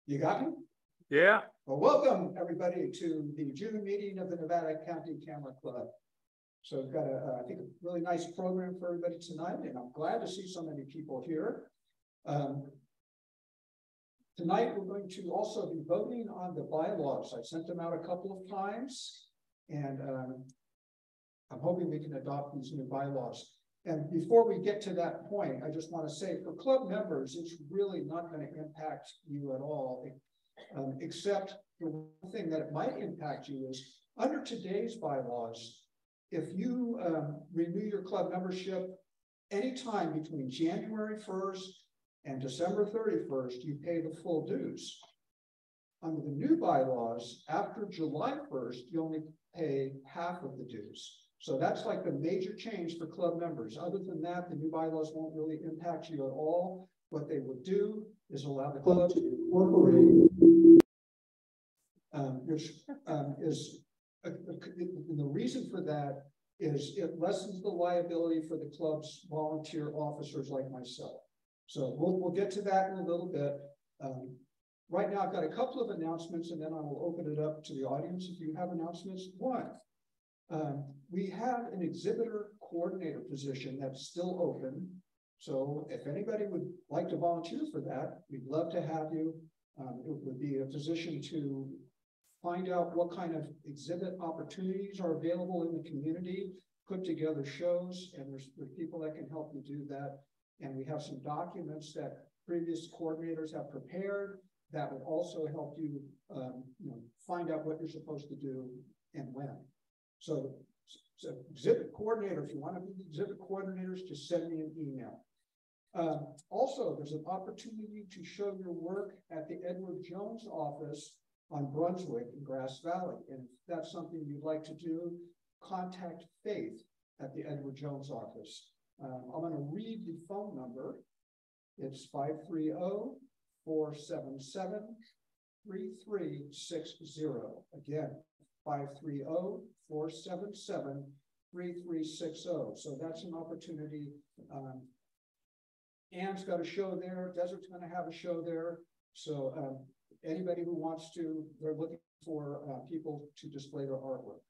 You got me? Yeah. Well, welcome everybody to the June meeting of the Nevada County Camera Club. So we've got I think a really nice program for everybody tonight, and I'm glad to see so many people here. Tonight we're going to also be voting on the bylaws. I sent them out a couple of times, and I'm hoping we can adopt these new bylaws. And before we get to that point, I just want to say for club members, it's really not going to impact you at all, except the one thing that it might impact you is under today's bylaws, if you renew your club membership anytime between January 1st and December 31st, you pay the full dues. Under the new bylaws, after July 1st, you only pay half of the dues. So that's like the major change for club members. Other than that, the new bylaws won't really impact you at all. What they would do is allow the club to incorporate, and the reason for that is it lessens the liability for the club's volunteer officers like myself. So we'll get to that in a little bit. Right now, I've got a couple of announcements, and then I will open it up to the audience if you have announcements. One, we have an exhibitor coordinator position that's still open. So if anybody would like to volunteer for that, we'd love to have you. It would be a position to find out what kind of exhibit opportunities are available in the community, put together shows, and there's people that can help you do that. And we have some documents that previous coordinators have prepared that would also help you, find out what you're supposed to do and when. So exhibit coordinator, if you want to be the exhibit coordinators, just send me an email. Also, there's an opportunity to show your work at the Edward Jones office on Brunswick in Grass Valley. And if that's something you'd like to do, contact Faith at the Edward Jones office. I'm going to read the phone number. It's 530-477-3360. Again, 530-477-3360. So that's an opportunity. Ann's got a show there. Desert's going to have a show there. So anybody who wants to, they're looking for people to display their artwork.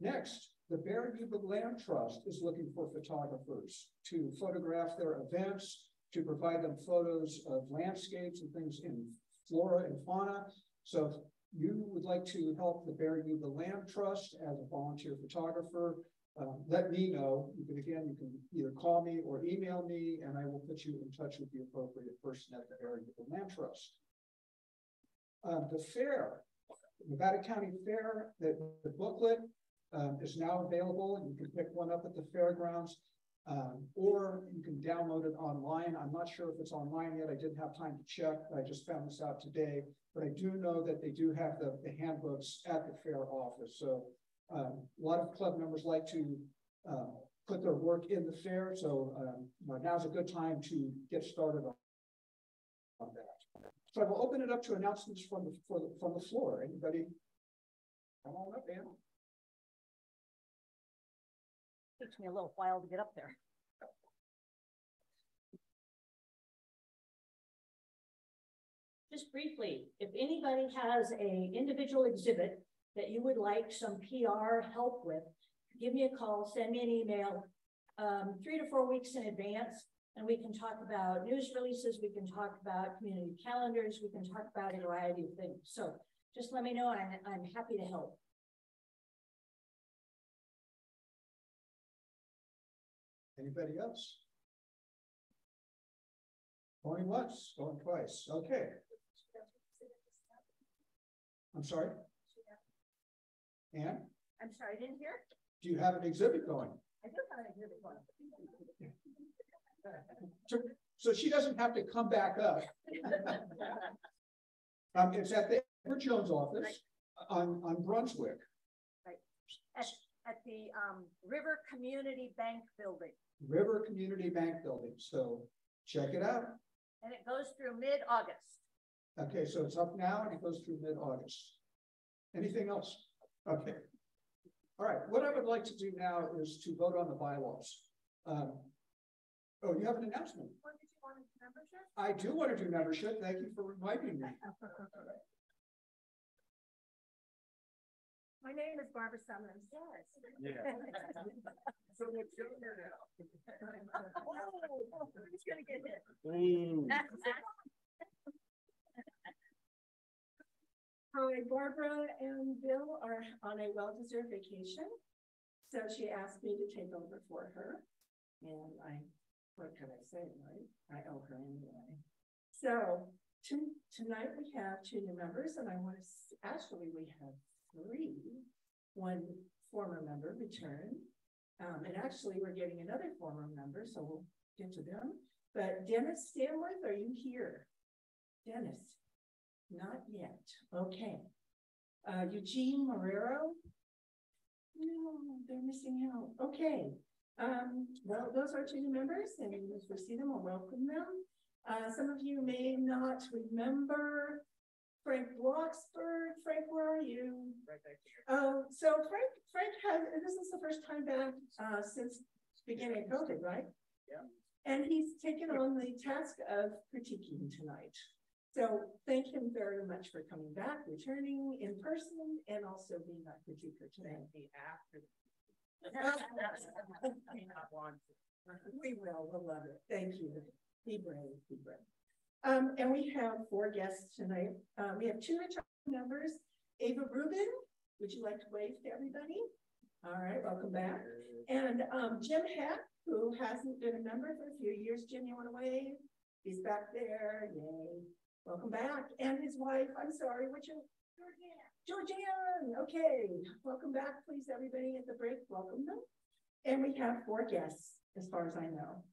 Next, the Bear Yuba Land Trust is looking for photographers to photograph their events, to provide them photos of landscapes and things in flora and fauna. So if you would like to help the Bear Yuba Land Trust as a volunteer photographer, let me know. You can either call me or email me, and I will put you in touch with the appropriate person at the Bear Yuba Land Trust. The fair, Nevada County Fair, the booklet is now available. You can pick one up at the fairgrounds, or you can download it online. I'm not sure if it's online yet. I didn't have time to check. I just found this out today, but I do know that they do have the handbooks at the fair office. So a lot of club members like to put their work in the fair. So now's a good time to get started on that. So I will open it up to announcements from the floor. Anybody? Come on up, Dan. Takes me a little while to get up there. Just briefly, if anybody has an individual exhibit that you would like some PR help with, give me a call, send me an email 3 to 4 weeks in advance, and we can talk about news releases, we can talk about community calendars, we can talk about a variety of things. So just let me know, and I'm happy to help. Anybody else? Going once, going twice. Okay. I'm sorry? Ann? I'm sorry, I didn't hear. Do you have an exhibit going? I do have an exhibit going. So she doesn't have to come back up. It's at the Edward Jones office on Brunswick. Right. At the River Community Bank building. River Community Bank building. So check it out. And it goes through mid-August. Okay, so it's up now and it goes through mid-August. Anything else? Okay. All right, what I would like to do now is to vote on the bylaws. Oh, you have an announcement. What did you want to membership? I do want to do membership. Thank you for reminding me. My name is Barbara Summers. Yes. Yeah. So much younger now. Oh, who's gonna get hit? Hi, Barbara and Bill are on a well-deserved vacation. So she asked me to take over for her. And what can I say, right? I owe her anyway. So tonight we have 2 new members, and I want to, actually we have 3. 1 former member returned. And actually we're getting another former member, so we'll get to them. But Dennis Stanworth, are you here? Dennis? Not yet. Okay. Eugene Marrero? No, they're missing out. Okay. Well, those are 2 new members, and as we see them, we'll welcome them. Some of you may not remember Frank Bloxberg. Frank, where are you? Right back here. So Frank has, this is the first time back since beginning of COVID, right? Yeah. And he's taken on the task of critiquing tonight. So thank him very much for coming back, returning in person, and also being our critiquer today. We will, we'll love it. Thank you. Be brave, be brave. And we have 4 guests tonight. We have 2 returning members. Ava Rubin, would you like to wave to everybody? All right, welcome back. And Jim Heck, who hasn't been a member for a few years. Jim, you want to wave? He's back there. Yay. Welcome back. And his wife, I'm sorry, what's your Georgianne. Okay, welcome back, please, everybody at the break. Welcome them. And we have 4 guests, as far as I know.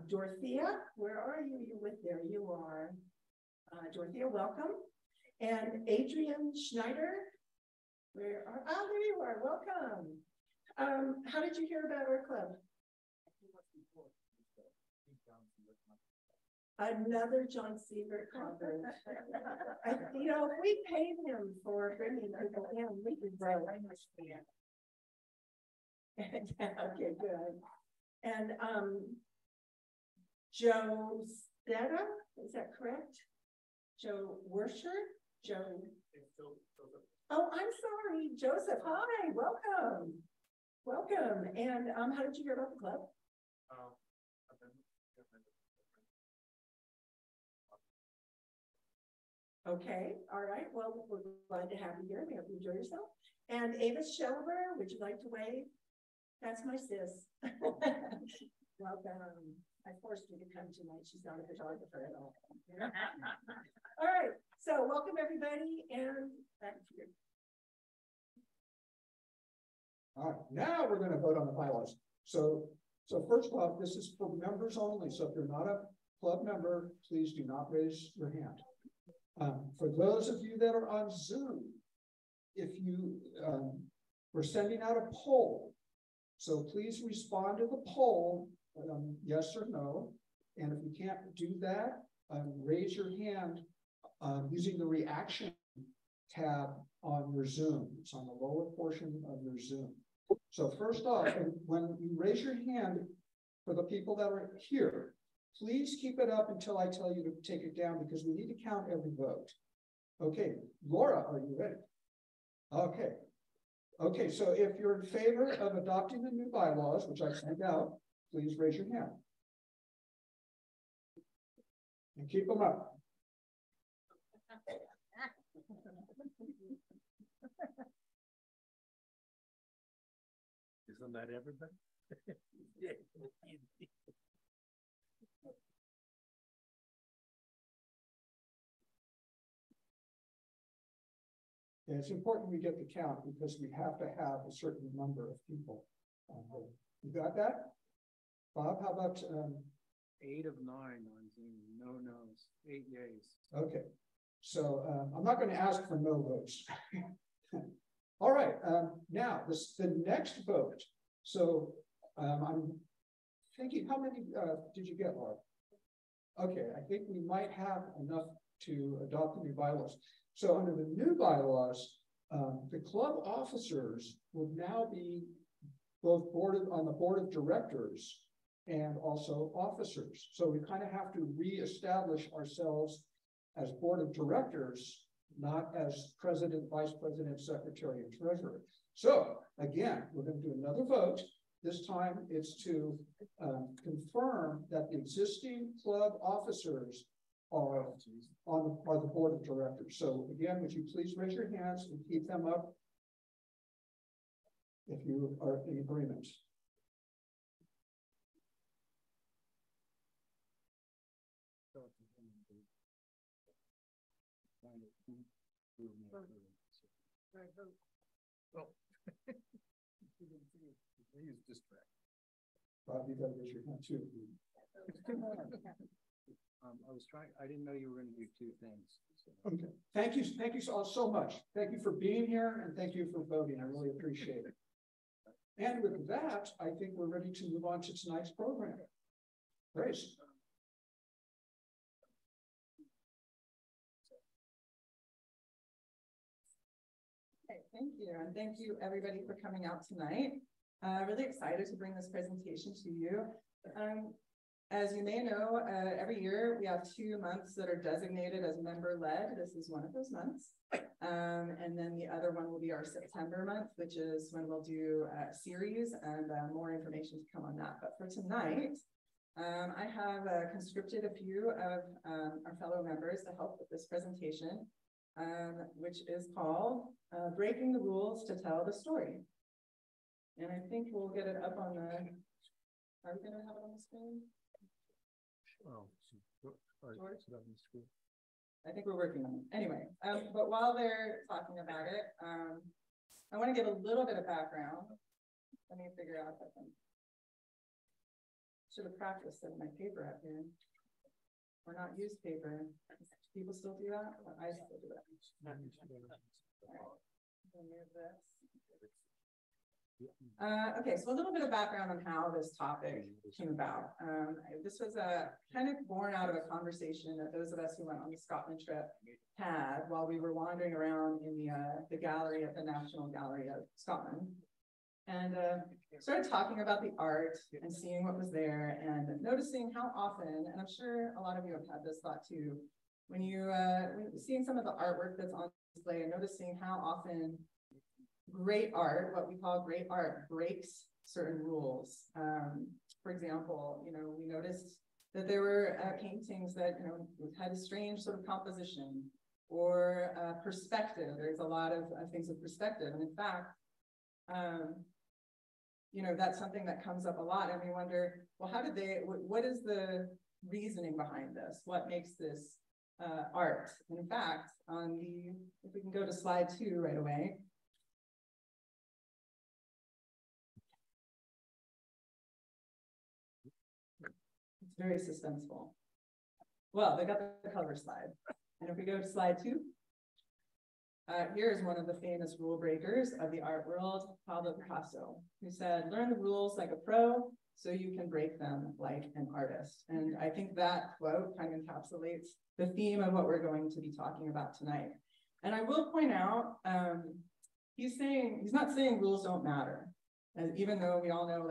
Dorothea, where are you? You're with there. You are. Dorothea, welcome. And Adrian Schneider, there you are. Welcome. How did you hear about our club? Another John Sievert convert. You know, if we paid him for bringing people in, we could grow. Okay, good. And Joe Stetta, is that correct? Joe Worsher? Joe. Oh, I'm sorry, Joseph. Hi, welcome. Welcome. And how did you hear about the club? Okay, all right. Well, we're glad to have you here. We hope you enjoy yourself. And Avis Schelber, would you like to wave? That's my sis. Welcome. I forced her to come tonight. She's not a photographer at all. All right. So welcome everybody, and back to you. All right, now we're going to vote on the bylaws. So first off, this is for members only. So if you're not a club member, please do not raise your hand. For those of you that are on Zoom, if you, we're sending out a poll. So please respond to the poll, yes or no. And if you can't do that, raise your hand using the reaction tab on your Zoom. It's on the lower portion of your Zoom. So first off, when you raise your hand for the people that are here, please keep it up until I tell you to take it down because we need to count every vote. Okay, Laura, are you ready? Okay. Okay, so if you're in favor of adopting the new bylaws, which I sent out, please raise your hand. And keep them up. Isn't that everybody? Yeah, it's important we get the count because we have to have a certain number of people. You got that? Bob, how about 8 of 9 on Zoom, no no's, 8 yays. Okay, so I'm not going to ask for no votes. All right, now the next vote. So I'm thinking, how many did you get, Laura? Okay, I think we might have enough to adopt the new bylaws. So under the new bylaws, the club officers would now be both on the board of directors and also officers. So we kind of have to reestablish ourselves as board of directors, not as president, vice president, secretary, and treasurer. So again, we're going to do another vote. This time it's to confirm that the existing club officers are the board of directors. So again, would you please raise your hands and keep them up if you are in agreement? Bob, you got to raise your hand too. I didn't know you were going to do two things. So. Okay. Thank you all so much. Thank you for being here and thank you for voting. I really appreciate it. And with that, I think we're ready to move on to tonight's program. Grace. Okay, thank you. And thank you everybody for coming out tonight. Really excited to bring this presentation to you. As you may know, every year we have 2 months that are designated as member-led. This is one of those months. And then the other one will be our September month, which is when we'll do a series and more information to come on that. But for tonight, I have conscripted a few of our fellow members to help with this presentation, which is called Breaking the Rules to Tell the Story. And I think we'll get it up on the, are we going to have it on the screen? Oh, I think we're working on it. Anyway, but while they're talking about it, I want to give a little bit of background. Let me figure out if I can. Should have practiced setting my paper up here. Or not use paper. People still do that? Well, I still do that. All right. Remove this. Okay, so a little bit of background on how this topic came about. This was kind of born out of a conversation that those of us who went on the Scotland trip had while we were wandering around in the gallery at the National Gallery of Scotland. And started talking about the art and seeing what was there and noticing how often, and I'm sure a lot of you have had this thought too, when seeing some of the artwork that's on display and noticing how often great art, what we call great art, breaks certain rules. For example, we noticed that there were paintings that, had a strange sort of composition or perspective. There's a lot of things with perspective. And in fact, that's something that comes up a lot. And we wonder, well, what is the reasoning behind this? What makes this art? And in fact, if we can go to slide 2 right away. It's very suspenseful. Well, they got the cover slide. And if we go to slide 2, here is one of the famous rule breakers of the art world, Pablo Picasso, who said, learn the rules like a pro so you can break them like an artist. And I think that quote kind of encapsulates the theme of what we're going to be talking about tonight. And I will point out, he's not saying rules don't matter. And even though we all know,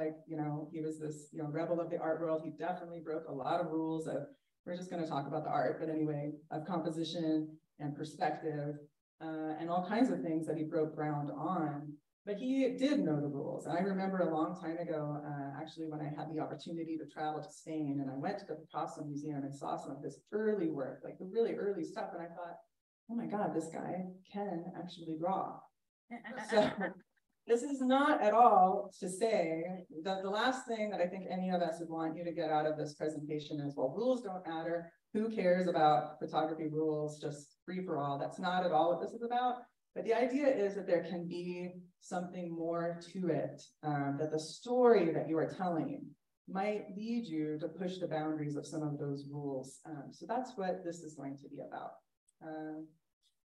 he was this, rebel of the art world, he definitely broke a lot of rules of, we're just going to talk about the art, but anyway, of composition and perspective, and all kinds of things that he broke ground on. But he did know the rules. And I remember a long time ago, actually, when I had the opportunity to travel to Spain, and I went to the Picasso Museum and saw some of this early work, like the really early stuff. And I thought, oh my God, this guy can actually draw. So this is not at all to say that the last thing that I think any of us would want you to get out of this presentation is, well, rules don't matter. Who cares about photography rules? Just free for all. That's not at all what this is about. But the idea is that there can be something more to it, that the story that you are telling might lead you to push the boundaries of some of those rules. So that's what this is going to be about.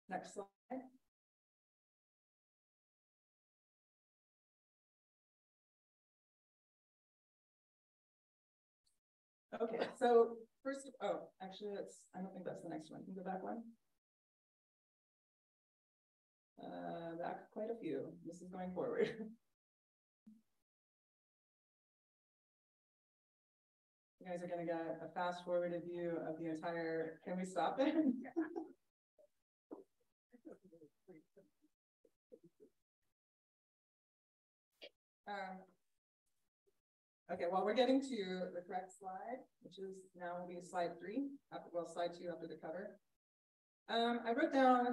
Next slide. Okay, so first, actually, I don't think that's the next one. Can you go back one? Back quite a few. This is going forward. guys are gonna get a fast forwarded view of the entire, can we stop it? Okay, well, we're getting to the correct slide, which is now will be slide 3, well, slide 2 after the cover. I wrote down,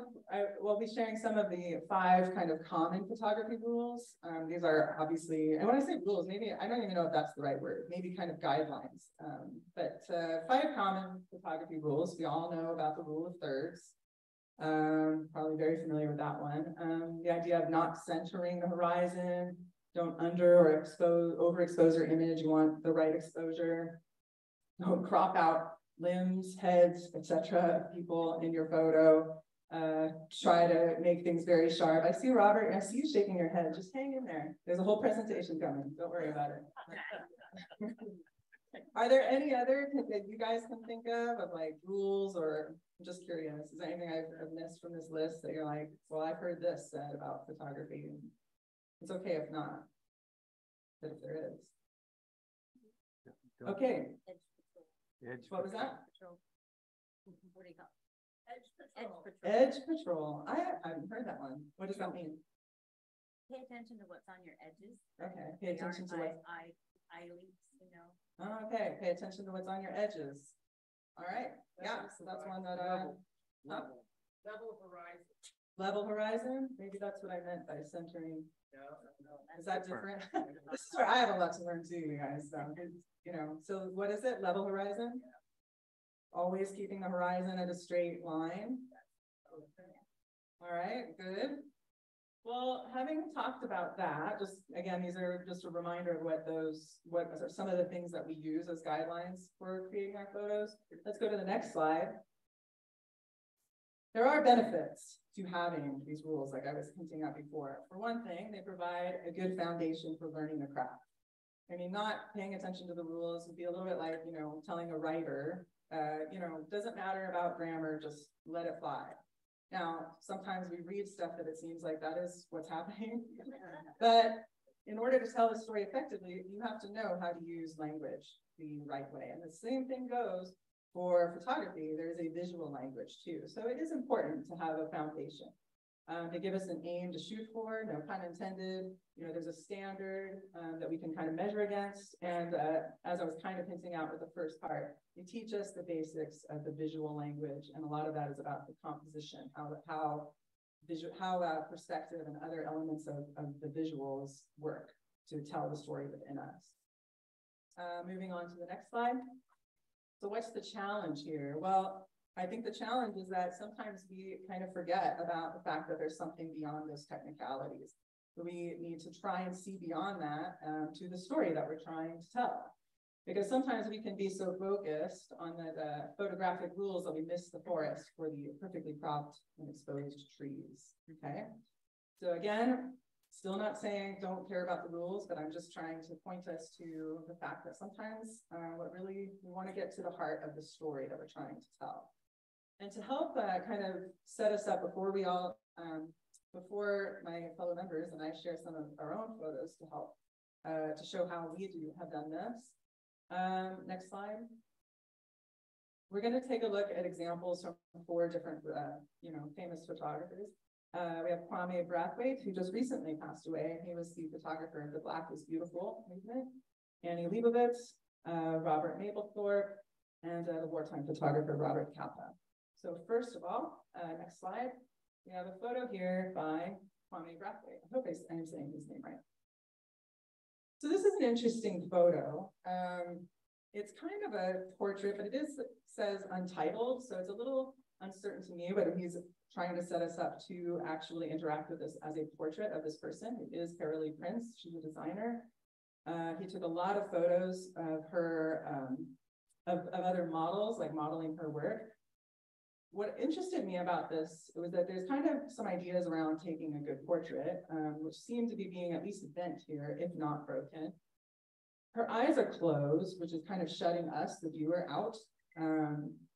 we'll be sharing some of the 5 kind of common photography rules. These are obviously, and when I say rules, maybe, I don't even know if that's the right word, maybe kind of guidelines. But 5 common photography rules. We all know about the rule of thirds. Probably very familiar with that one. The idea of not centering the horizon, don't under or overexpose your image, you want the right exposure. Don't crop out limbs, heads, etc. of people in your photo. Try to make things very sharp. I see Robert, I see you shaking your head, just hang in there. There's a whole presentation coming, don't worry about it. Are there any other that you guys can think of like rules, or I'm just curious, is there anything I've missed from this list that you're like, well, I've heard this said about photography? It's okay if not, but if there is. Okay. What was that? What do you call it? Edge patrol. Edge patrol. I haven't heard that one. What does that mean? Pay attention to what's on your edges. Okay. Pay attention to what. Eye leaks, you know. Oh, okay. Pay attention to what's on your edges. All right. Yeah. So that's one that Level horizon. Level horizon. Maybe that's what I meant by centering. No. Is that different? This is where I have a lot to learn too, you guys. So, you know, so what is it? Level horizon? Always keeping the horizon at a straight line. All right, good. Well, having talked about that, just again, these are just a reminder of what are some of the things that we use as guidelines for creating our photos. Let's go to the next slide. There are benefits to having these rules, like I was hinting at before. For one thing, they provide a good foundation for learning the craft. I mean, not paying attention to the rules would be a little bit like, you know, telling a writer, you know, doesn't matter about grammar, just let it fly. Now, sometimes we read stuff that it seems like that is what's happening, but in order to tell a story effectively, you have to know how to use language the right way. And the same thing goes for photography. There's a visual language too. So it is important to have a foundation. To give us an aim to shoot for, no pun intended. You know, there's a standard that we can kind of measure against. And as I was kind of hinting out with the first part, you teach us the basics of the visual language. And a lot of that is about the composition, how perspective and other elements of the visuals work to tell the story within us. Moving on to the next slide. So what's the challenge here? Well, I think the challenge is that sometimes we kind of forget about the fact that there's something beyond those technicalities. We need to try and see beyond that to the story that we're trying to tell. Because sometimes we can be so focused on the photographic rules that we miss the forest for the perfectly cropped and exposed trees, okay? So again, still not saying don't care about the rules, but I'm just trying to point us to the fact that sometimes we want to get to the heart of the story that we're trying to tell. And to help kind of set us up before my fellow members and I share some of our own photos to help to show how we have done this. Next slide. We're going to take a look at examples from 4 different, famous photographers. We have Kwame Brathwaite, who just recently passed away. He was the photographer of the Black is Beautiful movement. Annie Leibovitz, Robert Mapplethorpe, and the wartime photographer Robert Capa. So first of all, next slide, we have a photo here by Kwame Brathwaite. I hope I'm saying his name right. So this is an interesting photo. It's kind of a portrait, but it says untitled, so it's a little uncertain to me whether he's trying to set us up to actually interact with this as a portrait of this person. It is Carolee Prince. She's a designer. He took a lot of photos of her, of other models, like modeling her work. What interested me about this was that there's kind of some ideas around taking a good portrait, which seem to be being at least bent here, if not broken. Her eyes are closed, which is kind of shutting us, the viewer, out,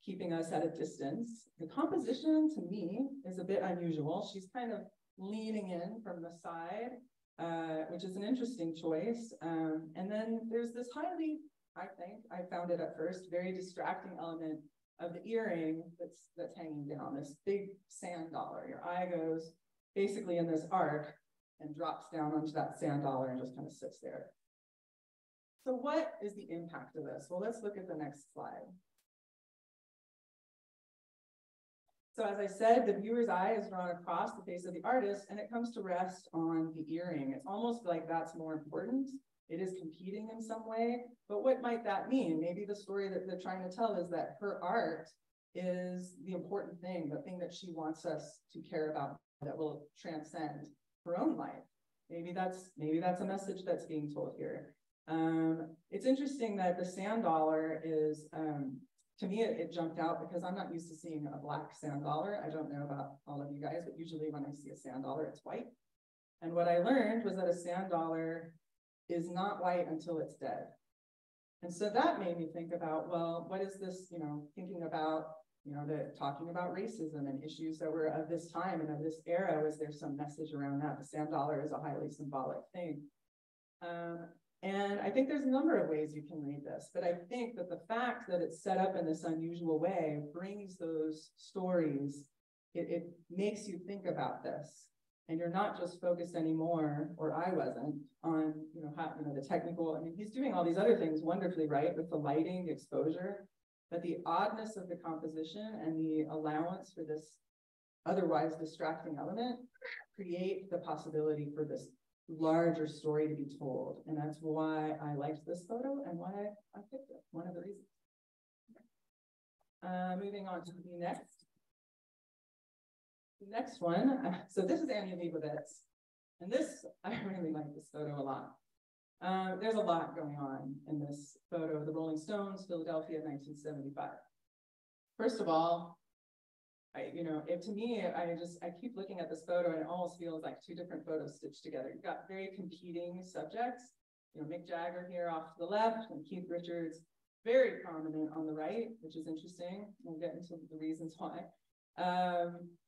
keeping us at a distance. The composition, to me, is a bit unusual. She's kind of leaning in from the side, which is an interesting choice. And then there's this highly I think. I found it at first very distracting element of the earring that's hanging down, this big sand dollar. Your eye goes basically in this arc and drops down onto that sand dollar and just kind of sits there. So what is the impact of this? Well, let's look at the next slide. So as I said, the viewer's eye is drawn across the face of the artist and it comes to rest on the earring. It's almost like that's more important. It is competing in some way, but what might that mean? Maybe the story that they're trying to tell is that her art is the important thing, the thing that she wants us to care about that will transcend her own life. Maybe that's a message that's being told here. It's interesting that the sand dollar is, to me, it jumped out because I'm not used to seeing a black sand dollar. I don't know about all of you guys, but usually when I see a sand dollar, it's white. And what I learned was that a sand dollar is not white until it's dead. And so that made me think about, well, what is this, thinking about, talking about racism and issues that were of this time and of this era, was there some message around that? The sand dollar is a highly symbolic thing. And I think there's a number of ways you can read this, but I think that the fact that it's set up in this unusual way brings those stories, it makes you think about this. And you're not just focused anymore, or I wasn't, on the technical. I mean, he's doing all these other things wonderfully, right? With the lighting, the exposure, but the oddness of the composition and the allowance for this otherwise distracting element create the possibility for this larger story to be told. And that's why I liked this photo and why I picked it, one of the reasons. Moving on to the next. The next one, so this is Annie Leibovitz. And this, I really like this photo a lot. There's a lot going on in this photo. The Rolling Stones, Philadelphia, 1975. First of all, to me, I keep looking at this photo and it almost feels like two different photos stitched together. You've got very competing subjects. Mick Jagger here off to the left and Keith Richards very prominent on the right, which is interesting. We'll get into the reasons why.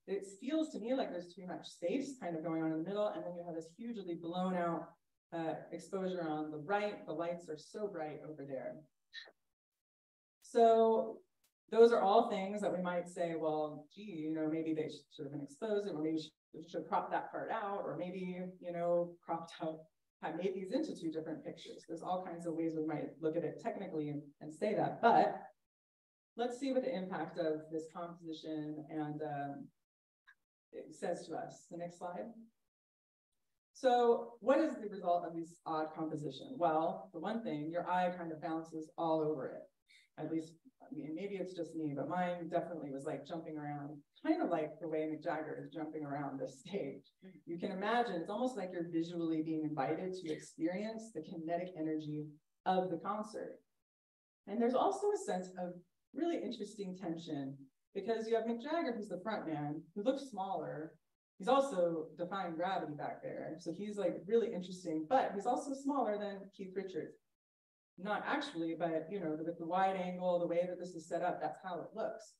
It feels to me like there's too much space kind of going on in the middle, and then you have this hugely blown out exposure on the right. The lights are so bright over there. So those are all things that we might say, well, gee, maybe they should have been exposed, or maybe we should crop that part out, or maybe, cropped out, have made these into two different pictures. There's all kinds of ways we might look at it technically and say that, but let's see what the impact of this composition and it says to us. The next slide. So what is the result of this odd composition? Well, for one thing, your eye kind of bounces all over it. At least, maybe it's just me, but mine definitely was like jumping around, kind of like the way Mick Jagger is jumping around this stage. You can imagine, it's almost like you're visually being invited to experience the kinetic energy of the concert. And there's also a sense of really interesting tension because you have Mick Jagger, who's the front man, who looks smaller. He's also defying gravity back there. So he's like really interesting, but he's also smaller than Keith Richards. Not actually, but with the wide angle, the way that this is set up, that's how it looks.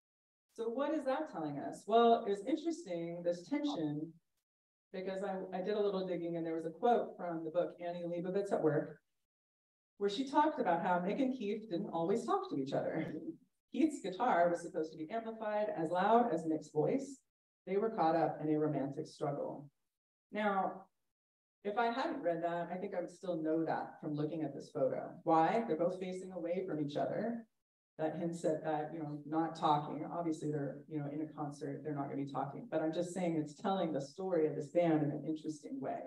So what is that telling us? Well, it was interesting, this tension, because I did a little digging and there was a quote from the book Annie Leibovitz at Work, where she talked about how Mick and Keith didn't always talk to each other. Keith's guitar was supposed to be amplified as loud as Mick's voice. They were caught up in a romantic struggle. Now, if I hadn't read that, I think I would still know that from looking at this photo. Why? They're both facing away from each other. That hints at that, not talking. Obviously, they're, in a concert, they're not going to be talking. But I'm just saying it's telling the story of this band in an interesting way.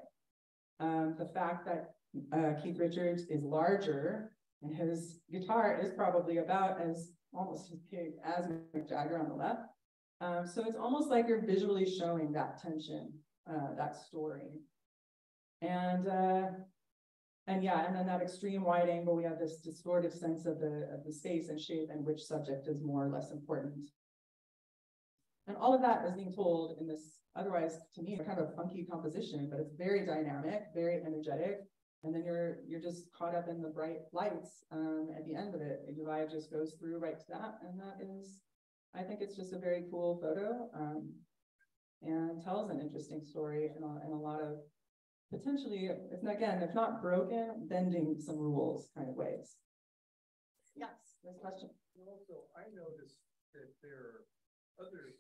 The fact that Keith Richards is larger and his guitar is probably about almost as big as Mick Jagger on the left. So it's almost like you're visually showing that tension, that story. And then that extreme wide angle, we have this distorted sense of the space and shape and which subject is more or less important. And all of that is being told in this, otherwise, to me, kind of funky composition, but it's very dynamic, very energetic. And then you're just caught up in the bright lights at the end of it. Your eye just goes through right to that. And that is, I think it's just a very cool photo and tells an interesting story in a lot of potentially, if not broken, bending some rules kind of ways. Yes, this question. Also, I noticed that there are other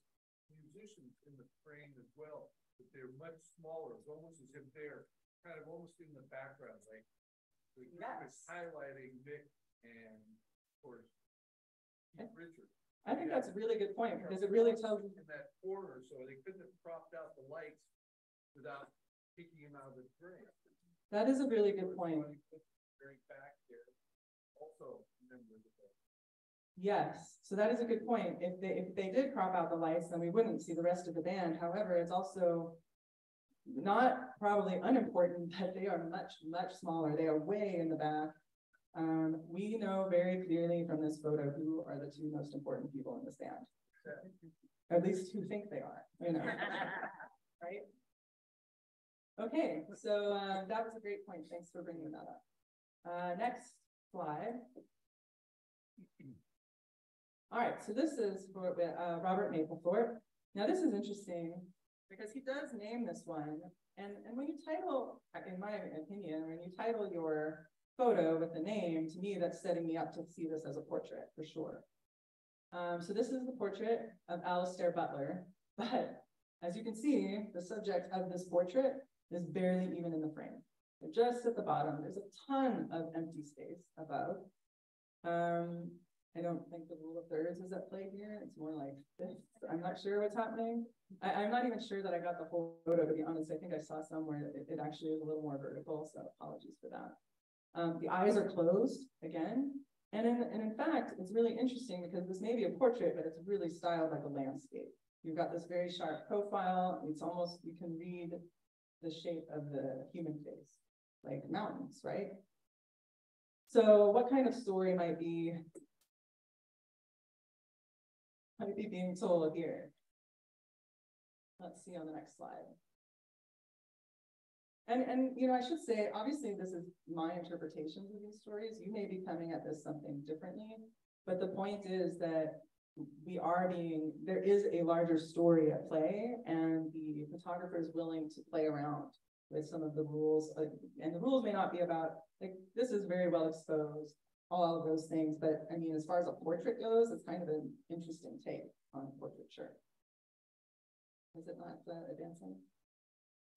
musicians in the frame as well, but they're much smaller. It's almost as if they're kind of almost in the background, like the Yes. highlighting Mick and of course Keith Richards. I think that's a really good point because it really tells you. In that corner, so they couldn't have propped out the lights without taking him out of the frame. That is a really good point. Very back there. Also, remember the. Yes, so that is a good point. If they did crop out the lights, then we wouldn't see the rest of the band. However, it's also not probably unimportant that they are much, much smaller. They are way in the back. We know very clearly from this photo who are the two most important people in this band. At least who think they are, you know, right? Okay, so that was a great point. Thanks for bringing that up. Next slide. All right, so this is for Robert Mapplethorpe. Now this is interesting because he does name this one. And when you title, in my opinion, when you title your photo with the name, to me, that's setting me up to see this as a portrait for sure. So this is the portrait of Alistair Butler, but as you can see, the subject of this portrait is barely even in the frame. They're just at the bottom. There's a ton of empty space above. I don't think the rule of thirds is at play here. It's more like this. I'm not sure what's happening. I'm not even sure that I got the whole photo, to be honest. I think I saw somewhere it actually is a little more vertical, so apologies for that. The eyes are closed again. And in fact, it's really interesting because this may be a portrait, but it's really styled like a landscape. You've got this very sharp profile. It's almost, you can read the shape of the human face, like mountains, right? So what kind of story might be being told here? Let's see on the next slide. And you know, I should say, obviously, this is my interpretations of these stories. You may be coming at this something differently, but the point is that there is a larger story at play, and the photographer is willing to play around with some of the rules. And the rules may not be about, like, this is very well exposed, all of those things, but I mean, as far as a portrait goes, it's kind of an interesting take on portraiture. Is it not advancing?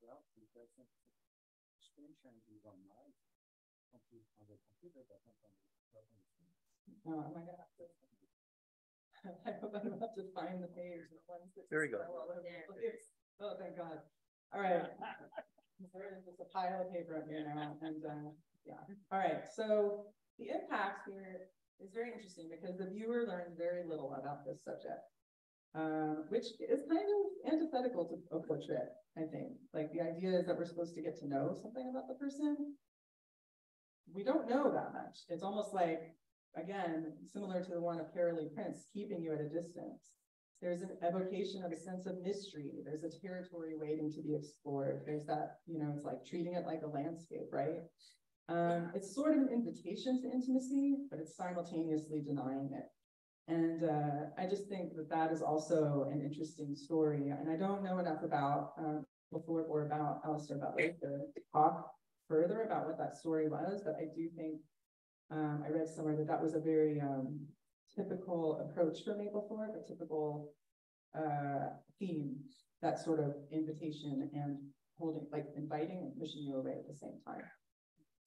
Well, because screen sharing is on my computer, but not on the Oh, am I gonna have to? I hope I don't have to find the page. The ones that There you go. all over the place. Oh, thank God. All right. There's just a pile of paper up here now, and yeah. All right. So the impact here is very interesting because the viewer learns very little about this subject, which is kind of antithetical to a portrait, I think. Like, the idea is that we're supposed to get to know something about the person. We don't know that much. It's almost like, again, similar to the one of Carolee Prince, keeping you at a distance. There's an evocation of a sense of mystery. There's a territory waiting to be explored. There's that, you know, it's like treating it like a landscape, right? It's sort of an invitation to intimacy, but it's simultaneously denying it. And I just think that that is also an interesting story. And I don't know enough about before or about Alistair Butler to talk further about what that story was, but I do think I read somewhere that that was a very typical approach for Mapplethorpe, a typical theme, that sort of invitation and holding, like inviting and pushing you away at the same time.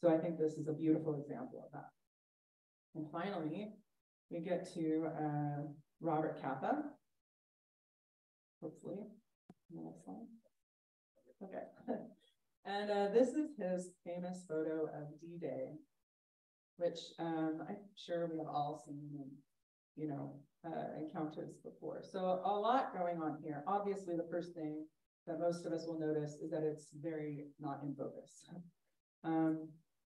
So I think this is a beautiful example of that. And finally, we get to Robert Capa. Hopefully, the next one. Okay. And this is his famous photo of D-Day, which I'm sure we have all seen and, you know, encountered before. So a lot going on here. Obviously, the first thing that most of us will notice is that it's very not in focus.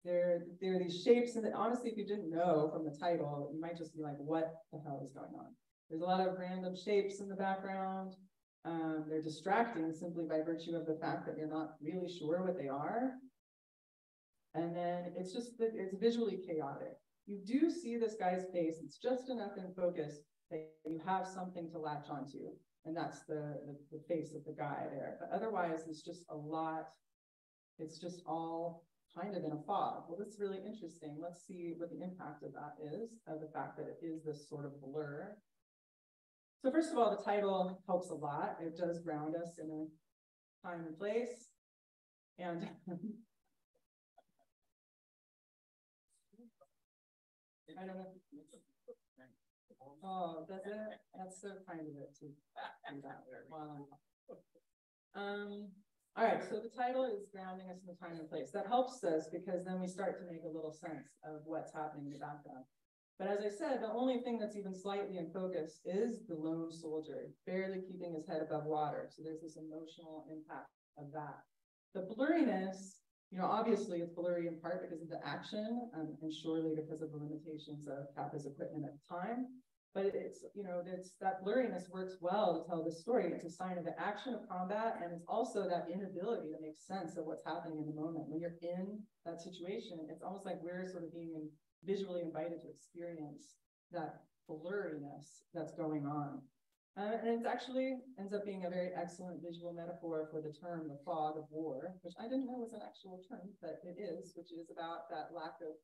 There are these shapes, and honestly, if you didn't know from the title, you might just be like, what the hell is going on? There's a lot of random shapes in the background. They're distracting simply by virtue of the fact that you're not really sure what they are. And then it's just that it's visually chaotic. You do see this guy's face. It's just enough in focus that you have something to latch onto. And that's the face of the guy there. But otherwise, it's just a lot. It's just all kind of in a fog. Well, that's really interesting. Let's see what the impact of that is, of the fact that it is this sort of blur. So first of all, the title helps a lot. It does ground us in a time and place. And I don't know. Oh, does it? That's so kind of it to do that. Wow. All right, so the title is grounding us in the time and place. That helps us because then we start to make a little sense of what's happening in the background. But as I said, the only thing that's even slightly in focus is the lone soldier, barely keeping his head above water. So there's this emotional impact of that. The blurriness, you know, obviously it's blurry in part because of the action, and surely because of the limitations of Kappa's equipment at the time. But it's, you know, it's that blurriness works well to tell the story. It's a sign of the action of combat, and it's also that inability to make sense of what's happening in the moment. When you're in that situation, it's almost like we're sort of being visually invited to experience that blurriness that's going on. And it actually ends up being a very excellent visual metaphor for the term, the fog of war, which I didn't know was an actual term, but it is, which is about that lack of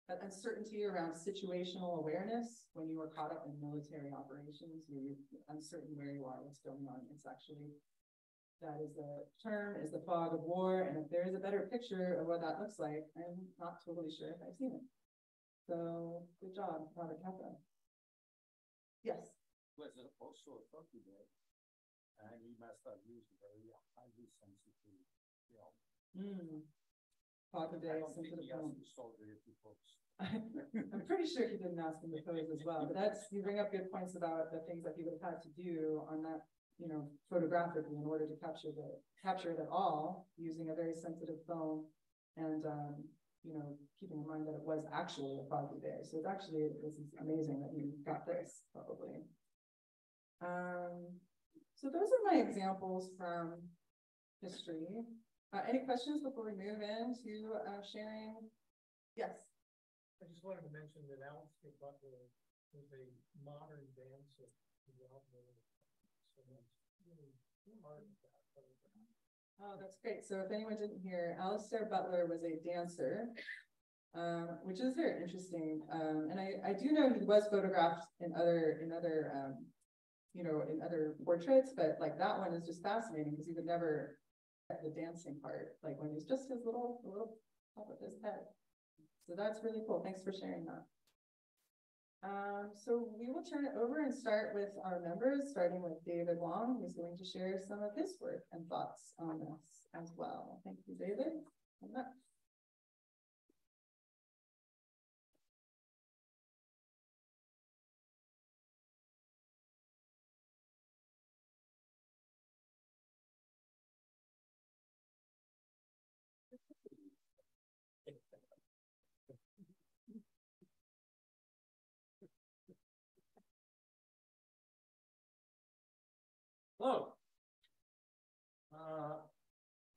that uncertainty around situational awareness. When you are caught up in military operations, you're uncertain where you are, what's going on. It's actually, that is the term, is the fog of war. And if there is a better picture of what that looks like, I'm not totally sure if I've seen it. So good job, Robert Kappa. Yes. Was it also a funky day? And he must have used very highly sensitive film. Fog of day, I don't think sensitive he film. asked the soldier if he posed. I'm pretty sure he didn't ask him to pose as well, but that's, you bring up good points about the things that he would have had to do on that, you know, photographically in order to capture it at all, using a very sensitive film, and you know, keeping in mind that it was actually a foggy day. So it's actually, this is amazing that you got this, probably. So those are my examples from history. Any questions before we move into sharing? Yes. I just wanted to mention that Alistair Butler is a modern dancer. So that's really hard with that photograph. Oh, that's great. So if anyone didn't hear, Alistair Butler was a dancer, which is very interesting. And I do know he was photographed in other you know, in other portraits, but like that one is just fascinating because he would never get the dancing part, like when he's just his little top of his head. So that's really cool. Thanks for sharing that. So we will turn it over and start with our members, starting with David Wong, who's going to share some of his work and thoughts on this as well. Thank you, David. Hello.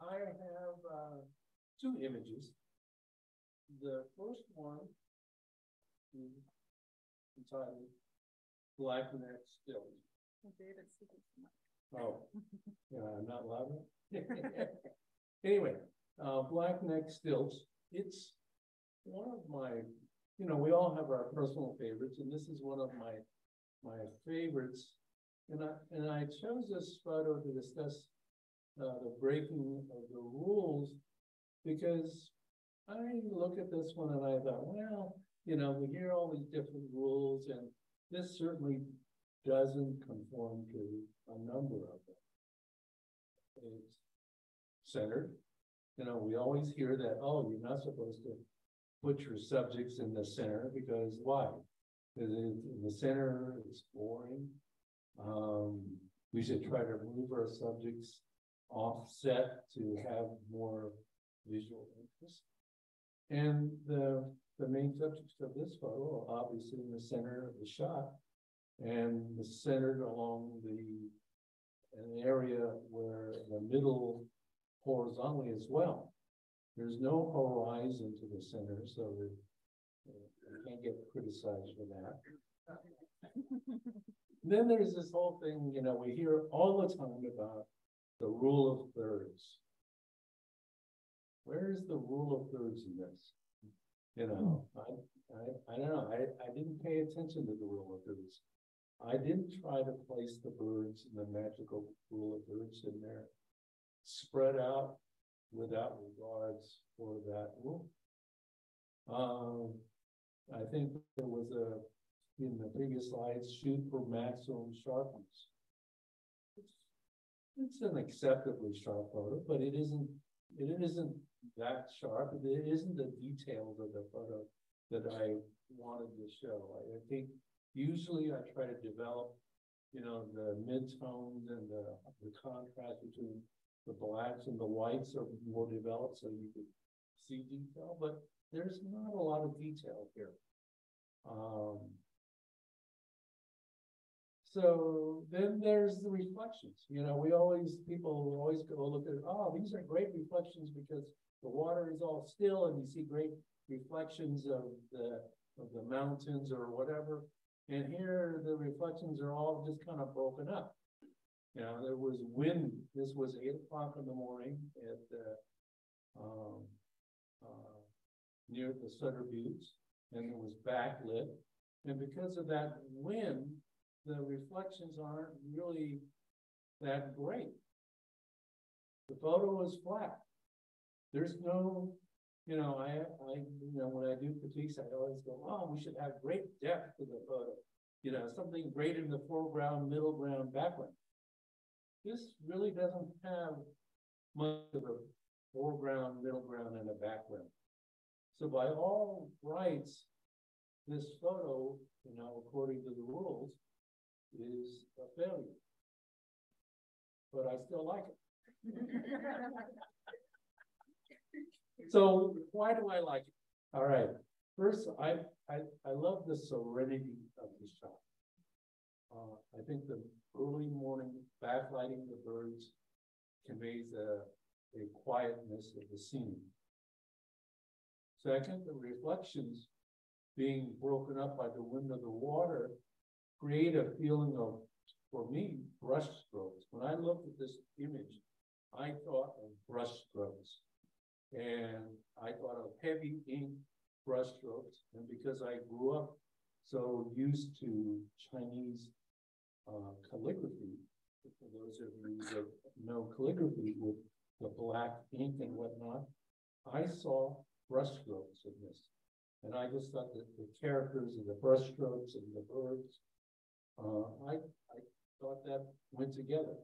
I have two images. The first one is entitled Black Neck Stills. Oh, yeah, I'm not loud enough. Anyway, Black Neck Stills. It's one of my, you know, we all have our personal favorites, and this is one of my favorites. And I chose this photo to discuss the breaking of the rules, because I look at this one and I thought, well, you know, we hear all these different rules, and this certainly doesn't conform to a number of them. It's centered. You know, we always hear that, oh, you're not supposed to put your subjects in the center, because why? Because in the center, it's boring. We should try to move our subjects offset to have more visual interest. And the main subjects of this photo are obviously in the center of the shot, and centered along an area where the middle horizontally as well. There's no horizon to the center, so that you can't get criticized for that. Then there's this whole thing, you know, we hear all the time about the rule of thirds. where's the rule of thirds in this? You know, I don't know, I didn't pay attention to the rule of thirds. I didn't try to place the birds in the magical rule of thirds in there, spread out without regards for that rule. I think there was in the previous slides, shoot for maximum sharpness. It's an acceptably sharp photo, but it isn't that sharp. It isn't the details of the photo that I wanted to show. I think usually I try to develop, you know, the mid-tones and the contrast between the blacks and the whites are more developed so you can see detail, but there's not a lot of detail here. So then there's the reflections. You know, people always go look at, oh, these are great reflections because the water is all still and you see great reflections of the mountains or whatever. And here the reflections are all just kind of broken up. You know, there was wind. This was 8 o'clock in the morning at near the Sutter Buttes, and it was backlit. And because of that wind, the reflections aren't really that great. The photo is flat. There's no, you know, you know, when I do critiques, I always go, oh, we should have great depth to the photo. You know, something great in the foreground, middle ground, background. This really doesn't have much of a foreground, middle ground, and a background. So by all rights, this photo, you know, according to the rules, is a failure. But I still like it. So why do I like it? All right. First, I love the serenity of the shot. I think the early morning backlighting the birds conveys a quietness of the scene. Second, the reflections being broken up by the wind of the water create a feeling of, for me, brush strokes. When I looked at this image, I thought of brush strokes. And I thought of heavy ink brush strokes. And because I grew up so used to Chinese calligraphy, for those of you that know calligraphy with the black ink and whatnot, I saw brush strokes in this. And I just thought that the characters and the brush strokes and the birds, I thought that went together.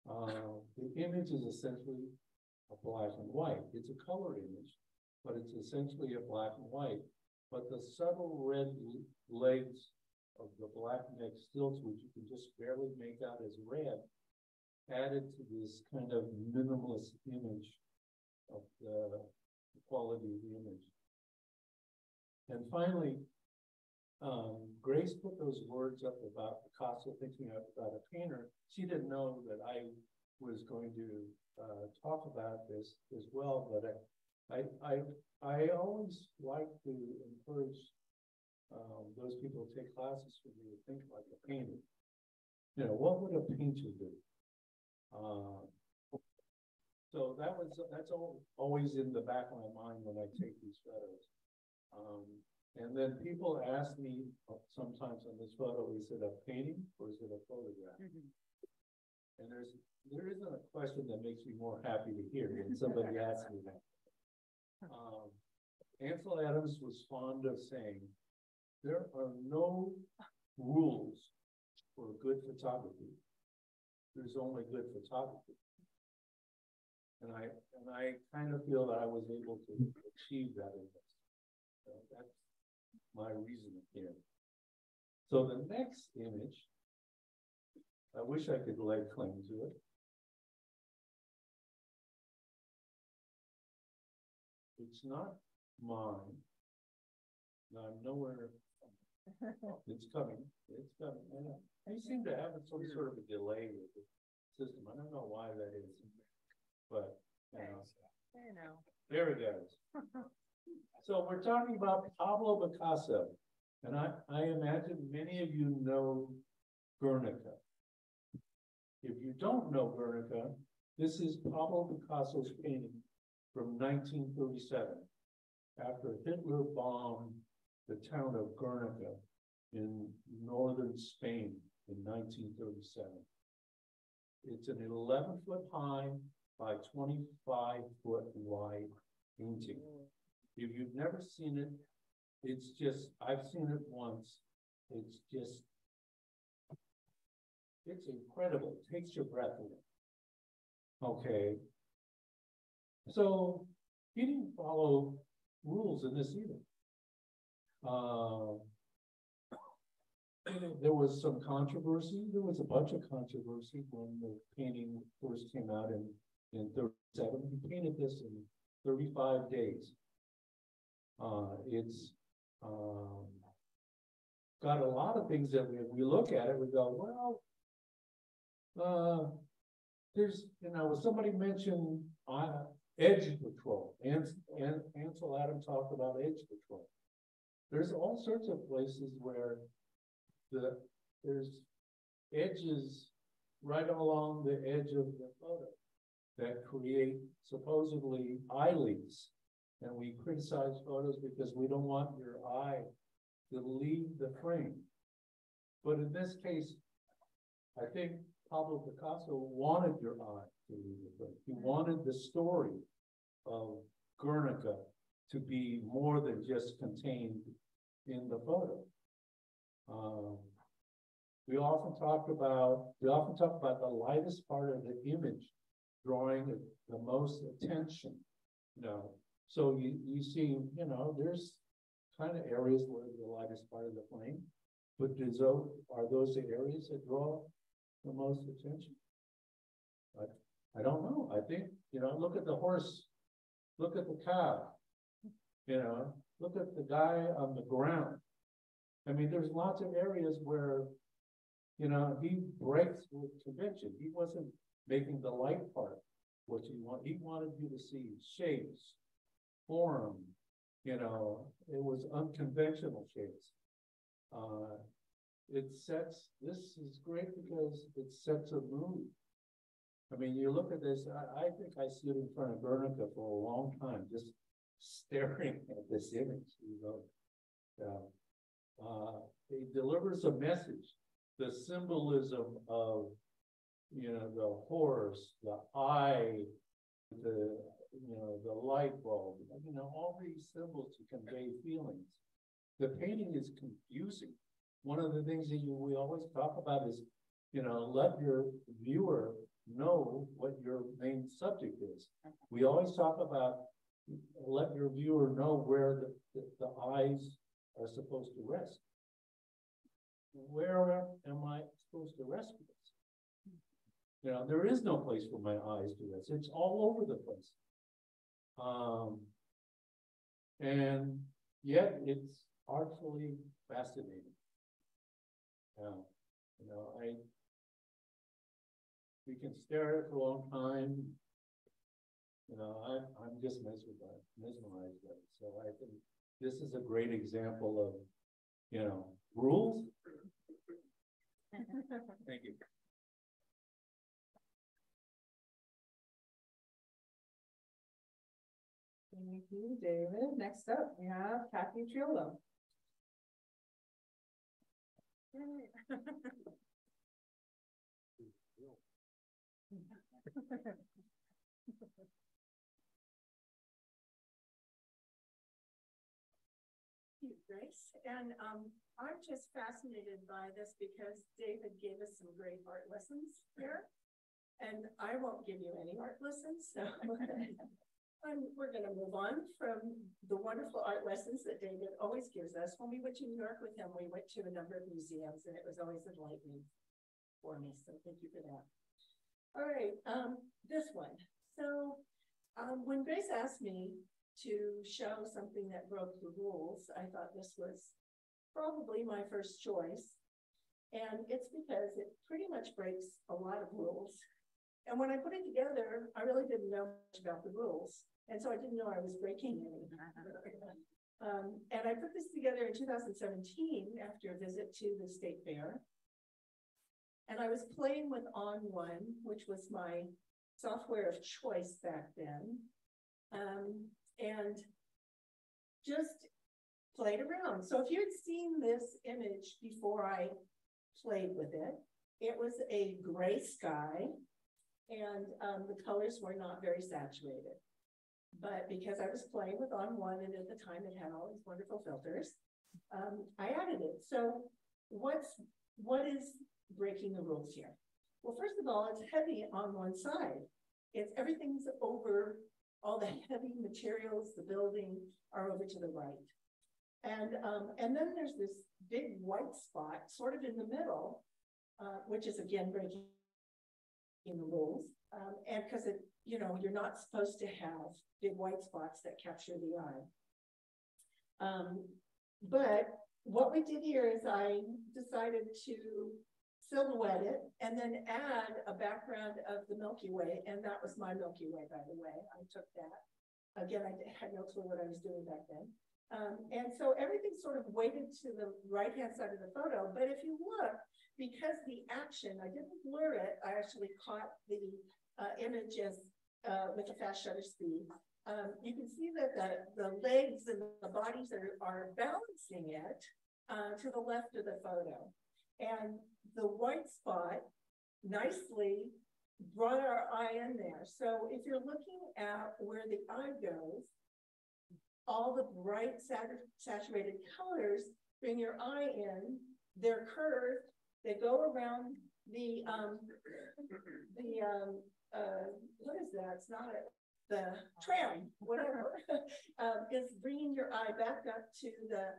The image is essentially a black and white. It's a color image, but it's essentially a black and white. But the subtle red legs of the black neck stilts, which you can just barely make out as red, added to this kind of minimalist image of the quality of the image. And finally, Grace put those words up about Picasso thinking about a painter. She didn't know that I was going to talk about this as well, but I always like to encourage those people who take classes from me to think like a painter. You know, what would a painter do? So that's always in the back of my mind when I take these photos. And then people ask me sometimes on this photo, is it a painting or is it a photograph? Mm-hmm. And there isn't a question that makes me more happy to hear when somebody asks me that. Ansel Adams was fond of saying, there are no rules for good photography. There's only good photography. And I kind of feel that I was able to achieve that in this. So that's my reasoning here. So the next image, I wish I could lay claim to it. It's not mine. I'm nowhere. It's coming. It's coming. I seem to have some sort of a delay with the system. I don't know why that is, but you know, there it goes. So we're talking about Pablo Picasso, and I imagine many of you know Guernica. If you don't know Guernica, this is Pablo Picasso's painting from 1937, after Hitler bombed the town of Guernica in northern Spain in 1937. It's an 11-foot high by 25-foot wide painting. If you've never seen it, it's just, I've seen it once. It's just, it's incredible. It takes your breath away. Okay. So he didn't follow rules in this either. There was some controversy. There was a bunch of controversy when the painting first came out in 37. He painted this in 35 days. It's got a lot of things that we look at it, we go, well, there's, you know, somebody mentioned edge patrol, and Ansel Adams talked about edge patrol. There's all sorts of places where there's edges right along the edge of the photo that create supposedly eye leaks. And we criticize photos because we don't want your eye to leave the frame. But in this case, I think Pablo Picasso wanted your eye to leave the frame. He wanted the story of Guernica to be more than just contained in the photo. We often talk about the lightest part of the image drawing the most attention. You know, so you see, you know, there's kind of areas where the lightest part of the flame, but are those the areas that draw the most attention? I don't know. I think, you know, look at the horse, look at the cow, you know, look at the guy on the ground. I mean, there's lots of areas where, you know, he breaks with convention. He wasn't making the light part what you want. He wanted you to see shapes, form, you know, it was unconventional shapes. This is great because it sets a mood. I mean, you look at this, I think I stood in front of Guernica for a long time, just staring at this image, you know. It delivers a message, the symbolism of, you know, the horse, the eye, you know, the light bulb, you know, all these symbols to convey feelings. The painting is confusing. One of the things that we always talk about is, you know, let your viewer know what your main subject is. We always talk about let your viewer know where the eyes are supposed to rest. Where am I supposed to rest with this? You know, there is no place for my eyes to rest. It's all over the place. And yet it's artfully fascinating. You know, we can stare at it for a long time. You know, I'm just mesmerized by it. So I think this is a great example of, you know, rules. Thank you. Thank you, David. Next up, we have Kathy Triolo. Grace, and I'm just fascinated by this because David gave us some great art lessons here, and I won't give you any art lessons, so we're going to move on from the wonderful art lessons that David always gives us. When we went to New York with him, we went to a number of museums, and it was always enlightening for me, so thank you for that. All right, this one. So when Grace asked me to show something that broke the rules, I thought this was probably my first choice. And it's because it pretty much breaks a lot of rules. And when I put it together, I really didn't know much about the rules. And so I didn't know I was breaking any. And I put this together in 2017 after a visit to the State Fair. And I was playing with On1, which was my software of choice back then. And just played around. So if you had seen this image before I played with it, it was a gray sky, and the colors were not very saturated. But because I was playing with On One, and at the time it had all these wonderful filters, I added it. So what is breaking the rules here? Well, first of all, it's heavy on one side. Everything's over, all the heavy materials, the building are over to the right. And then there's this big white spot sort of in the middle, which is again breaking the rules. And because you're not supposed to have big white spots that capture the eye. But what we did here is I decided to silhouette it and then add a background of the Milky Way. And that was my Milky Way, by the way. I took that. Again, I had no clue what I was doing back then. And so everything sort of weighted to the right-hand side of the photo. But if you look, because the action, I didn't blur it, I actually caught the image as with a fast shutter speed. You can see that the legs and the bodies are balancing it to the left of the photo. And the white spot nicely brought our eye in there. So if you're looking at where the eye goes, all the bright saturated colors bring your eye in. They're curved. They go around the what is that? It's not the tram, whatever, is bringing your eye back up to the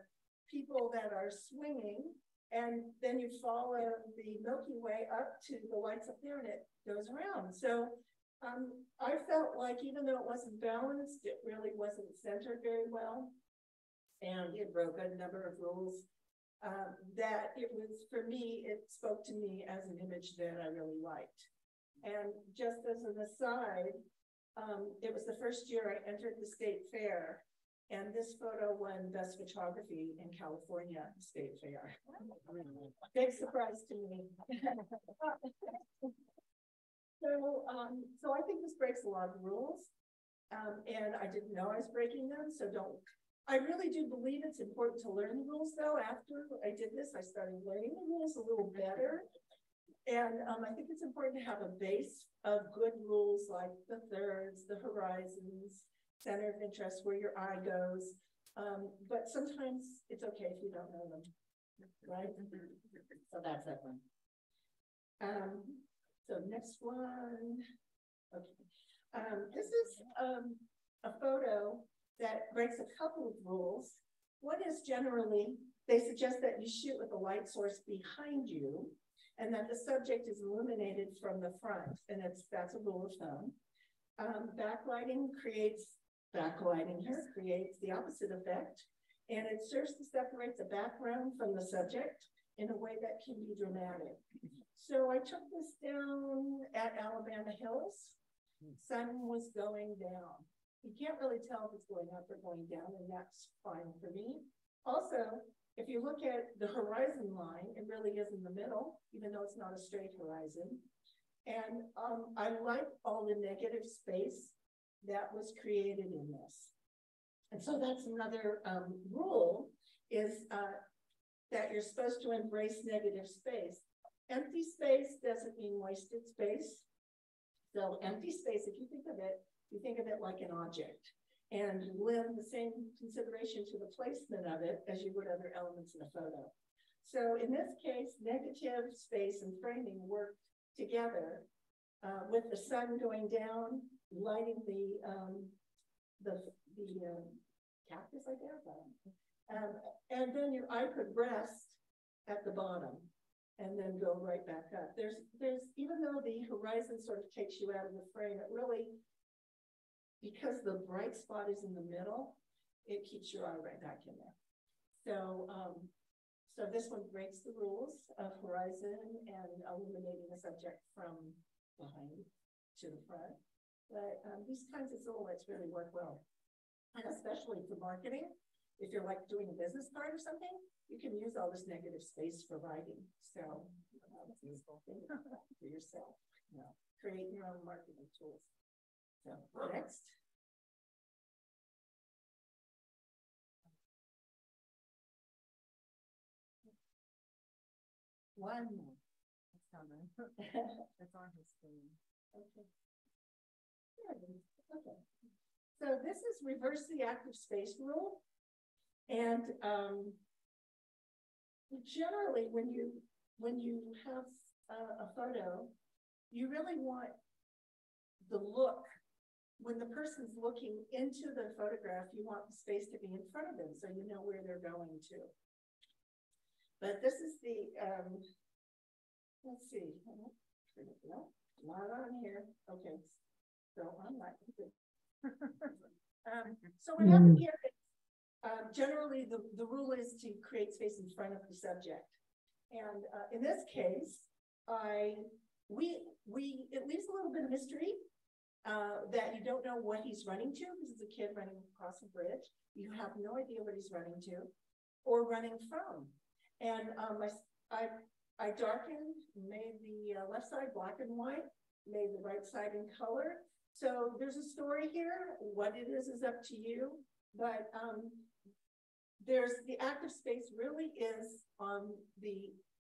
people that are swinging, and then you follow the Milky Way up to the lights up there, and it goes around. So I felt like even though it wasn't balanced, it really wasn't centered very well, and it broke a number of rules. That it was, for me, it spoke to me as an image that I really liked. And just as an aside, it was the first year I entered the state fair, and this photo won Best Photography in California State Fair. Big surprise to me. So I think this breaks a lot of rules, and I didn't know I was breaking them, so I really do believe it's important to learn the rules, though. After I did this, I started learning the rules a little better. And I think it's important to have a base of good rules like the thirds, the horizons, center of interest, where your eye goes. But sometimes it's okay if you don't know them, right? So that's that one. So next one. Okay. This is a photo that breaks a couple of rules. One is generally, they suggest that you shoot with a light source behind you, and that the subject is illuminated from the front, and that's a rule of thumb. Backlighting creates the opposite effect, and it serves to separate the background from the subject in a way that can be dramatic. So I took this down at Alabama Hills. Sun was going down. You can't really tell if it's going up or going down, and that's fine for me. Also, if you look at the horizon line, it really is in the middle, even though it's not a straight horizon. And I like all the negative space that was created in this. And so that's another rule, is that you're supposed to embrace negative space. Empty space doesn't mean wasted space. So empty space, if you think of it like an object, and you lend the same consideration to the placement of it as you would other elements in a photo. So in this case, negative space and framing work together with the sun going down, lighting the cactus, I guess. And then your eye could rest at the bottom and then go right back up. There's even though the horizon sort of takes you out of the frame, it really, because the bright spot is in the middle, it keeps your eye right back in there. So, so this one breaks the rules of horizon and illuminating the subject from behind to the front. But these kinds of silhouettes really work well. And especially for marketing, if you're like doing a business card or something, you can use all this negative space for writing. So that's a useful thing for yourself. Create your own marketing tools. So next. One more. That's coming. That's on his screen. Okay. There it is. Okay. So this is reverse the active space rule. And generally when you have a photo, you really want the look. When the person's looking into the photograph, you want the space to be in front of them so you know where they're going to. But this is the, let's see, no, not on here. Okay, so I'm not. So what happened here is, generally the rule is to create space in front of the subject. And in this case, it leaves a little bit of mystery. That you don't know what he's running to, because it's a kid running across a bridge. You have no idea what he's running to or running from. And I darkened, made the left side black and white, made the right side in color. So there's a story here. What it is up to you. But there's the active space really is on the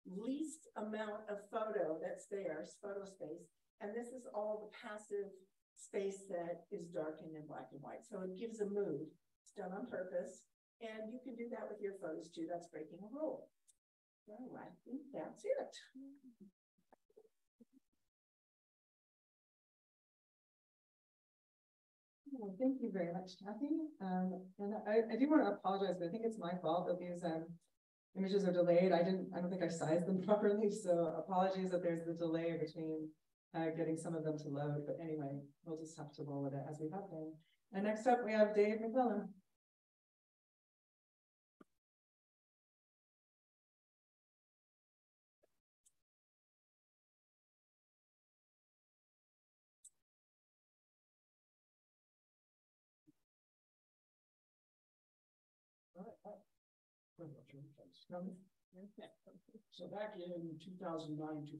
least amount of photo that's there, photo space. And this is all the passive space that is darkened in black and white. So it gives a mood. It's done on purpose. And you can do that with your photos too. That's breaking a rule. So I think that's it. Well, thank you very much, Kathy. And I do want to apologize, but I think it's my fault that these images are delayed. I don't think I sized them properly. So apologies that there's the delay between getting some of them to load, but anyway, we'll just have to roll with it as we have been. And next up, we have Dave McClellan. So back in 2009, 2010,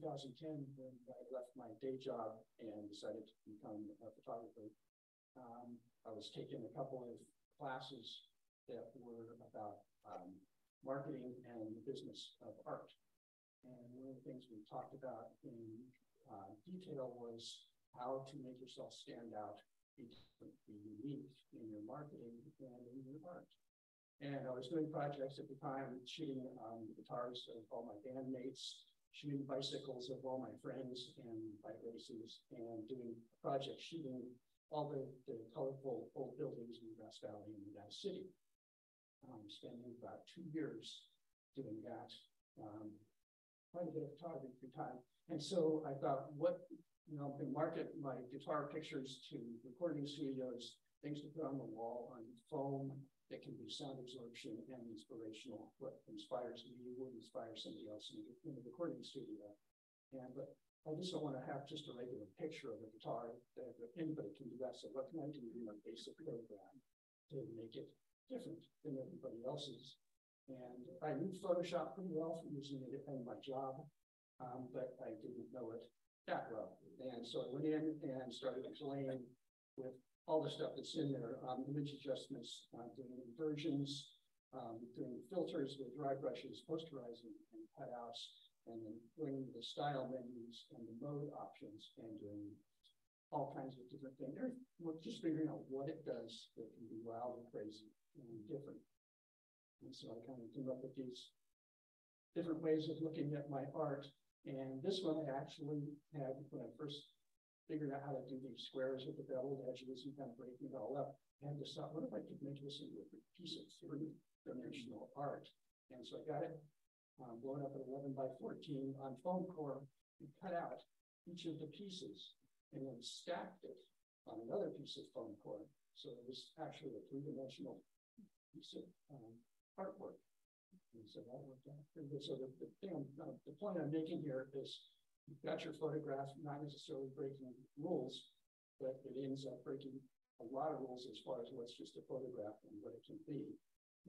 when I left my day job and decided to become a photographer, I was taking a couple of classes that were about marketing and the business of art. And one of the things we talked about in detail was how to make yourself stand out, be unique in your marketing and in your art. And I was doing projects at the time, shooting guitars of all my bandmates, shooting bicycles of all my friends and bike races, and doing a project shooting all the colorful old buildings in Grass Valley and Grass City. Spending about 2 years doing that, quite a bit of photography time. And so I thought, I can market my guitar pictures to recording studios, things to put on the wall, on foam, that can be sound absorption and inspirational. What inspires me would inspire somebody else in the recording studio. But I just don't want to have just a regular picture of a guitar that anybody can do that. So what can I do in a basic program to make it different than everybody else's? And I knew Photoshop pretty well from using it in my job, but I didn't know it that well. And so I went in and started playing with all the stuff that's in there, image adjustments, doing inversions, doing filters with dry brushes, posterizing and cutouts, and then doing the style menus and the mode options, and doing all kinds of different things. We're just figuring out what it does that can be wild and crazy and different. And so I kind of came up with these different ways of looking at my art. And this one I actually had when I first figured out how to do these squares with the beveled edges and kind of breaking it all up. And just thought, what if I could make this into a piece of three-dimensional art? And so I got it blown up at 11 by 14 on foam core and cut out each of the pieces and then stacked it on another piece of foam core. So it was actually a three-dimensional piece of artwork. And so that worked out pretty good. So the point I'm making here is you've got your photograph not necessarily breaking rules, but it ends up breaking a lot of rules as far as what's just a photograph and what it can be.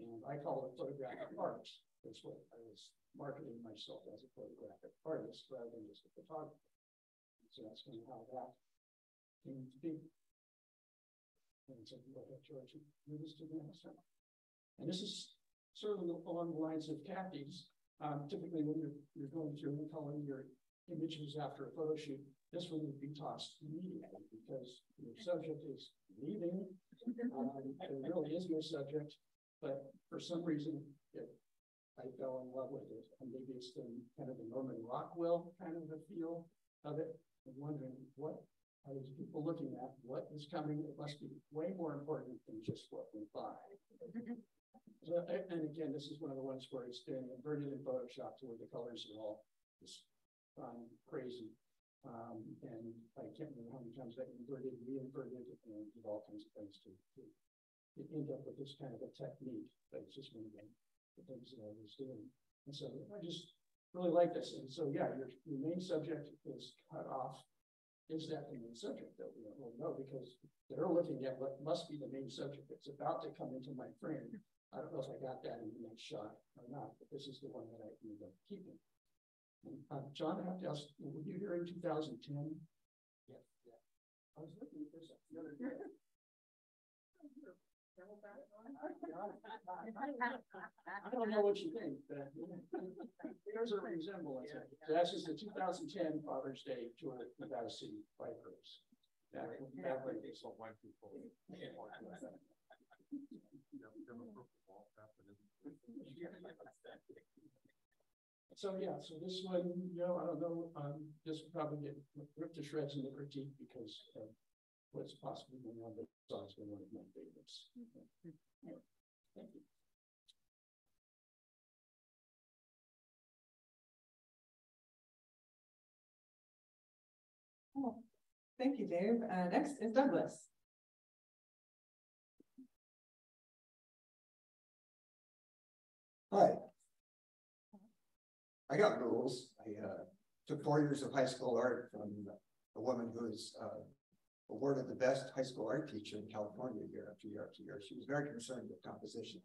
And I call it photographic art. That's what I was marketing myself as, a photographic artist rather than just a photographer. So that's kind of how that came to be. And so go ahead, George, move this to the next one. And this is sort of along the lines of Kathy's. Typically when you're going through and coloring your images after a photo shoot, this one would be tossed immediately because your subject is leaving. There really is no subject, but for some reason, I fell in love with it. And maybe it's the kind of the Norman Rockwell kind of a feel of it. I'm wondering what are these people looking at? What is coming? It must be way more important than just what we buy. So, and again, this is one of the ones where it's been inverted in Photoshop to where the colors are all just crazy. And I can't remember how many times I inverted, re-inverted, and did all kinds of things to end up with this kind of a technique. But it's just one of the things that I was doing. And so I just really like this. And so, yeah, your main subject is cut off. Is that the main subject that we don't really know, because they're looking at what must be the main subject that's about to come into my frame. I don't know if I got that in the next shot or not, but this is the one that I ended up keeping. John, I have to ask, were you here in 2010? Yeah. I was looking at this the other day. I don't know what you think, but there's a resemblance. So that's just the 2010 Father's Day tour at Nevada City Bikers. So yeah, so this one, you know, I don't know, this will probably get ripped to shreds in the critique because of what's possibly going on, but it's always been one of my favorites. Yeah. Thank you. Oh, thank you, Dave. Next is Douglas. Hi. I got rules. I took 4 years of high school art from a woman who was awarded the best high school art teacher in California year after year after year. She was very concerned with composition.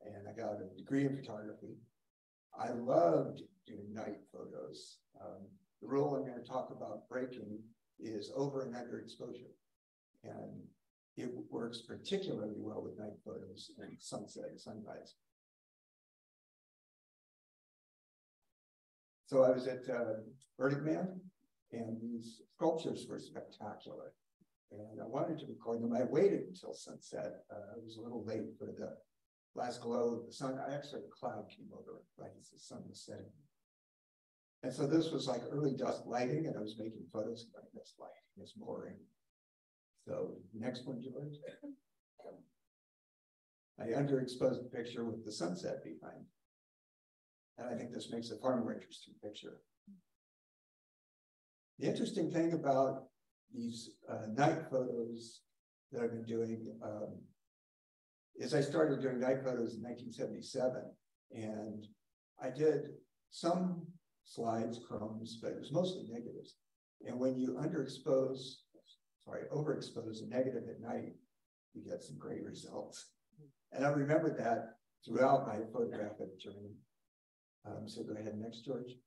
And I got a degree in photography. I loved doing night photos. The rule I'm going to talk about breaking is over and under exposure. And it works particularly well with night photos and sunset and sunrise. So I was at Burning Man, and these sculptures were spectacular. And I wanted to record them. I waited until sunset. I was a little late for the last glow of the sun. Actually, a cloud came over right as the sun was setting. And so this was like early dusk lighting, and I was making photos of this lighting, this mooring. So next one, George. I underexposed the picture with the sunset behind. And I think this makes a far more interesting picture. The interesting thing about these night photos that I've been doing is I started doing night photos in 1977, and I did some slides, chromes, but it was mostly negatives. And when you overexpose a negative at night, you get some great results. And I remember that throughout my photographic journey. So go ahead, next, George.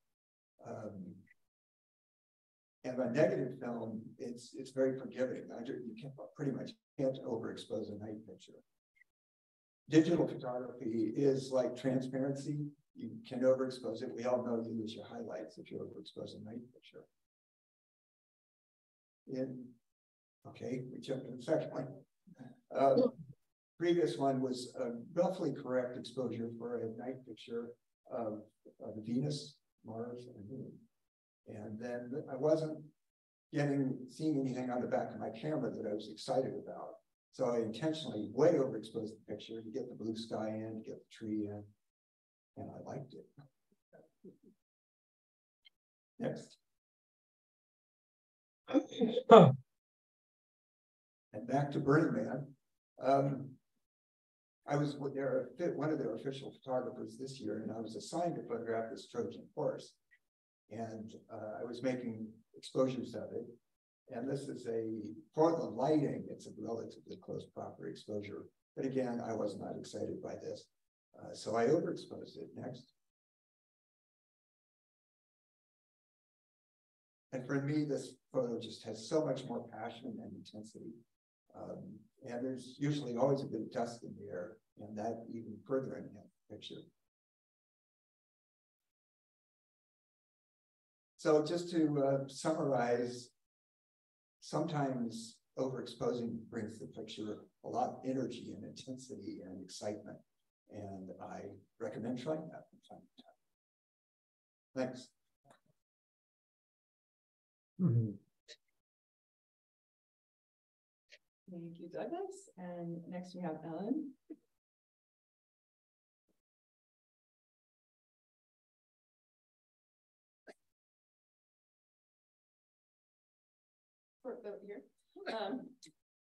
And my negative film, it's very forgiving. You can pretty much can't overexpose a night picture. Digital photography is like transparency. You can overexpose it. We all know you lose your highlights if you overexpose a night picture. Okay, we jumped to the second one. Previous one was a roughly correct exposure for a night picture of Venus, Mars, and Moon. And then I wasn't seeing anything on the back of my camera that I was excited about. So I intentionally way overexposed the picture to get the blue sky in, to get the tree in, and I liked it. Next. And back to Burning Man. I was one of their official photographers this year, and I was assigned to photograph this Trojan horse. And I was making exposures of it. And this is for the lighting, it's a relatively close proper exposure. But again, I was not excited by this. So I overexposed it. Next. And for me, this photo just has so much more passion and intensity. And there's usually always a bit of dust in the air, and that even further enhanced the picture. So just to summarize, sometimes overexposing brings the picture a lot of energy and intensity and excitement. And I recommend trying that from time to time. Thanks. Thank you, Douglas. And next we have Ellen. Here.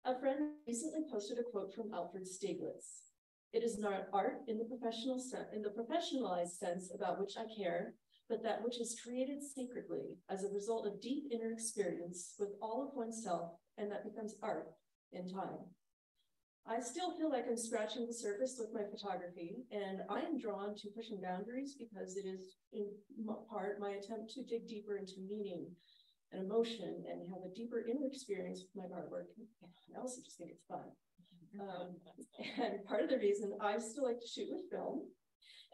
A friend recently posted a quote from Alfred Stieglitz. It is not art in the professionalized sense about which I care, but that which is created sacredly as a result of deep inner experience with all of oneself, and that becomes art in time. I still feel like I'm scratching the surface with my photography, and I am drawn to pushing boundaries because it is in part my attempt to dig deeper into meaning and emotion and have a deeper inner experience with my artwork. I also just think it's fun. And part of the reason I still like to shoot with film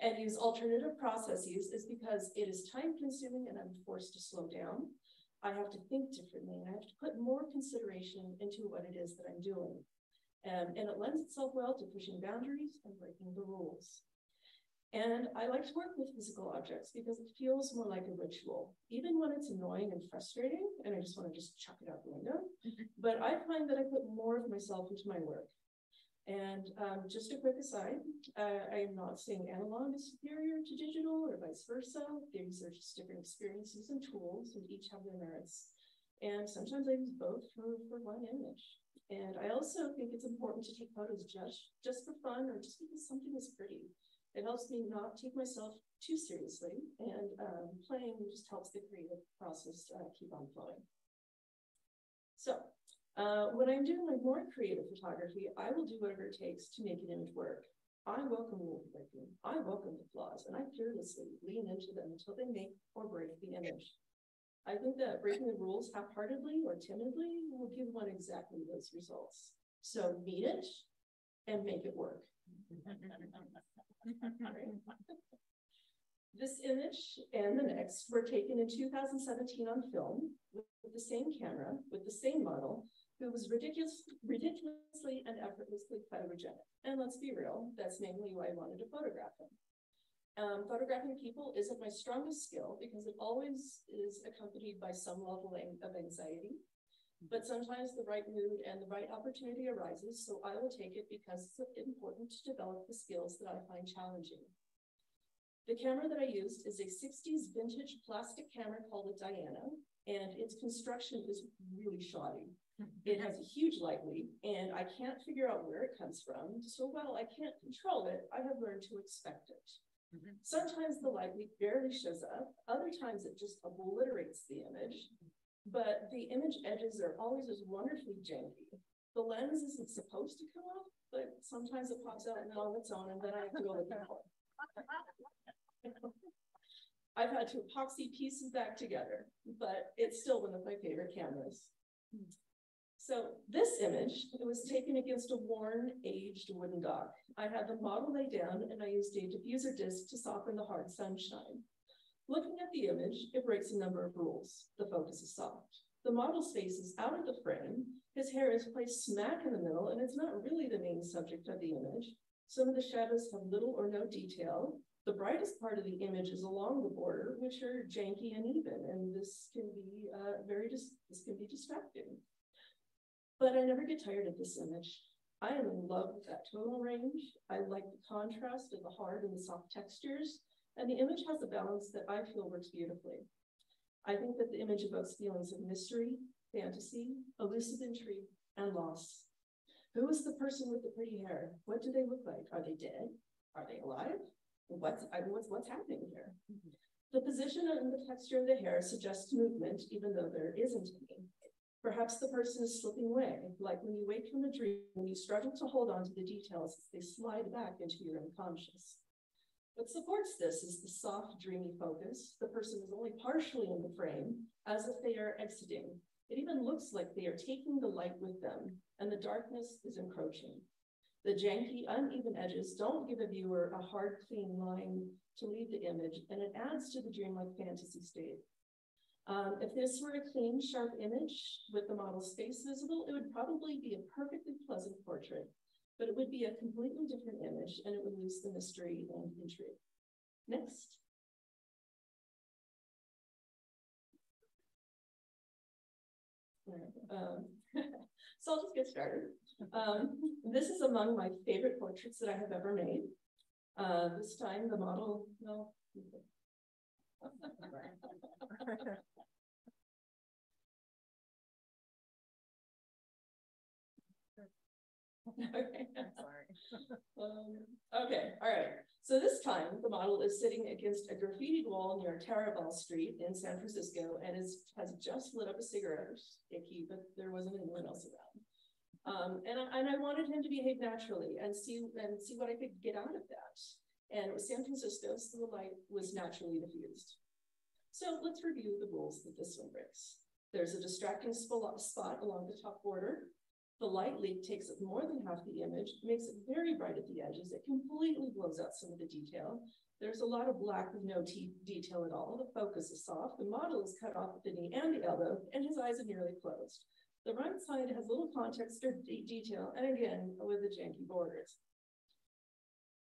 and use alternative processes is because it is time consuming and I'm forced to slow down. I have to think differently and I have to put more consideration into what it is that I'm doing. And it lends itself well to pushing boundaries and breaking the rules. And I like to work with physical objects because it feels more like a ritual, even when it's annoying and frustrating, and I just want to chuck it out the window. But I find that I put more of myself into my work. And just a quick aside, I am not saying analog is superior to digital or vice versa. These are just different experiences and tools, and each have their merits. And sometimes I use both for one image. And I also think it's important to take photos just for fun or just because something is pretty. It helps me not take myself too seriously, and playing just helps the creative process keep on flowing. So when I'm doing my more creative photography, I will do whatever it takes to make an image work. I welcome rule breaking, I welcome the flaws, and I fearlessly lean into them until they make or break the image. I think that breaking the rules half-heartedly or timidly will give one exactly those results. So meet it and make it work. This image and the next were taken in 2017 on film with the same camera, with the same model, who was ridiculously and effortlessly photogenic. And let's be real, that's mainly why I wanted to photograph him. Photographing people isn't my strongest skill because it always is accompanied by some level of anxiety. But sometimes the right mood and the right opportunity arises, so I will take it because it's important to develop the skills that I find challenging. The camera that I used is a 60s vintage plastic camera called a Diana, and its construction is really shoddy. It has a huge light leak, and I can't figure out where it comes from, so while I can't control it, I have learned to expect it. Sometimes the light leak barely shows up, other times it just obliterates the image. But the image edges are always just wonderfully janky. The lens isn't supposed to come off, but sometimes it pops out on its own, and then I have to go look for it. I've had to epoxy pieces back together, but it's still one of my favorite cameras. So this image, it was taken against a worn, aged wooden dock. I had the model lay down, and I used a diffuser disc to soften the hard sunshine. Looking at the image, it breaks a number of rules. The focus is soft. The model's face is out of the frame. His hair is placed smack in the middle, and it's not really the main subject of the image. Some of the shadows have little or no detail. The brightest part of the image is along the border, which are janky and even, and this can be distracting. But I never get tired of this image. I am in love with that tonal range. I like the contrast of the hard and the soft textures. And the image has a balance that I feel works beautifully. I think that the image evokes feelings of mystery, fantasy, elusive intrigue, and loss. Who is the person with the pretty hair? What do they look like? Are they dead? Are they alive? What's happening here? The position and the texture of the hair suggests movement, even though there isn't any. Perhaps the person is slipping away, like when you wake from a dream and you struggle to hold on to the details as they slide back into your unconscious. What supports this is the soft, dreamy focus. The person is only partially in the frame, as if they are exiting. It even looks like they are taking the light with them, and the darkness is encroaching. The janky, uneven edges don't give a viewer a hard, clean line to leave the image, and it adds to the dreamlike fantasy state. If this were a clean, sharp image with the model's face visible, it would probably be a perfectly pleasant portrait, but it would be a completely different image and it would lose the mystery and intrigue. Next. So I'll just get started. This is among my favorite portraits that I have ever made. This time the model, no. Okay. Okay, all right. So this time the model is sitting against a graffitied wall near Tarabal Street in San Francisco and has just lit up a cigarette, icky, but there wasn't anyone else around. And I wanted him to behave naturally and see what I could get out of that. And it was San Francisco, so the light was naturally diffused. So let's review the rules that this one breaks. There's a distracting spot along the top border. The light leak takes up more than half the image, makes it very bright at the edges. It completely blows out some of the detail. There's a lot of black with no detail at all. The focus is soft. The model is cut off at the knee and the elbow, and his eyes are nearly closed. The right side has little context or detail, and again, with the janky borders.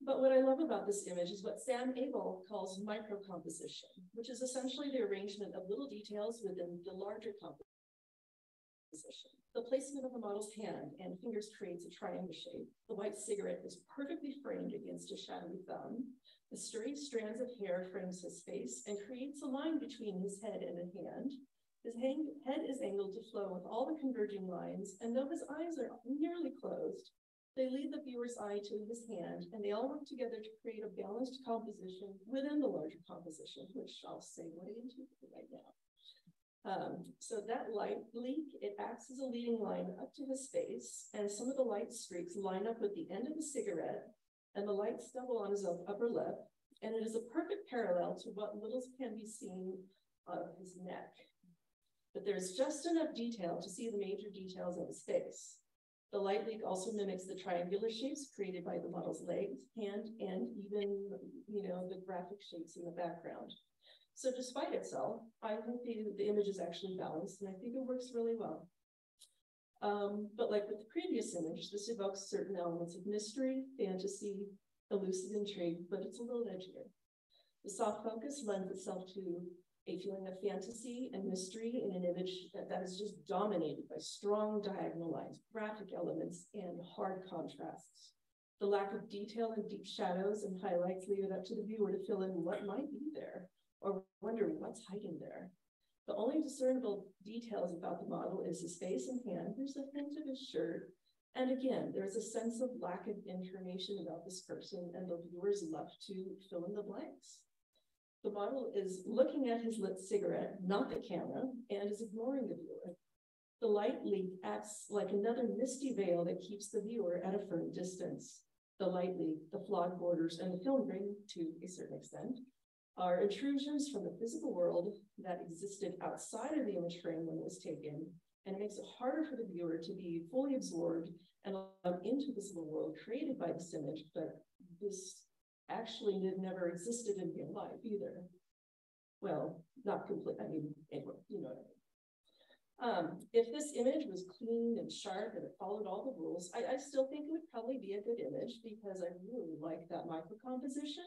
But what I love about this image is what Sam Abel calls microcomposition, which is essentially the arrangement of little details within the larger composition. The placement of the model's hand and fingers creates a triangle shape. The white cigarette is perfectly framed against a shadowy thumb. The straight strands of hair frames his face and creates a line between his head and a hand. His head is angled to flow with all the converging lines, and though his eyes are nearly closed, they lead the viewer's eye to his hand, and they all work together to create a balanced composition within the larger composition, which I'll segue into right now. So that light leak, it acts as a leading line up to his face, and some of the light streaks line up with the end of the cigarette and the light stubble on his upper lip, and it is a perfect parallel to what little can be seen of his neck. But there's just enough detail to see the major details of his face. The light leak also mimics the triangular shapes created by the model's legs, hand, and even, the graphic shapes in the background. So despite itself, I think the image is actually balanced, and I think it works really well. But like with the previous image, this evokes certain elements of mystery, fantasy, elusive intrigue, but it's a little edgier. The soft focus lends itself to a feeling of fantasy and mystery in an image that is just dominated by strong diagonal lines, graphic elements, and hard contrasts. The lack of detail and deep shadows and highlights leave it up to the viewer to fill in what might be there, or wonder what's hiding there. The only discernible details about the model is his face and hand. There's a hint of his shirt. And again, there's a sense of lack of information about this person, and the viewer is left to fill in the blanks. The model is looking at his lit cigarette, not the camera, and is ignoring the viewer. The light leak acts like another misty veil that keeps the viewer at a firm distance. The light leak, the flawed borders, and the film grain, to a certain extent, are intrusions from the physical world that existed outside of the image frame when it was taken, and it makes it harder for the viewer to be fully absorbed and allowed into this little world created by this image, but this actually never existed in real life either. Well, not completely, anyway, you know what I mean. If this image was clean and sharp and it followed all the rules, I still think it would probably be a good image because I really like that micro-composition.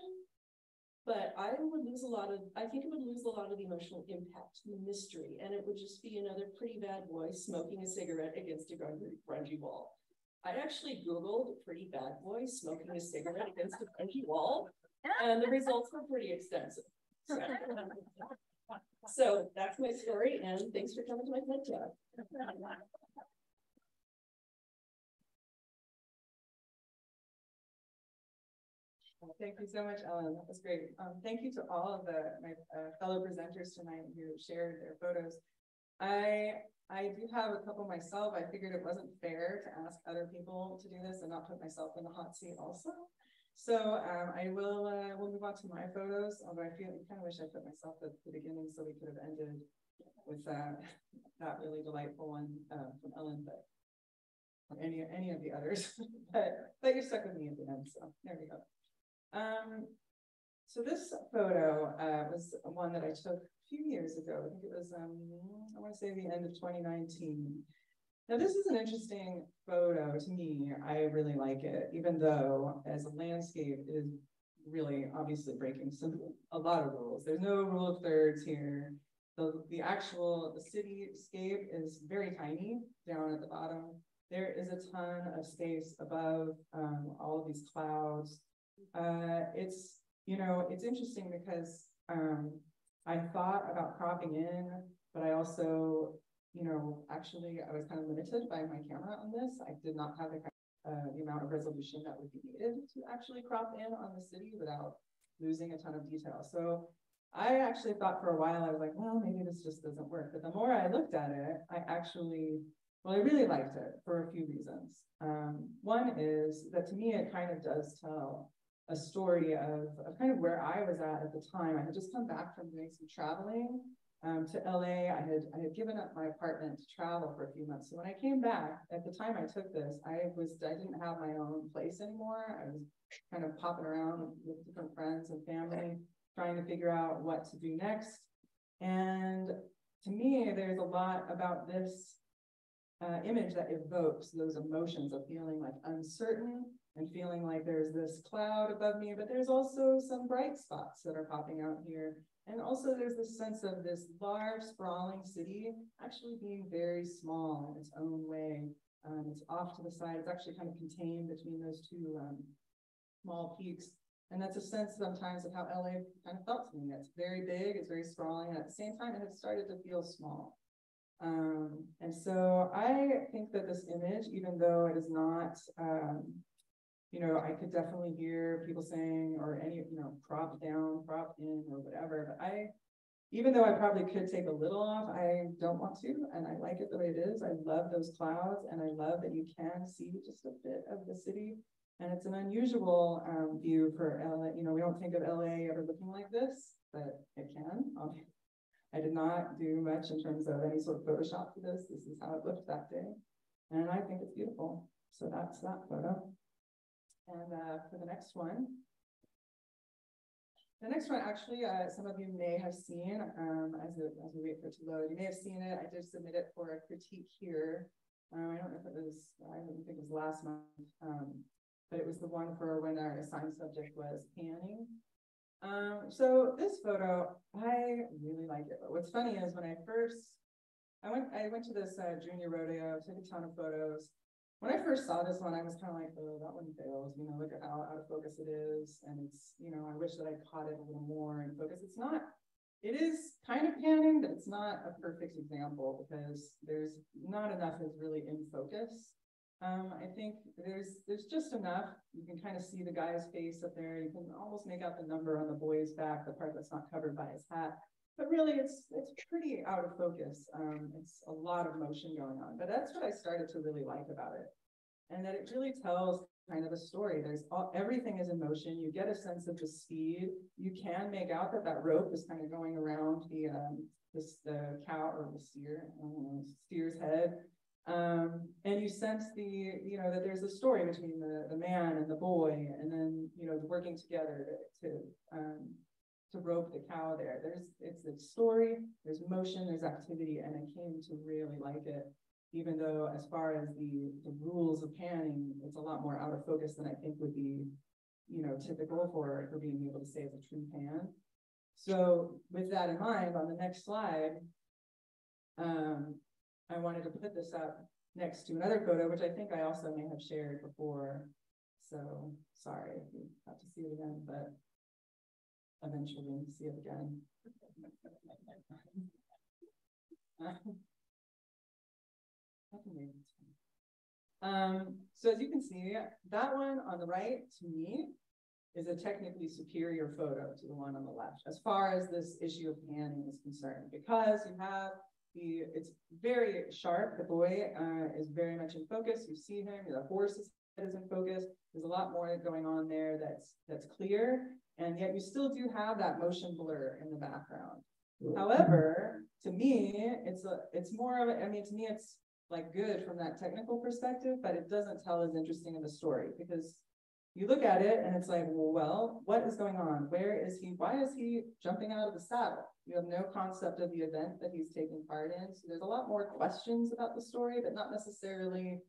But I think it would lose a lot of the emotional impact, the mystery, and it would just be another pretty bad boy smoking a cigarette against a grungy wall. I actually Googled pretty bad boy smoking a cigarette against a grungy wall, and the results were pretty extensive. So that's my story, and thanks for coming to my TED Talk. Thank you so much, Ellen. That was great. Thank you to all of my fellow presenters tonight who shared their photos. I do have a couple myself. I figured it wasn't fair to ask other people to do this and not put myself in the hot seat also. So I will we'll move on to my photos, although I kind of wish I put myself at the beginning so we could have ended with that really delightful one from Ellen, but or any of the others. but you're stuck with me at the end, so there we go. So this photo was one that I took a few years ago. I think it was, I want to say the end of 2019. Now, this is an interesting photo to me. I really like it, even though as a landscape, it is really obviously breaking a lot of rules. There's no rule of thirds here. The cityscape is very tiny down at the bottom. There is a ton of space above all of these clouds. It's interesting because I thought about cropping in, but I also, actually I was kind of limited by my camera on this. I did not have the amount of resolution that would be needed to actually crop in on the city without losing a ton of detail. So I actually thought for a while, I was like, well, maybe this just doesn't work. But the more I looked at it, I really liked it for a few reasons. One is that to me, it kind of does tell a story of kind of where I was at the time. I had just come back from doing some traveling to LA. I had given up my apartment to travel for a few months. So when I came back, at the time I took this, I didn't have my own place anymore. I was kind of popping around with different friends and family, trying to figure out what to do next. And to me, there's a lot about this image that evokes those emotions of feeling like uncertain and feeling like there's this cloud above me, but there's also some bright spots that are popping out here. And also there's this sense of this large sprawling city actually being very small in its own way. It's off to the side. It's actually kind of contained between those two small peaks. And that's a sense sometimes of how LA kind of felt to me. It's very big, it's very sprawling, and at the same time, it had started to feel small. And so I think that this image, even though it is not, I could definitely hear people saying, or any, crop down, crop in, or whatever, but even though I probably could take a little off, I don't want to, and I like it the way it is. I love those clouds, and I love that you can see just a bit of the city. And it's an unusual view for LA. We don't think of LA ever looking like this, but it can. I did not do much in terms of any sort of Photoshop for this. This is how it looked that day. And I think it's beautiful. So that's that photo. And for the next one, actually, some of you may have seen, as we wait for it to load, you may have seen it. I did submit it for a critique here. I don't know if it was, I don't think it was last month, but it was the one for when our assigned subject was panning. So this photo, I really like it. But what's funny is when I went to this junior rodeo, took a ton of photos. When I first saw this one, I was kind of like, oh, that one fails. Look at how out of focus it is. And it's, I wish that I caught it a little more in focus. It is kind of panning, but it's not a perfect example because there's not enough that's really in focus. I think there's just enough. You can kind of see the guy's face up there. You can almost make out the number on the boy's back, the part that's not covered by his hat. But really, it's pretty out of focus. It's a lot of motion going on. But that's what I started to really like about it, and that it really tells kind of a story. Everything is in motion. You get a sense of the speed. You can make out that rope is kind of going around the cow or the steer, steer's head. And you sense that there's a story between the man and the boy, and then, working together to rope the cow there. It's a story, there's motion, there's activity, and I came to really like it, even though as far as the rules of panning, it's a lot more out of focus than I think would be, typical for being able to say it's a true pan. So with that in mind, on the next slide, I wanted to put this up next to another photo, which I think I also may have shared before. So sorry if you have to see it again, but eventually we'll see it again. So as you can see, that one on the right, to me, is a technically superior photo to the one on the left, as far as this issue of panning is concerned, because you have it's very sharp. The boy is very much in focus. You see him. The horse's head is in focus. There's a lot more going on there that's clear, and yet you still do have that motion blur in the background. However, to me, it's more of a. To me, it's like good from that technical perspective, but it doesn't tell as interesting of a story because you look at it and it's like, well, what is going on? Where is he? Why is he jumping out of the saddle? You have no concept of the event that he's taking part in. So there's a lot more questions about the story, but not necessarily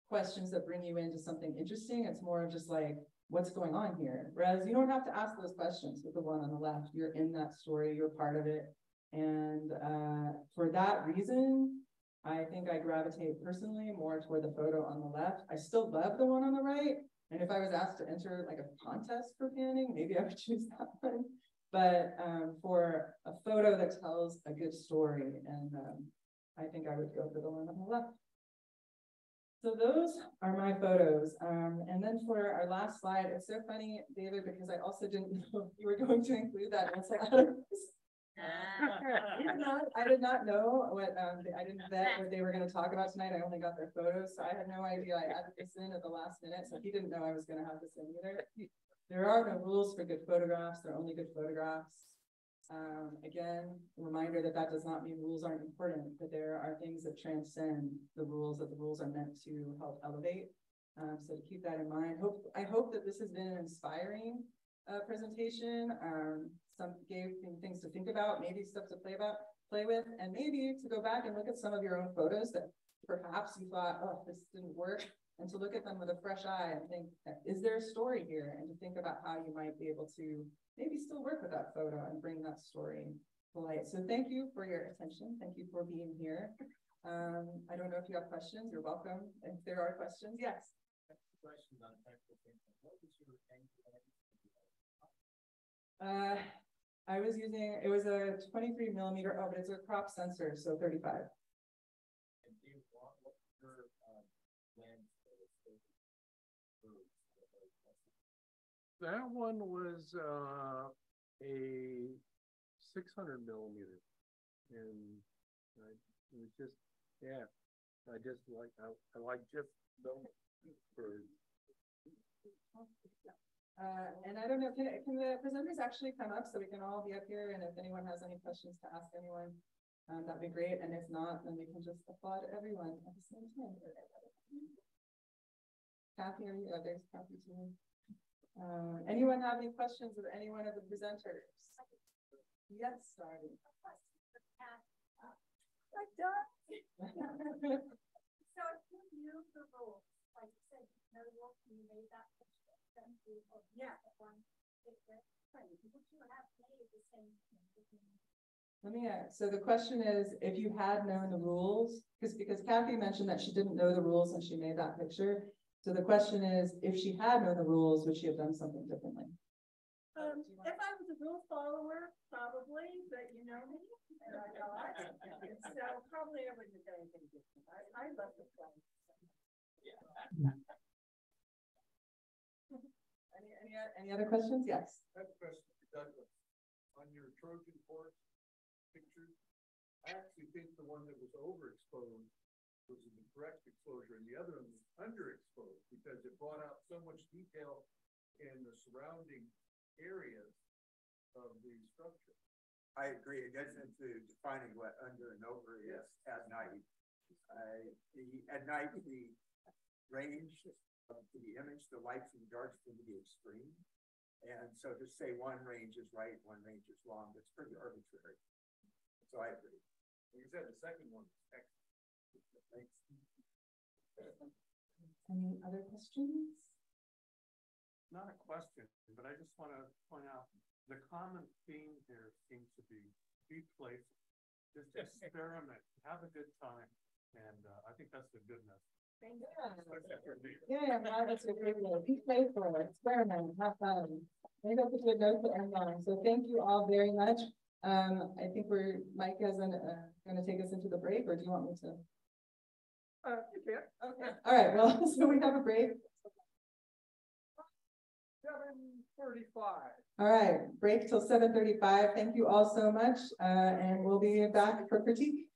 questions that bring you into something interesting. It's more of just like, what's going on here? Whereas you don't have to ask those questions with the one on the left. You're in that story, you're part of it. And for that reason, I think I gravitate personally more toward the photo on the left. I still love the one on the right. And if I was asked to enter like a contest for panning, maybe I would choose that one. But for a photo that tells a good story, and I think I would go for the one on the left. So those are my photos. And then for our last slide, it's so funny, David, because I also didn't know you were going to include that once I I did not know what, I didn't vet what they were going to talk about tonight. I only got their photos, so I had no idea I added this in at the last minute. So he didn't know I was going to have this in either. There are no rules for good photographs. They're only good photographs. Again, a reminder that that does not mean rules aren't important, but there are things that transcend the rules, that the rules are meant to help elevate. So to keep that in mind, I hope that this has been an inspiring presentation. Some gave things to think about, maybe stuff to play with, and maybe to go back and look at some of your own photos that perhaps you thought, oh, this didn't work, and to look at them with a fresh eye and think, is there a story here? And to think about how you might be able to maybe still work with that photo and bring that story to light. So thank you for your attention. Thank you for being here. I don't know if you have questions. You're welcome. If there are questions, yes. Questions on technical things. What was your I was using, it was a 23 millimeter, oh, but it's a crop sensor, so 35. And do you want what your lens That one was a 600 millimeter, and it was just, yeah, I just like, I like just those birds. And I don't know, can the presenters actually come up so we can all be up here, and if anyone has any questions to ask anyone, that'd be great. And if not, then we can just applaud everyone at the same time. Kathy, are you? Oh, there's Kathy too. Anyone have any questions of any one of the presenters? Yes, sorry. I'm done. So if you knew the rules, like you said, you know the rules, and you made that picture, then you, yeah, one picture, would you have made the same thing? Let me ask. So the question is, if you had known the rules, because Kathy mentioned that she didn't know the rules and she made that picture. So the question is, if she had known the rules, would she have done something differently? If I was a rule follower, probably, but you know me, and I know so probably I wouldn't have done anything different. I love the play. Yeah. Any other questions? Yes. I have a question for Douglas. On your Trojan horse pictures, I actually think the one that was overexposed was the correct exposure, and the other one was underexposed because it brought out so much detail in the surrounding areas of the structure. I agree. It gets into defining what under and over is at night. At night, the range of the image, the lights and darks tend to be extreme. And so to say one range is right, one range is wrong, that's pretty arbitrary. So I agree. Like you said, the second one is excellent. Thanks. Any other questions? Not a question, but I just want to point out the common theme here seems to be playful, just experiment, have a good time, and I think that's the good message. Yeah, that's a great one. Be playful, experiment, have fun. Maybe that's a good note to end on. So thank you all very much. I think Mike is going to take us into the break, or do you want me to? You can. Okay. All right. Well, so we have a break. 7:35. All right. Break till 7:35. Thank you all so much. And we'll be back for critique.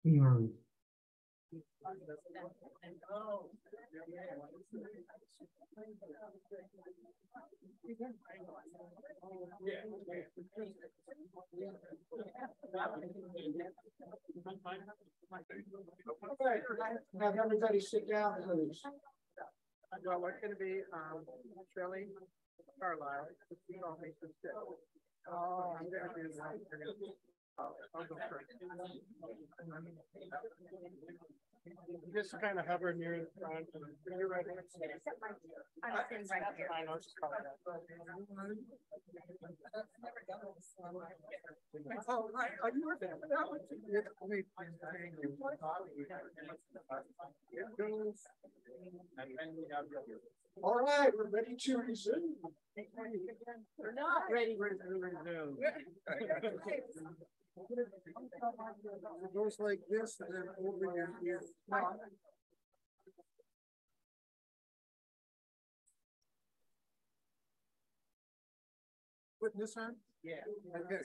Yeah. right, have everybody sit down, please. Well, it's gonna be, Shelley Carlisle. Oh, I'm gonna do that. I'll go first. Just kind of hover near the front. You're right. I'm sitting right here. I know, it's probably that. Oh, right, oh, you were there. All right, we're ready to resume. We're not ready. It goes like this and then over here. Putting this on? Yeah. Okay.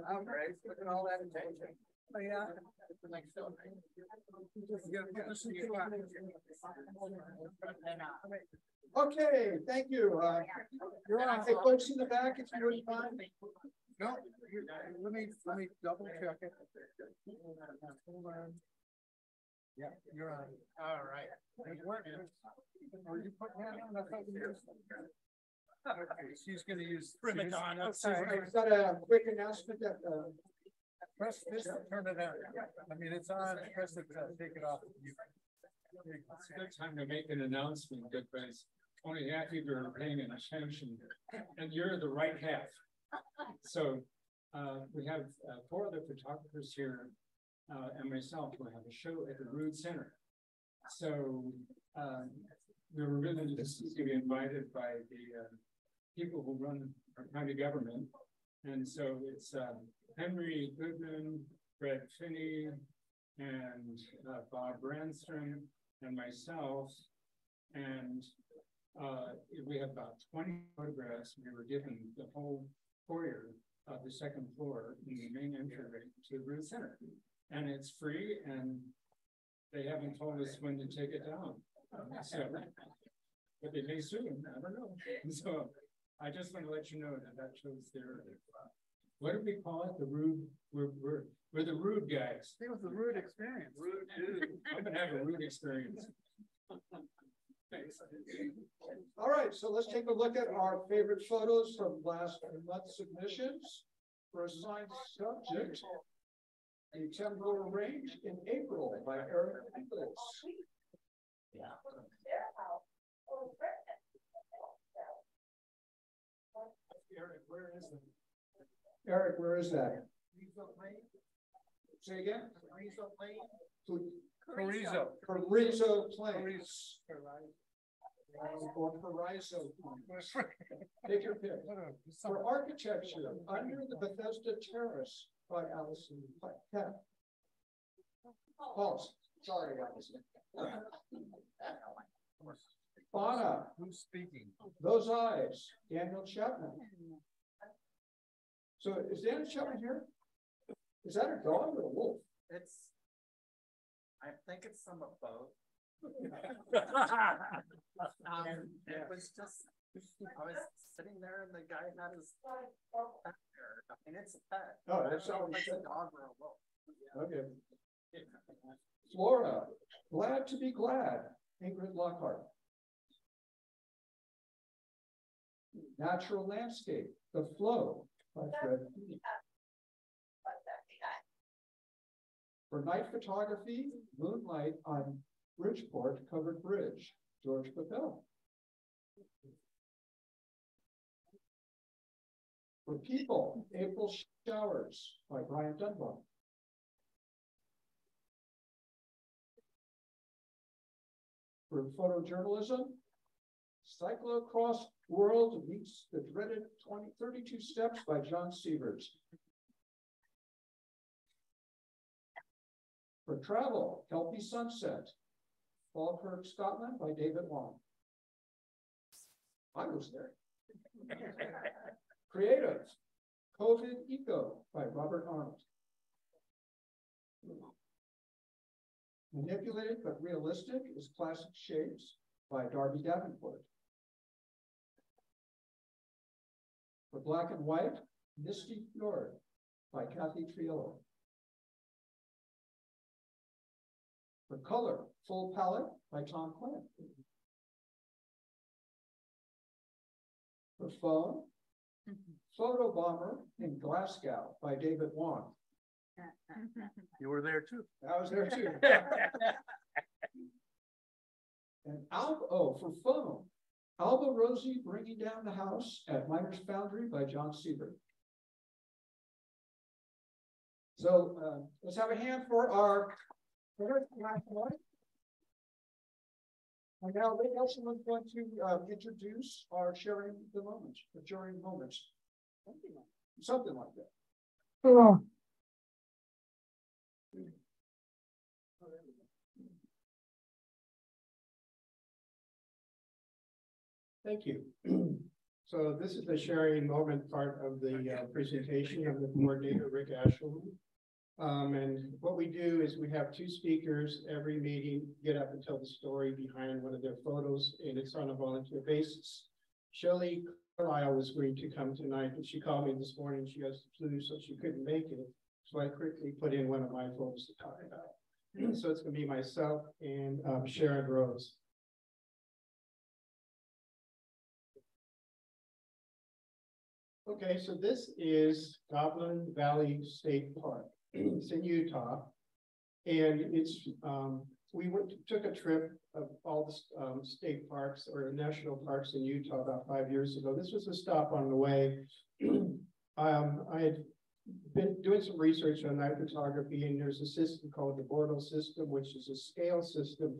All right, look at all that attention. Oh, yeah. Okay, thank you. You're on. Hey, folks in the back, if you wouldn't mind. No, let me double check it. Hold on. Yeah, you're on. All right. It worked. Were you putting that on? I thought you were. Okay, she's gonna use. Bring it on. I've got a quick announcement that, Press this to turn it on. I mean, it's on, press it, take it off. It's a good time to make an announcement, good friends. Only half of you are paying attention, and you're the right half. So we have 4 other photographers here, and myself who have a show at the Rood Center. So we were really just to be invited by the people who run our county government. And so it's Henry Goodman, Brett Finney, and Bob Brandstrom, and myself. And we have about 20 photographs. We were given the whole foyer of the 2nd floor in the main entryway to the Rood Center. And it's free, and they haven't told us when to take it down. So, but they may soon, I don't know. So I just want to let you know that shows there. What do we call it? The Rood, we're the Rood guys. It was the Rood experience. Rood dude. I'm gonna have a Rood experience. all right, so let's take a look at our favorite photos from last month's submissions for assigned subject. The Temple Range in April by Eric Nichols. Yeah. Eric, where is it? Eric, where is that? Say again? Carrizo. Carrizo Plains. Or Paraiso Plains. Take your pick. For architecture, Under the Bethesda Terrace by Allison Peck. Pulse. Sorry, Allison. Fauna. Who's speaking? Those Eyes, Daniel Chapman. So is Daniel Chapman here? Is that a dog or a wolf? I think it's some of both. It was just, I was sitting there and the guy had his pet there. I mean, it's a pet. Oh, that's I don't know always if it's a dog or a wolf. Okay. Florida, Glad to be Glad, Ingrid Lockhart. Natural Landscape, The Flow by Fred Feeney. For night photography, Moonlight on Bridgeport Covered Bridge, George Papel. For People, April Showers by Brian Dunbar. For photojournalism, Cyclocross World Meets the Dreaded 32 Steps by John Sievers. For travel, Kelpie Sunset, Falkirk, Scotland by David Long. I was there. Creative, COVID Eco by Robert Arnold. Manipulated but Realistic is Classic Shapes by Darby Davenport. For black and white, Misty Fjord by Kathy Triello. For color, Full Palette by Tom Quinn. For phone, Photo Bomber in Glasgow by David Wong. You were there too. I was there too. And for phone, Alba Rosie Bringing Down the House at Miners Foundry by John Siebert. So let's have a hand for our first black and white. And now Lee Nelson is going to introduce our sharing the moments, the sharing moments. Something like that. Oh. Thank you. So this is the sharing moment part of the presentation. I'm the coordinator, Rick Ashland. And what we do is we have two speakers every meeting get up and tell the story behind one of their photos, and it's on a volunteer basis. Shelley Carlisle was going to come tonight, but she called me this morning. She has the flu, so she couldn't make it. So I quickly put in one of my photos to talk about. So it's going to be myself and Sharon Rose. Okay, so this is Goblin Valley State Park. It's in Utah, and it's we took a trip of all the state parks or national parks in Utah about 5 years ago. This was a stop on the way. I had been doing some research on night photography, and there's a system called the Bortle system, which is a scale system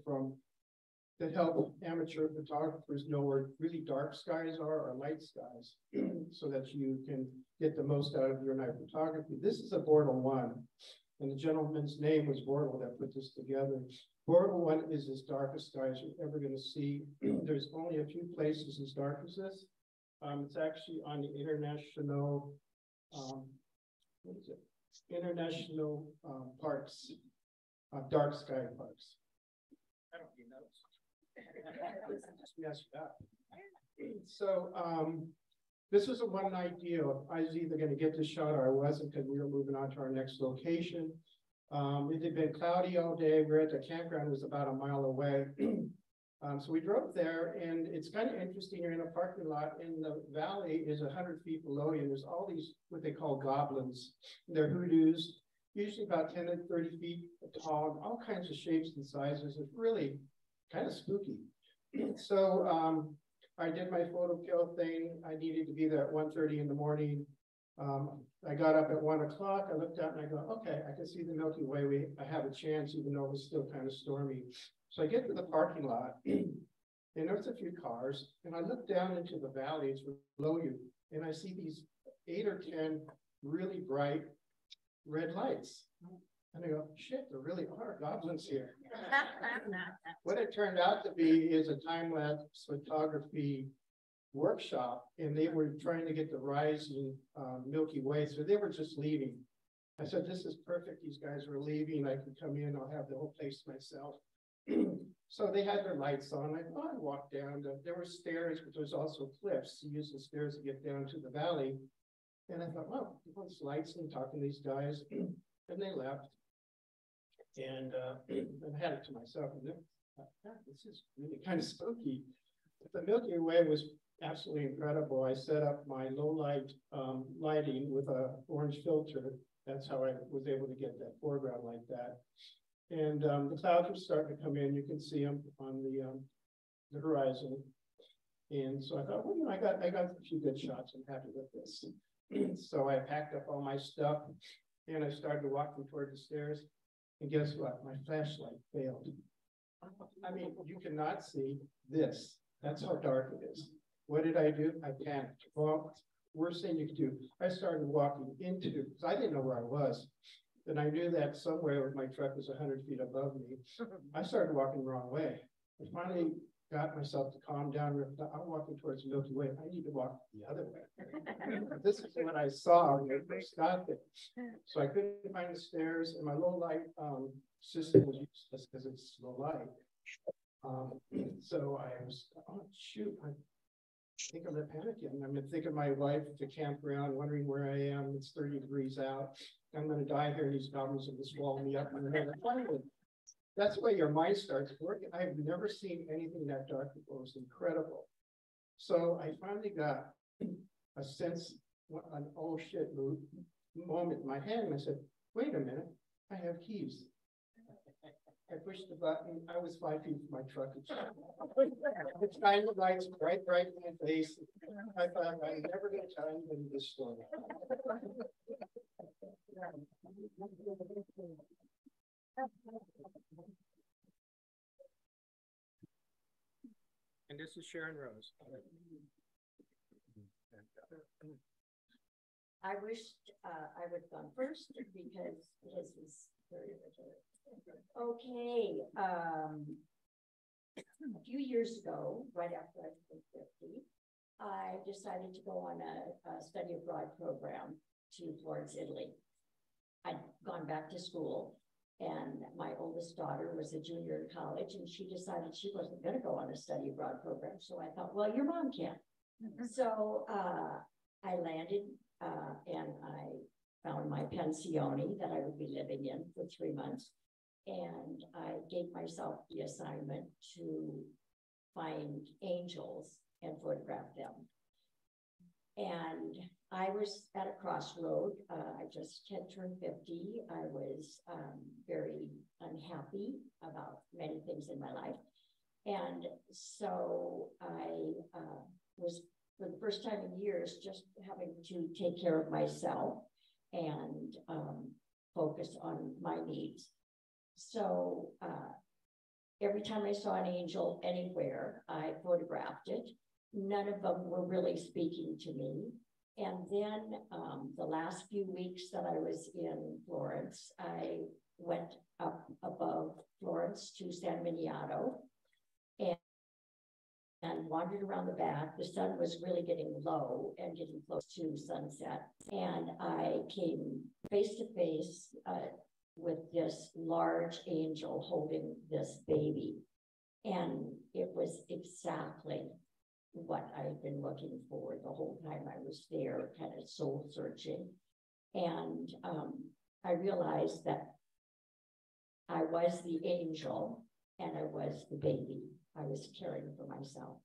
that help amateur photographers know where really dark skies are or light skies so that you can get the most out of your night photography. This is a Bortle 1, and the gentleman's name was Bortle that put this together. Bortle 1 is as dark as skies you're ever going to see. There's only a few places as dark as this. It's actually on the International, what is it? International Parks, Dark Sky Parks. I don't need those. So this was a one-night deal. I was either going to get this shot or I wasn't, because we were moving on to our next location. It had been cloudy all day. We were at the campground, it was about a mile away. So we drove there, and it's kind of interesting. You're in a parking lot, and the valley is 100 feet below you. And there's all these what they call goblins. They're hoodoos, usually about 10 to 30 feet tall, all kinds of shapes and sizes. It's really kind of spooky. So I did my photo kill thing. I needed to be there at 1:30 in the morning. I got up at 1 o'clock. I looked out and I go, okay, I can see the Milky Way. I have a chance, even though it was still kind of stormy. So I get to the parking lot, and there's a few cars, and I look down into the valley, it's below you, and I see these 8 or 10 really bright red lights. And I go, shit, there really are goblins here. What it turned out to be is a time-lapse photography workshop, and they were trying to get the rising Milky Way, so they were just leaving. I said, this is perfect. These guys are leaving. I can come in. I'll have the whole place to myself. So they had their lights on. I walked down. There were stairs, but there's also cliffs. You use the stairs to get down to the valley. And I thought, well, there's lights and talking to these guys. And they left. And I had it to myself. And this is really kind of spooky. The Milky Way was absolutely incredible. I set up my low light lighting with a orange filter. That's how I was able to get that foreground like that. And the clouds were starting to come in. You can see them on the horizon. And so I thought, well, you know, I got a few good shots. I'm happy with this. So I packed up all my stuff, and I started walking toward the stairs. And guess what? My flashlight failed. I mean, you cannot see this. That's how dark it is. What did I do? I panicked. Well, worst thing you could do. I started walking into, because I didn't know where I was. And I knew that somewhere my truck was 100 feet above me. I started walking the wrong way. I finally got myself to calm down. I'm walking towards the Milky Way. I need to walk the other way. This is what I saw when I first got there. So I couldn't find the stairs, and my low light system was useless because it's low light. So I was, oh shoot, think I'm panicking. I'm thinking my wife to camp around, wondering where I am. It's 30 degrees out. I'm gonna die here. These goblins will just swallow me up. That's why your mind starts working. I've never seen anything that dark before. It was incredible. So I finally got a sense, an oh shit moment in my hand. And I said, wait a minute, I have keys. I pushed the button. I was 5 feet from my truck. The shine the lights right in my face. I thought I'm never going to tell anybody this story. And this is Sharon Rose. I wished I would have gone first because his was very original. Okay, a few years ago, right after I turned 50, I decided to go on a study abroad program to Florence, Italy. I'd gone back to school, and my oldest daughter was a junior in college, and she decided she wasn't going to go on a study abroad program. So I thought, well, your mom can. So I landed and I found my pensione that I would be living in for 3 months. And I gave myself the assignment to find angels and photograph them. And I was at a crossroad. I just had turned 50. I was very unhappy about many things in my life. And so I was, for the first time in years, just having to take care of myself and focus on my needs. So every time I saw an angel anywhere, I photographed it. None of them were really speaking to me. And then the last few weeks that I was in Florence, I went up above Florence to San Miniato and wandered around the back. The sun was really getting low and getting close to sunset. And I came face to face with this large angel holding this baby. And it was exactly what I had been looking for the whole time I was there, kind of soul searching. And I realized that I was the angel and I was the baby I was caring for myself.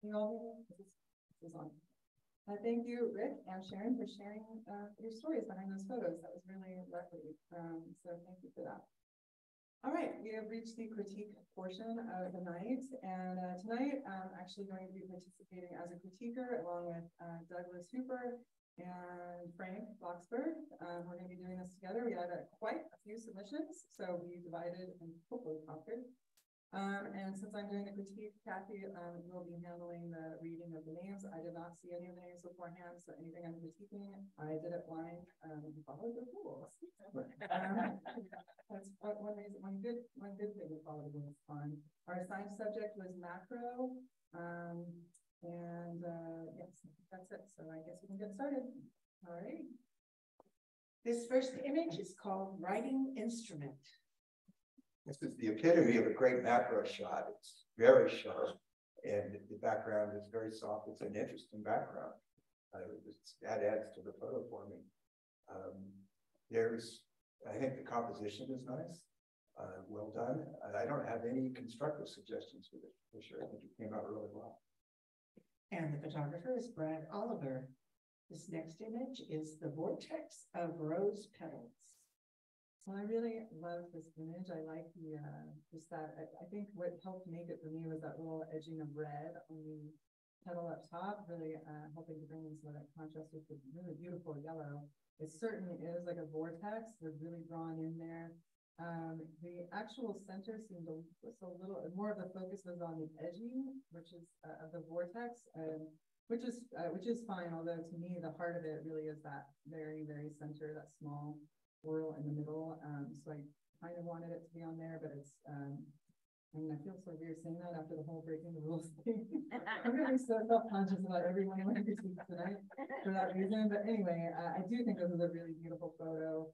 This is on. Thank you, Rick and Sharon, for sharing your stories behind those photos. That was really lovely. So thank you for that. All right, we have reached the critique portion of the night, and tonight I'm actually going to be participating as a critiquer along with Douglas Hooper and Frank Boxberg. We're going to be doing this together. We had quite a few submissions, so we divided and hopefully conquered. And since I'm doing the critique, Kathy will be handling the reading of the names. I did not see any of the names beforehand, so anything I'm critiquing, I did it blind and followed the rules. That's one reason, one good thing to follow the rules on. Our assigned subject was macro, yes, that's it. So I guess we can get started. All right. This first image is called Writing Instrument. This is the epitome of a great macro shot. It's very sharp, and the background is very soft. It's an interesting background. That adds to the photo for me. I think the composition is nice, well done. I don't have any constructive suggestions for this, for sure. I think it came out really well. And the photographer is Brad Oliver. This next image is the vortex of rose petals. Well, I really love this image. I like the, just that, I think what helped make it for me was that little edging of red on the petal up top, really helping to bring in some of that contrast with the really beautiful yellow. It certainly is like a vortex. They're really drawn in there. The actual center seemed just a little, more of the focus was on the edging, which is of the vortex, which is fine. Although to me, the heart of it really is that very, very center, that small whirl in the middle. So I kind of wanted it to be on there, but it's I mean, I feel so weird saying that after the whole breaking the rules thing. I'm really so self-conscious about everyone who speaks tonight for that reason, but anyway, I do think this is a really beautiful photo.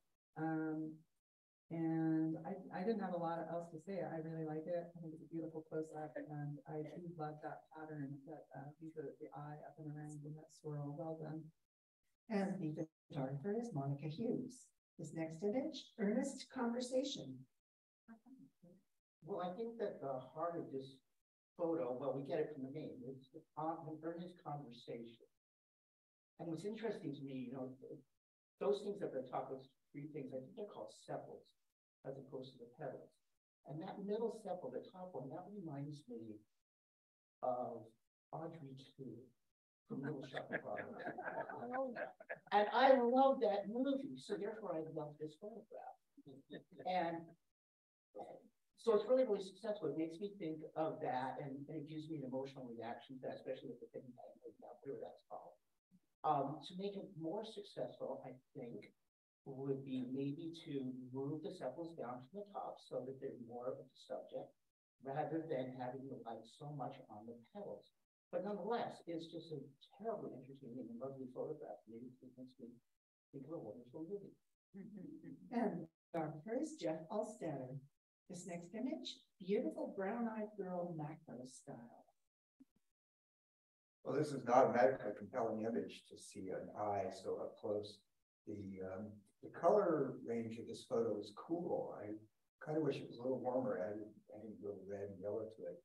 And I didn't have a lot else to say. I really like it. I think it's a beautiful close-up, and I do love that pattern that the eye up and around in that swirl. Well done. And the photographer is Monica Hughes. This next image, earnest conversation. Well, I think that the heart of this photo, well, we get it from the name, it's an earnest conversation. And what's interesting to me, you know, those things at the top, those three things, I think they're called sepals, as opposed to the petals. And that middle sepal, the top one, that reminds me of Audrey 2 from Little Shop of Horrors. And I love that movie, so therefore I love this photograph. And so it's really, really successful. It makes me think of that, and it gives me an emotional reaction to that, especially with the thing that whatever that's called. To make it more successful, I think, would be maybe to move the sepals down to the top so that they're more of the subject, rather than having the light so much on the petals. But nonetheless, it's just a terribly entertaining and lovely photograph. Maybe it makes me think of a wonderful movie. And our first, Jeff Alstetter. This next image, beautiful brown-eyed girl macro style. Well, this is not a medically compelling image to see an eye so up close. The color range of this photo is cool. I kind of wish it was a little warmer, adding a little red and yellow to it.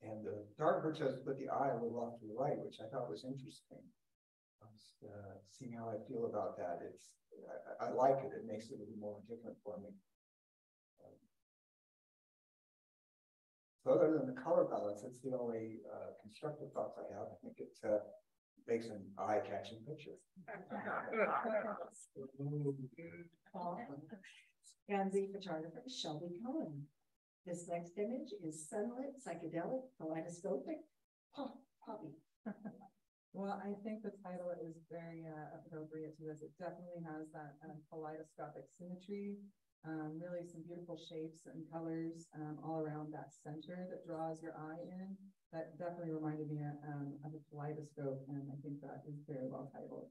And the darker chose to put the eye a little off to the right, which I thought was interesting. Seeing how I feel about that. I like it. It makes it a little more different for me. So other than the color balance, it's the only constructive thoughts I have. I think it makes an eye-catching picture. And the photographer is Shelby Cohen. This next image is sunlit, psychedelic, kaleidoscopic, poppy. Well, I think the title is very appropriate to this. It definitely has that kaleidoscopic symmetry. Really some beautiful shapes and colors all around that center that draws your eye in. That definitely reminded me of a kaleidoscope, and I think that is very well titled.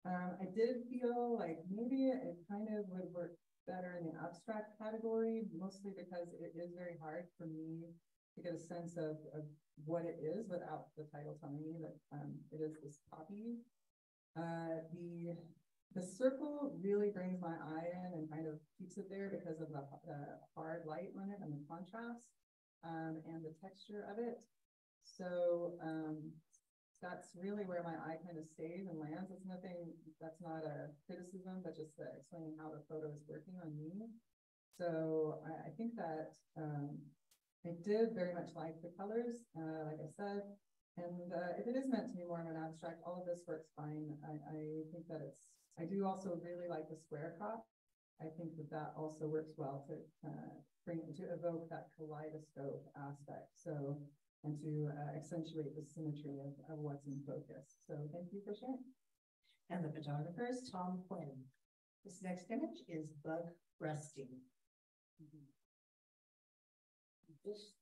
I did feel like maybe it kind of would work better in the abstract category, mostly because it is very hard for me to get a sense of what it is without the title telling me that it is this poppy. The circle really brings my eye in and kind of keeps it there because of the hard light on it and the contrast and the texture of it. So that's really where my eye kind of stays and lands. It's nothing, that's not a criticism, but just explaining how the photo is working on me. So I think that I did very much like the colors, like I said. And if it is meant to be more of an abstract, all of this works fine. I think that I do also really like the square crop. I think that also works well to evoke that kaleidoscope aspect. So, and to accentuate the symmetry of what's in focus. So thank you for sharing. And the photographer is Tom Quinn. This next image is bug resting. This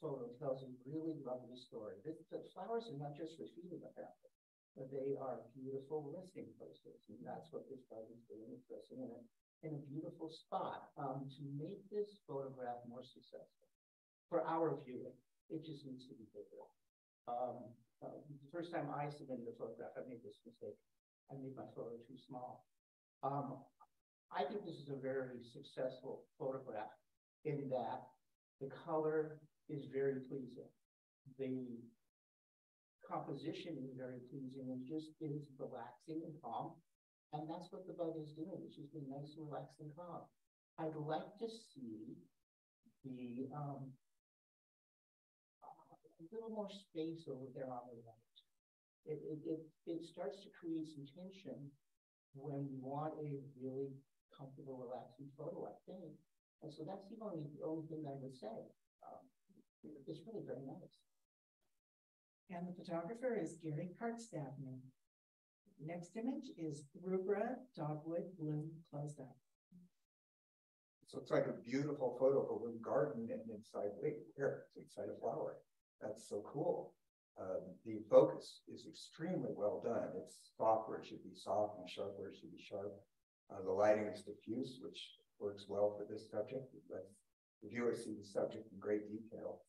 photo tells a really lovely story. The flowers are not just for feeding apparently, but they are beautiful resting places. And that's what this bug is doing. It's resting in a beautiful spot. To make this photograph more successful for our viewing, it just needs to be bigger. The first time I submitted a photograph, I made this mistake. I made my photo too small. I think this is a very successful photograph in that the color is very pleasing. The composition is very pleasing and just is relaxing and calm. And that's what the bug is doing. It's just being nice and relaxed and calm. I'd like to see the a little more space over there on the right. It starts to create some tension when you want a really comfortable, relaxing photo, I think. And so that's the only thing I would say. It's really very nice. And the photographer is Gary Kartstavner. Next image is Rubra Dogwood Bloom closed up. So it's like a beautiful photo of a little garden and inside, wait, here, it's inside a flower. That's so cool. The focus is extremely well done. It's soft where it should be soft and sharp where it should be sharp. The lighting is diffuse, which works well for this subject. It lets the viewer see the subject in great detail.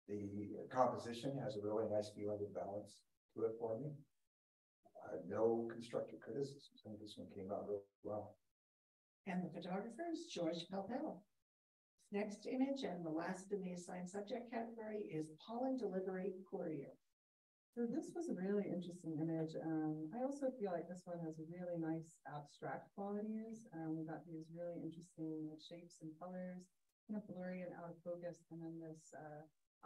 The composition has a really nice feeling of balance to it for me. No constructive criticisms. I think this one came out real well. And the photographer is George Pelpel. Next image and the last in the assigned subject category is pollen delivery courier. So this was a really interesting image. I also feel like this one has really nice abstract qualities. We got these really interesting shapes and colors, kind of blurry and out of focus, and then this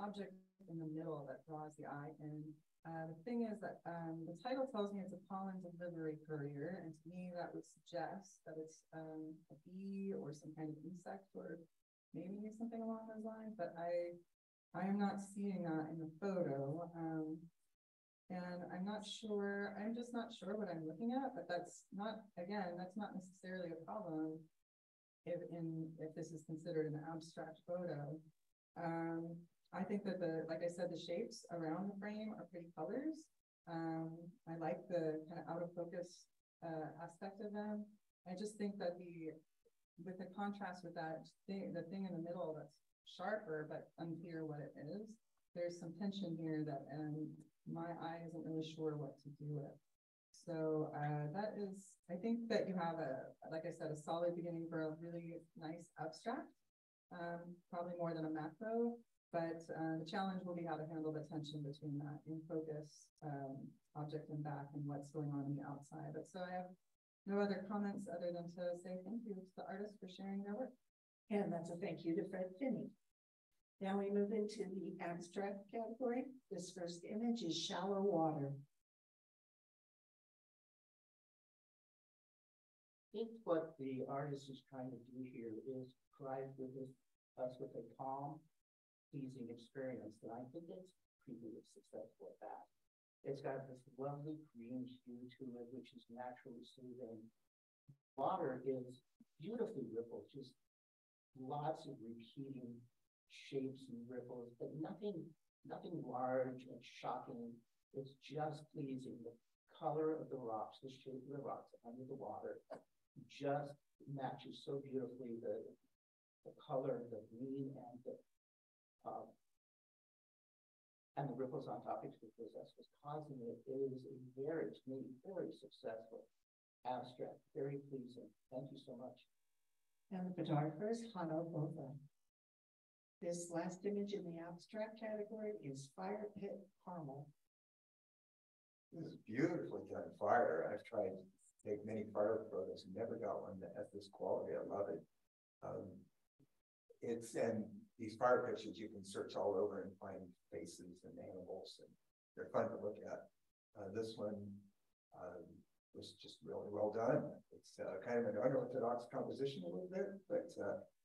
object in the middle that draws the eye in. The thing is that the title tells me it's a pollen delivery courier, and to me that would suggest that it's a bee or some kind of insect or maybe something along those lines, but I am not seeing that in the photo. And I'm just not sure what I'm looking at, but that's not necessarily a problem if this is considered an abstract photo. I think that like I said, the shapes around the frame are pretty colors. I like the kind of out of focus aspect of them. I just think that with the contrast with the thing in the middle that's sharper but unclear what it is, there's some tension here that my eye isn't really sure what to do with. So I think that you have like I said, a solid beginning for a really nice abstract, probably more than a macro, but the challenge will be how to handle the tension between that in focus object and back and what's going on the outside. But so I have no other comments other than to say thank you to the artists for sharing their work. And that's a thank you to Fred Finney. Now we move into the abstract category. This first image is shallow water. I think what the artist is trying to do here is provide us with a calm, pleasing experience, and I think it's pretty successful at that. It's got this lovely green hue to it, which is naturally soothing. Water is beautifully rippled, just lots of repeating shapes and ripples, but nothing large and shocking. It's just pleasing. The color of the rocks, the shape of the rocks under the water just matches so beautifully the color, the green, and the ripples on top, because that's what's causing it. It is a very successful abstract, very pleasing. Thank you so much. And the photographer is Hano Bova. This last image in the abstract category is Fire Pit Carmel. This is beautifully done fire. I've tried to take many fire photos and never got one that has this quality. I love it. And these fire pictures you can search all over and find faces and animals, and they're fun to look at. This one was just really well done. It's kind of an unorthodox composition a little bit, but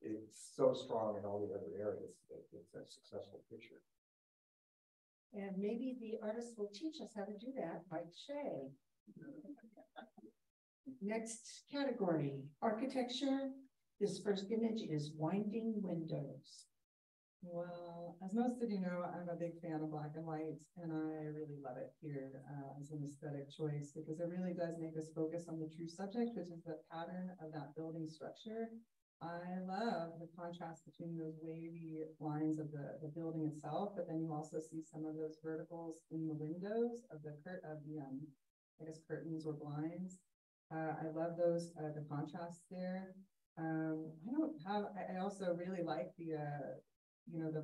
it's so strong in all the other areas that it's a successful picture. And maybe the artist will teach us how to do that, Mike Shea. Next category, architecture. This first image is winding windows. Well, as most of you know, I'm a big fan of black and white, and I really love it here as an aesthetic choice, because it really does make us focus on the true subject, which is the pattern of that building structure. I love the contrast between those wavy lines of the building itself, but then you also see some of those verticals in the windows of the I guess curtains or blinds. I love those the contrast there. I also really like the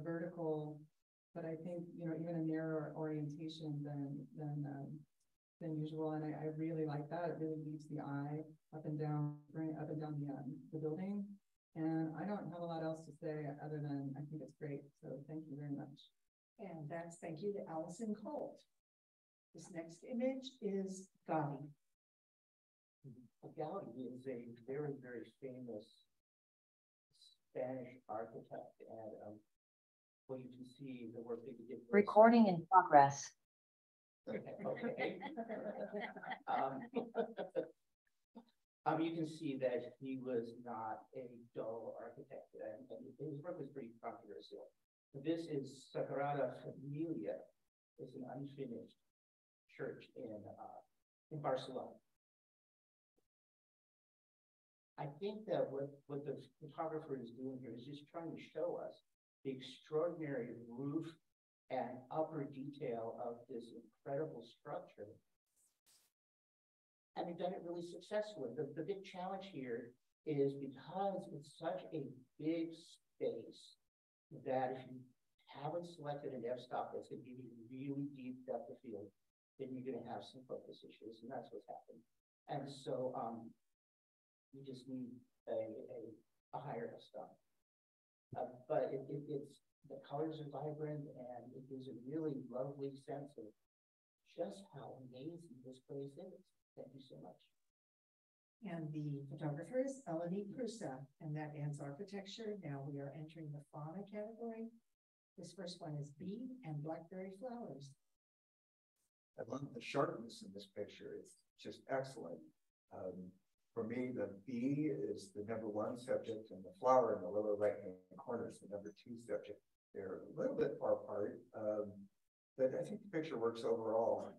vertical, but I think even a narrower orientation than usual, and I really like that. It really leads the eye up and down the building. And I don't have a lot else to say other than I think it's great. So thank you very much. And that's thank you to Allison Colt. This next image is Gaudi. Gaudi is a very, very famous Spanish architect, and well, you can see the work that he did. Recording in progress. Okay. You can see that he was not a dull architect, and his work was pretty controversial. This is Sagrada Familia. It's an unfinished church in Barcelona. I think that what the photographer is doing here is just trying to show us the extraordinary roof and upper detail of this incredible structure. And they've done it really successfully. The big challenge here is because it's such a big space that if you haven't selected an f-stop that's going to give you really deep depth of field, then you're going to have some focus issues, and that's what's happened. And so you just need a higher f-stop. But it's the colors are vibrant, and it gives a really lovely sense of just how amazing this place is. Thank you so much. And the photographer is Eleni Prusa, and that ends architecture. Now we are entering the fauna category. This first one is bee and blackberry flowers. I love the sharpness in this picture. It's just excellent. For me, the bee is the #1 subject, and the flower in the lower right-hand corner is the #2 subject. They're a little bit far apart, but I think the picture works overall.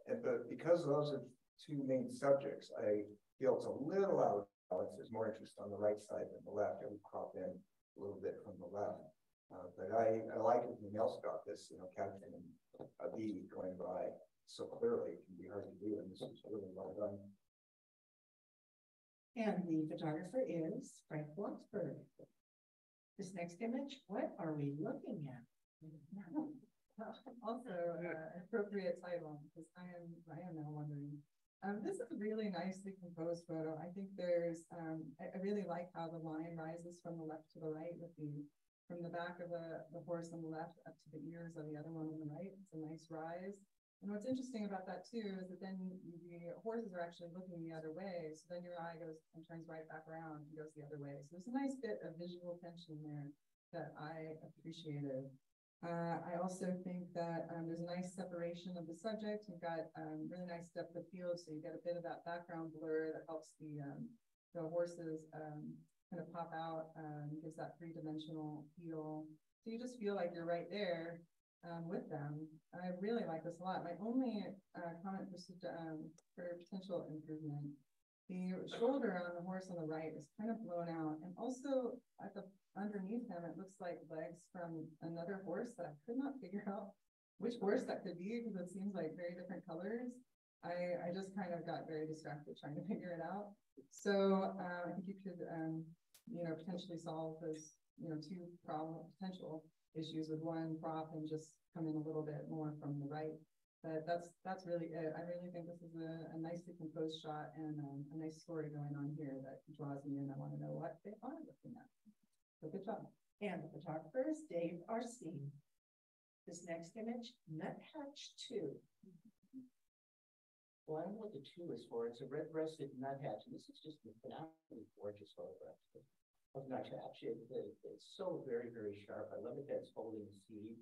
But because those are two main subjects, I feel it's a little out of balance. There's more interest on the right side than the left. I would crop in a little bit from the left. But I like it when else got this, capturing a bee going by so clearly. It can be hard to do, and this is really well done. And the photographer is Frank Bloxberg. This next image, what are we looking at? Also, appropriate title, because I am now wondering. This is a really nicely composed photo. I think there's, I really like how the line rises from the left to the right, with from the back of the horse on the left up to the ears of the other one on the right. It's a nice rise. And what's interesting about that too is that then the horses are actually looking the other way. So then your eye goes and turns right back around and goes the other way. So there's a nice bit of visual tension there that I appreciated. I also think that there's a nice separation of the subject. You've got really nice depth of field, so you get a bit of that background blur that helps the horses kind of pop out, gives that three-dimensional feel. So you just feel like you're right there with them. I really like this a lot. My only comment for potential improvement, the shoulder on the horse on the right is kind of blown out, and also at the underneath him, it looks like legs from another horse that I could not figure out which horse that could be, because it seems like very different colors. I just kind of got very distracted trying to figure it out. So I think you could, potentially solve those, two potential issues with one prop and just come in a little bit more from the right. But that's really it. I really think this is a nicely composed shot and a nice story going on here that draws me in. I want to know what they are looking at. So good job. And the photographer is Dave Arstein. This next image, Nuthatch 2. Well, I don't know what the 2 is for. It's a red-breasted nuthatch, and this is just an absolutely gorgeous photograph of nuthatch. It's so very, very sharp. I love it that it's holding a seed.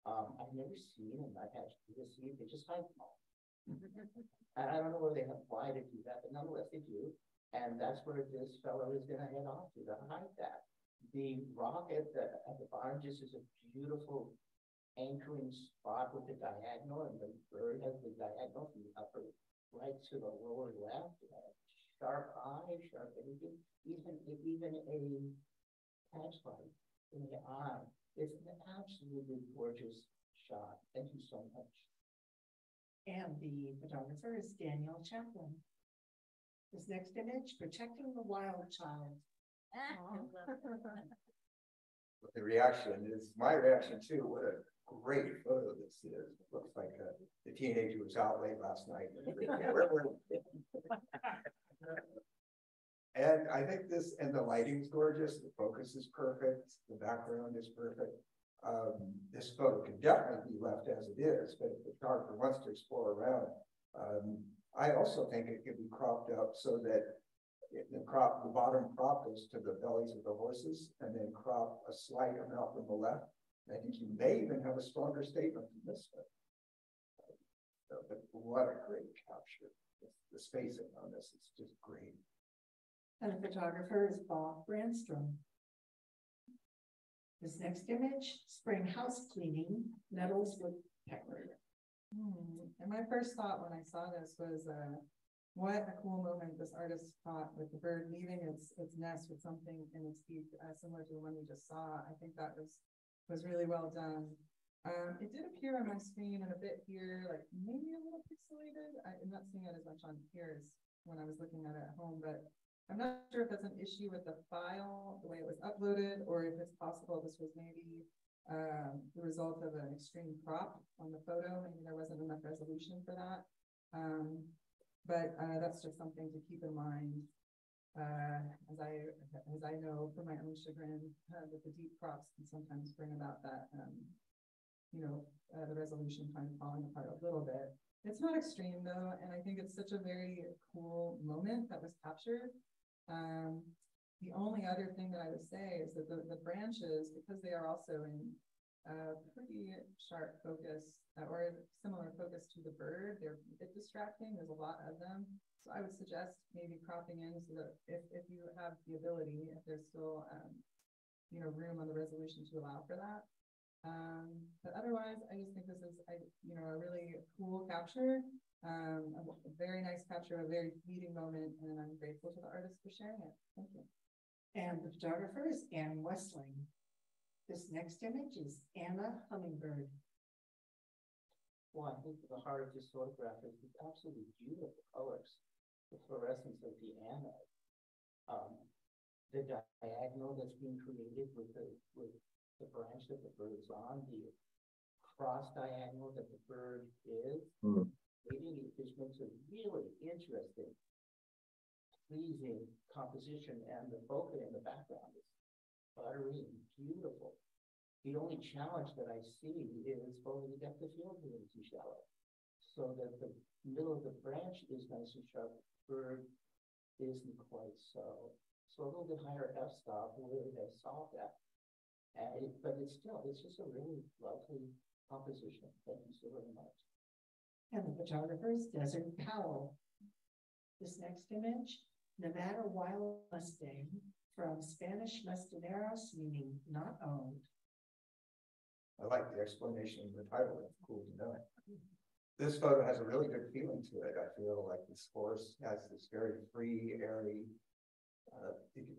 I've never seen a nuthatch do a seed. They just hide them all. I don't know where they have why to do that, but nonetheless they do. And that's where this fellow is going to head off to hide that. The rock at the bottom just is a beautiful anchoring spot with the diagonal, and the bird has the diagonal from the upper right to the lower left. Sharp eye, sharp everything, even a catch light in the eye. It's an absolutely gorgeous shot. Thank you so much. And the photographer is Daniel Chaplin. This next image, Protecting the Wild Child. The reaction is my reaction too. What a great photo this is. It looks like the teenager was out late last night. And I think the lighting's gorgeous. The focus is perfect. The background is perfect. This photo can definitely be left as it is, but if the photographer wants to explore around, I also think it could be cropped up so that the bottom crop goes to the bellies of the horses, and then crop a slight amount from the left. I think you may even have a stronger statement than this one. But what a great capture. The spacing on this is just great. And the photographer is Bob Brandstrom. This next image, spring house cleaning, nettles with pepper. And my first thought when I saw this was, what a cool moment this artist caught with the bird leaving its nest with something in its beak, similar to the one we just saw. I think that was really well done. It did appear on my screen and a bit here, like maybe a little pixelated. I'm not seeing it as much on here as when I was looking at it at home, but I'm not sure if that's an issue with the file, the way it was uploaded, or if it's possible this was maybe the result of an extreme crop on the photo. Maybe there wasn't enough resolution for that. But that's just something to keep in mind. As I know from my own chagrin, that the deep crops can sometimes bring about that, the resolution kind of falling apart a little bit. It's not extreme though, and I think it's such a very cool moment that was captured. The only other thing that I would say is that the branches, because they are also in pretty sharp focus or similar focus to the bird, they're a bit distracting. There's a lot of them. So I would suggest maybe cropping in so that if you have the ability, if there's still, room on the resolution to allow for that. But otherwise, I just think this is, a really cool capture, a very nice capture, a very fleeting moment, and I'm grateful to the artist for sharing it. Thank you. And the photographer is Anne Westling. This next image is Anna Hummingbird. Well, I think the heart of this photograph is these absolutely beautiful colors, the fluorescence of the Anna, the diagonal that's being created with the branch that the bird is on, the cross diagonal that the bird is. It just makes a really interesting, pleasing composition, and the bokeh in the background is buttery and beautiful. The only challenge that I see is the depth of field being too shallow, so that the middle of the branch is nice and sharp, the bird isn't quite so. So a little bit higher f-stop would have solved that. But it's just a really lovely composition. Thank you so very much. And the photographer is Desert Powell. This next image, Nevada Wild Mustang, from Spanish Mustaneros, meaning not owned. I like the explanation of the title. It's cool to know it. This photo has a really good feeling to it. I feel like this horse has this very free, airy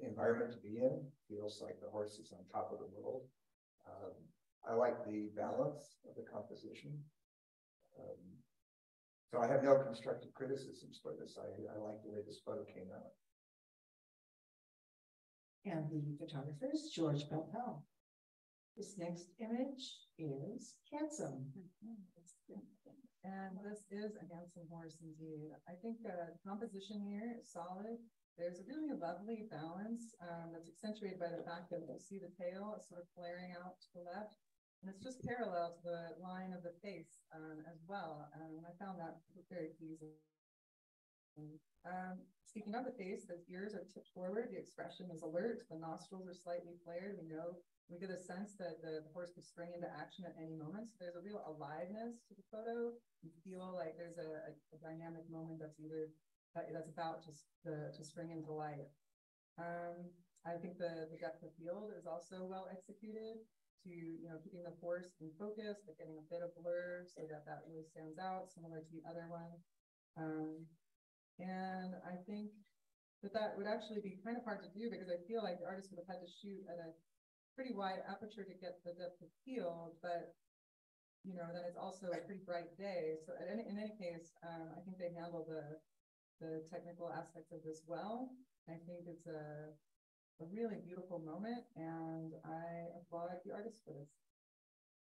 environment to be in. Feels like the horse is on top of the world. I like the balance of the composition. So I have no constructive criticisms for this. I like the way this photo came out. And the photographer is George Belpel. This next image is Handsome. And this is a handsome horse indeed. I think the composition here is solid. There's a really lovely balance that's accentuated by the fact that you see the tail is sort of flaring out to the left. And it's just parallel to the line of the face as well. And I found that very pleasing. Speaking of the face, the ears are tipped forward, the expression is alert, the nostrils are slightly flared. We get a sense that the horse could spring into action at any moment. So there's a real aliveness to the photo. You feel like there's a dynamic moment that's about to spring into life. I think the depth of field is also well executed to, keeping the horse in focus, but getting a bit of blur so that really stands out, similar to the other one. And I think that would actually be kind of hard to do, because I feel like the artist would have had to shoot at a pretty wide aperture to get the depth of field, but then it's also a pretty bright day. So in any case, I think they handle the technical aspects of this well. I think it's a really beautiful moment, and I applaud the artist for this.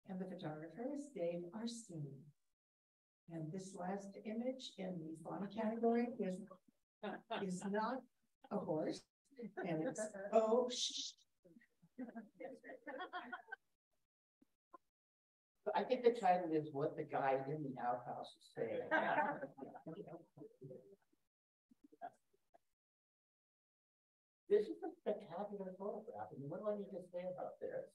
And the photographer is Dave Arstein. And this last image in the fauna category is not a horse, and it's I think the title is What the Guy in the Outhouse is Saying. This is a spectacular photograph. And what do I need to say about this?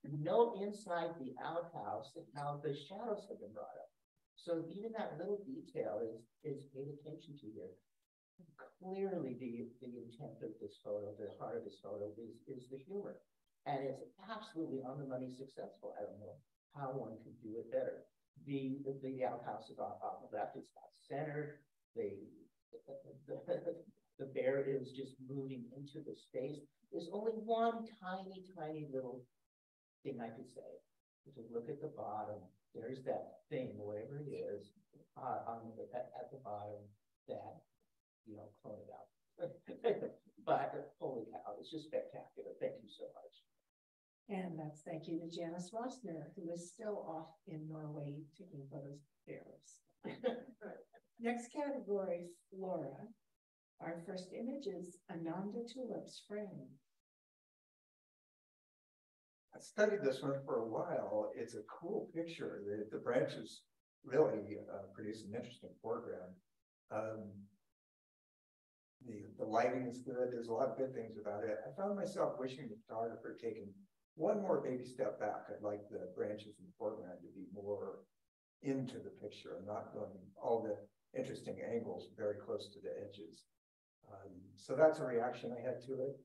Note inside the outhouse and how the shadows have been brought up. So even that little detail is paid attention to here. clearly the intent of this photo, the heart of this photo is the humor. And it's absolutely on the money successful. I don't know how one could do it better. The outhouse is on the left, it's not centered. The bear is just moving into the space. There's only one tiny, tiny little thing I could say. If you look at the bottom, there's that thing, wherever it is, at the bottom that, you know, clone it out. But holy cow, it's just spectacular. Thank you so much. And that's thank you to Janice Rosner, who is still off in Norway taking photos of bears. Next category, flora. Our first image is Ananda Tulip's frame. I studied this one for a while. It's a cool picture. The branches really produce an interesting foreground. The lighting is good. There's a lot of good things about it. I found myself wishing the photographer had taken one more baby step back. I'd like the branches in the foreground to be more into the picture and not going all the interesting angles very close to the edges. So that's a reaction I had to it,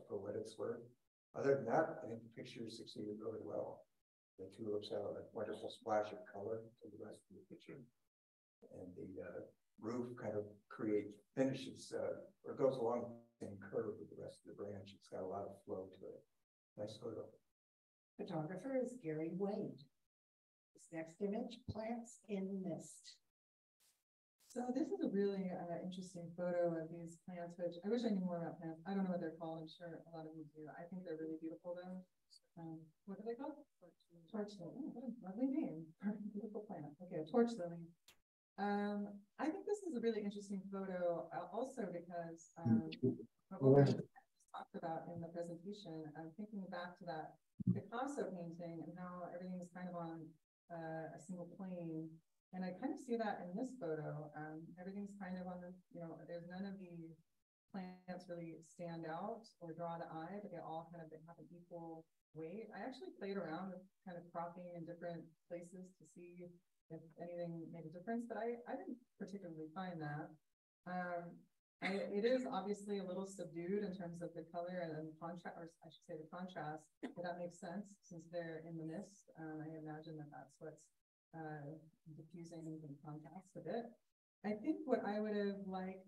for what it's worth. Other than that, I think the picture succeeded really well. The tulips have a wonderful splash of color to the rest of the picture. And the roof kind of finishes, or goes along the same curve with the rest of the branch. It's got a lot of flow to it. Nice photo. Photographer is Gary Wade. This next image, plants in mist. So this is a really interesting photo of these plants, which I wish I knew more about plants. I don't know what they're called. I'm sure a lot of you do. I think they're really beautiful though. What are they called? Torch lily. Oh, what a lovely name for a beautiful plant. Okay, torch lily. I think this is a really interesting photo also because what we talked about in the presentation, I'm thinking back to that Picasso painting and how everything's kind of on a single plane. And I kind of see that in this photo. Everything's kind of on the, you know, there's none of the plants really stand out or draw the eye, but they all kind of have an equal weight. I actually played around with kind of cropping in different places to see if anything made a difference, but I didn't particularly find that. It is obviously a little subdued in terms of the color and contrast, or I should say the contrast, but that makes sense since they're in the mist. I imagine that that's what's diffusing the contrast a bit. I think what I would have liked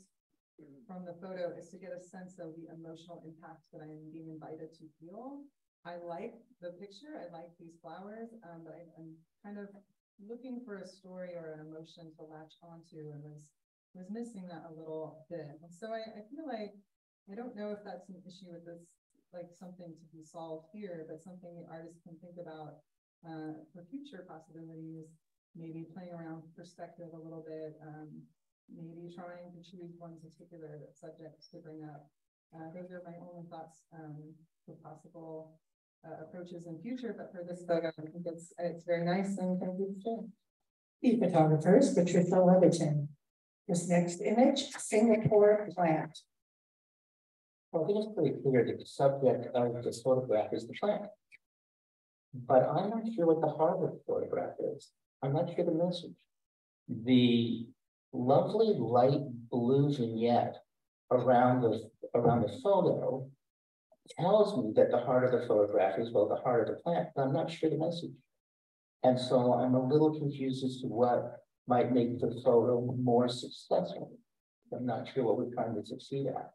from the photo is to get a sense of the emotional impact that I'm being invited to feel. I like the picture, I like these flowers, but I'm kind of looking for a story or an emotion to latch onto, and was missing that a little bit. And so I feel like, I don't know if that's an issue with this, like something to be solved here, but something the artist can think about for future possibilities, maybe playing around with perspective a little bit, maybe trying to choose one particular subject to bring up. Those are my only thoughts for possible approaches in future, but for this photo, I think it's very nice and thank you for sharing. The photographer is Patricia Levitin. This next image, Singapore plant. Well, I think it's pretty clear that the subject of this photograph is the plant. But I'm not sure what the heart of the photograph is. I'm not sure the message. The lovely light blue vignette around the photo tells me that the heart of the photograph is, well, the heart of the plant, but I'm not sure the message. And so I'm a little confused as to what might make the photo more successful. I'm not sure what we're trying to succeed at.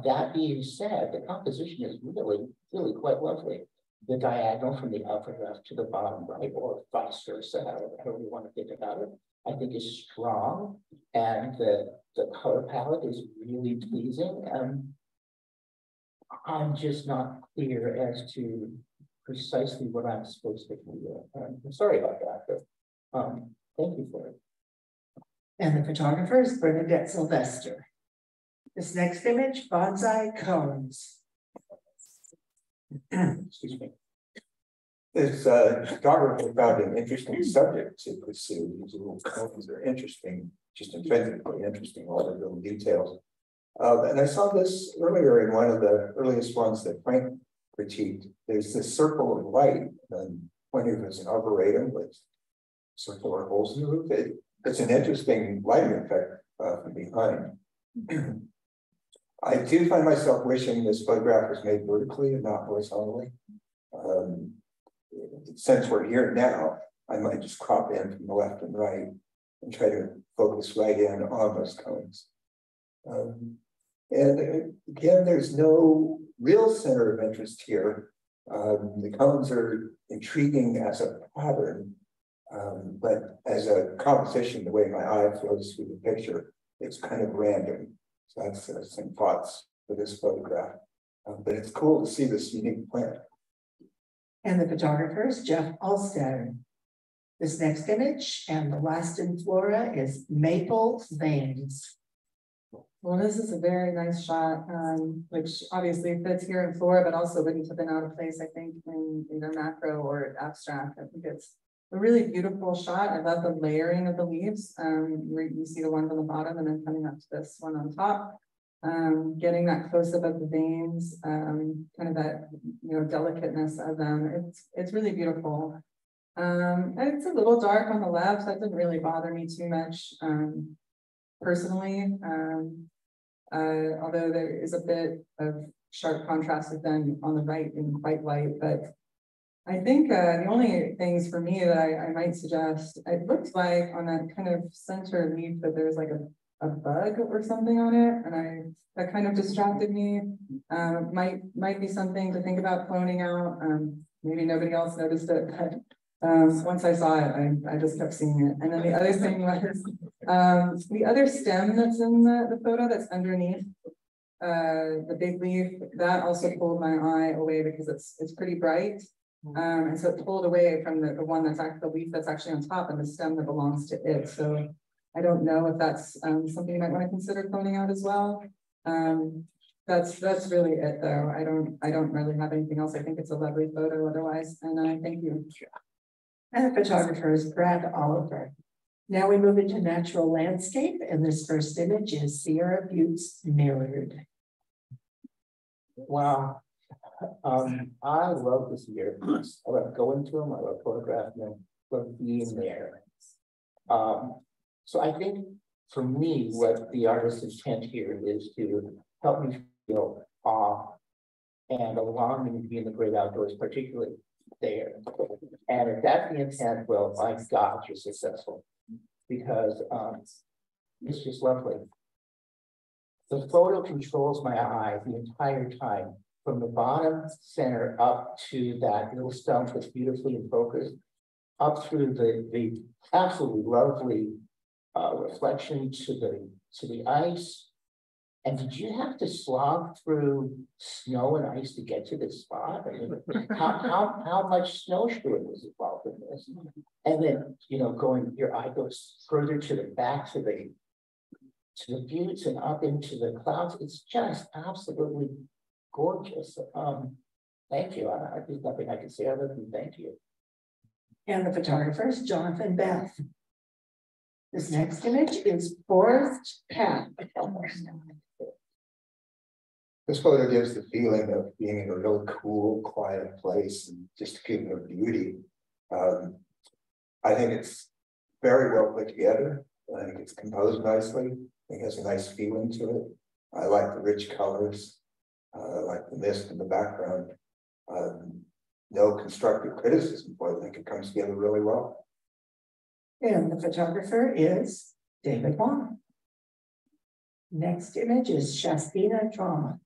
That being said, the composition is really, really quite lovely. The diagonal from the upper left to the bottom right, or vice versa, however you want to think about it, I think is strong, and the color palette is really pleasing. I'm just not clear as to precisely what I'm supposed to do. I'm sorry about that, but thank you for it. And the photographer is Bernadette Sylvester. This next image, bonsai cones. Excuse me. This photographer found an interesting subject to pursue. These little cones are interesting, just intrinsically interesting, all the little details. And I saw this earlier in one of the earliest ones that Frank critiqued. There's this circle of light, and when it was an arboretum with circular holes in the roof, it's an interesting lighting effect from behind. I do find myself wishing this photograph was made vertically and not horizontally. Since we're here now, I might just crop in from the left and right and try to focus right in on those cones. And again, there's no real center of interest here. The cones are intriguing as a pattern, but as a composition, the way my eye flows through the picture, it's kind of random. So that's some thoughts for this photograph. But it's cool to see this unique plant. And the photographer is Jeff Alstead. This next image and the last in flora is maple veins. Well, this is a very nice shot, which obviously fits here in flora, but also wouldn't have been out of place, I think, in either macro or abstract. I think it's a really beautiful shot. I love the layering of the leaves. Where you see the ones on the bottom and then coming up to this one on top. Getting that close-up of the veins, kind of that, you know, delicateness of them. It's really beautiful. And it's a little dark on the left. That didn't really bother me too much, personally. Although there is a bit of sharp contrast with them on the right being quite light, but I think the only things for me that I might suggest, it looks like on that kind of center leaf that there's like a bug or something on it, and that kind of distracted me. Might be something to think about cloning out. Maybe nobody else noticed it, but once I saw it, I just kept seeing it. And then the other thing was the other stem that's in the photo that's underneath the big leaf, that also pulled my eye away because it's pretty bright. And so it pulled away from the one that's actually the leaf that's actually on top and the stem that belongs to it. So I don't know if that's something you might want to consider cloning out as well. That's really it though. I don't really have anything else. I think it's a lovely photo otherwise. And I thank you. And the photographer is Brad Oliver. Now we move into natural landscape, and this first image is Sierra Buttes Mirrored. Wow. I love the Sierra Buttes. I love going to them. I love photographing them. I love being there. So I think for me, what the artist's intent here is to help me feel awe and allow me to be in the great outdoors, particularly there. And if that's the intent, well, my God, you're successful, because it's just lovely. The photo controls my eye the entire time, from the bottom center up to that little stump that's beautifully in focus, up through the absolutely lovely reflection to the ice. And did you have to slog through snow and ice to get to this spot? I mean, how much snowshoeing was involved in this? And then, you know, your eye goes further to the back, to the buttes and up into the clouds. It's just absolutely gorgeous. Thank you. There's nothing I can say other than thank you. And the photographer is Jonathan Beth. This next image is Forest Path. This photo gives the feeling of being in a really cool, quiet place and just a feeling of beauty. I think it's very well put together. I think it's composed nicely. I think it has a nice feeling to it. I like the rich colors. I like the mist in the background. No constructive criticism for it. I think it comes together really well. And the photographer is David Wong. Next image is Shastina Drama.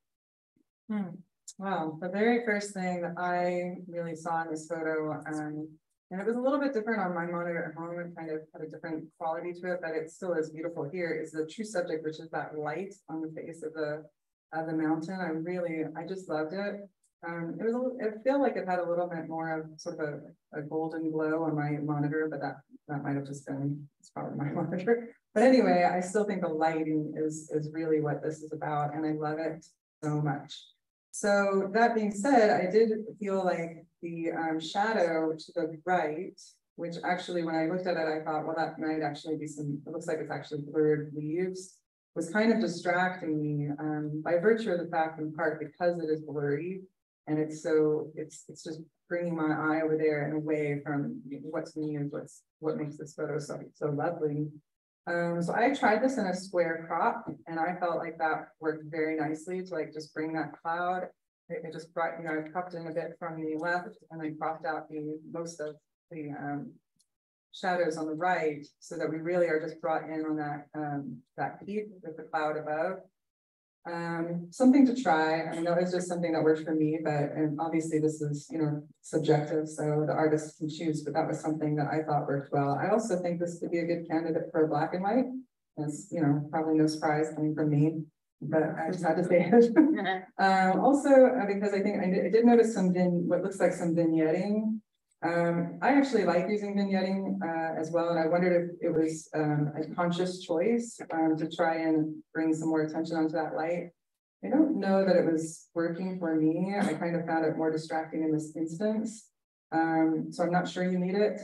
Wow, the very first thing that I really saw in this photo, and it was a little bit different on my monitor at home, and kind of had a different quality to it, but it still is beautiful here, is the true subject, which is that light on the face of the mountain. I just loved it. It felt like it had a little bit more of sort of a golden glow on my monitor, but that might have just been, it's probably my monitor. But anyway, I still think the lighting is really what this is about, and I love it so much. So that being said, I did feel like the shadow to the right, which actually when I looked at it, I thought, well, that might actually be it looks like it's actually blurred leaves, was kind of distracting me by virtue of the fact, in part because it is blurry, and it's just bringing my eye over there and away from what to me is what makes this photo so lovely. So I tried this in a square crop and I felt like that worked very nicely to like just bring that cloud. It just brought, I cropped in a bit from the left and then cropped out most of the shadows on the right so that we really are just brought in on that peak with the cloud above. Something to try. I know it's just something that worked for me, and obviously this is, subjective, so the artist can choose, but that was something that I thought worked well. I also think this could be a good candidate for black and white. It's, probably no surprise coming from me, but I just had to say it. Also, because I think I did notice what looks like some vignetting. I actually like using vignetting as well, and I wondered if it was a conscious choice to try and bring some more attention onto that light. I don't know that it was working for me. I kind of found it more distracting in this instance. So I'm not sure you need it.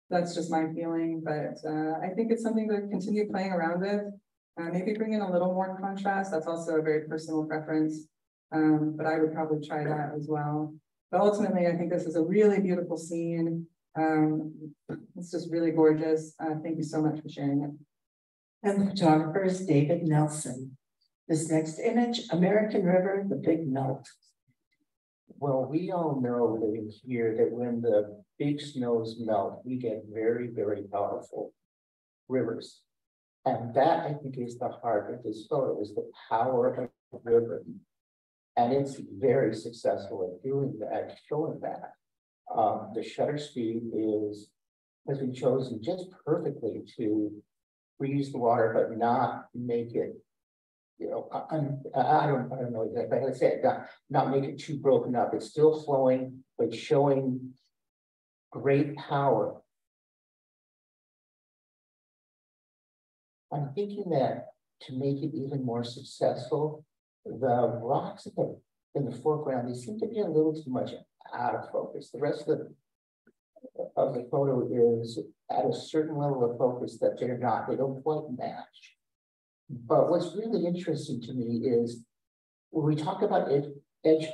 That's just my feeling, but I think it's something to continue playing around with. Maybe bring in a little more contrast. That's also a very personal preference, but I would probably try that as well. But ultimately, I think this is a really beautiful scene. It's just really gorgeous. Thank you so much for sharing it. And the photographer is David Nelson. This next image, American River, the Big Melt. Well, we all know living here that when the big snows melt, we get very, very powerful rivers. And that, I think, is the heart of this photo, is the power of the river. And it's very successful at doing that, showing that. The shutter speed has been chosen just perfectly to freeze the water, but not make it, I don't know exactly how to say it, not make it too broken up. It's still flowing, but showing great power. I'm thinking that to make it even more successful, the rocks in the foreground, they seem to be a little too much out of focus. The rest of the photo is at a certain level of focus that they don't quite match. But what's really interesting to me is when we talk about edge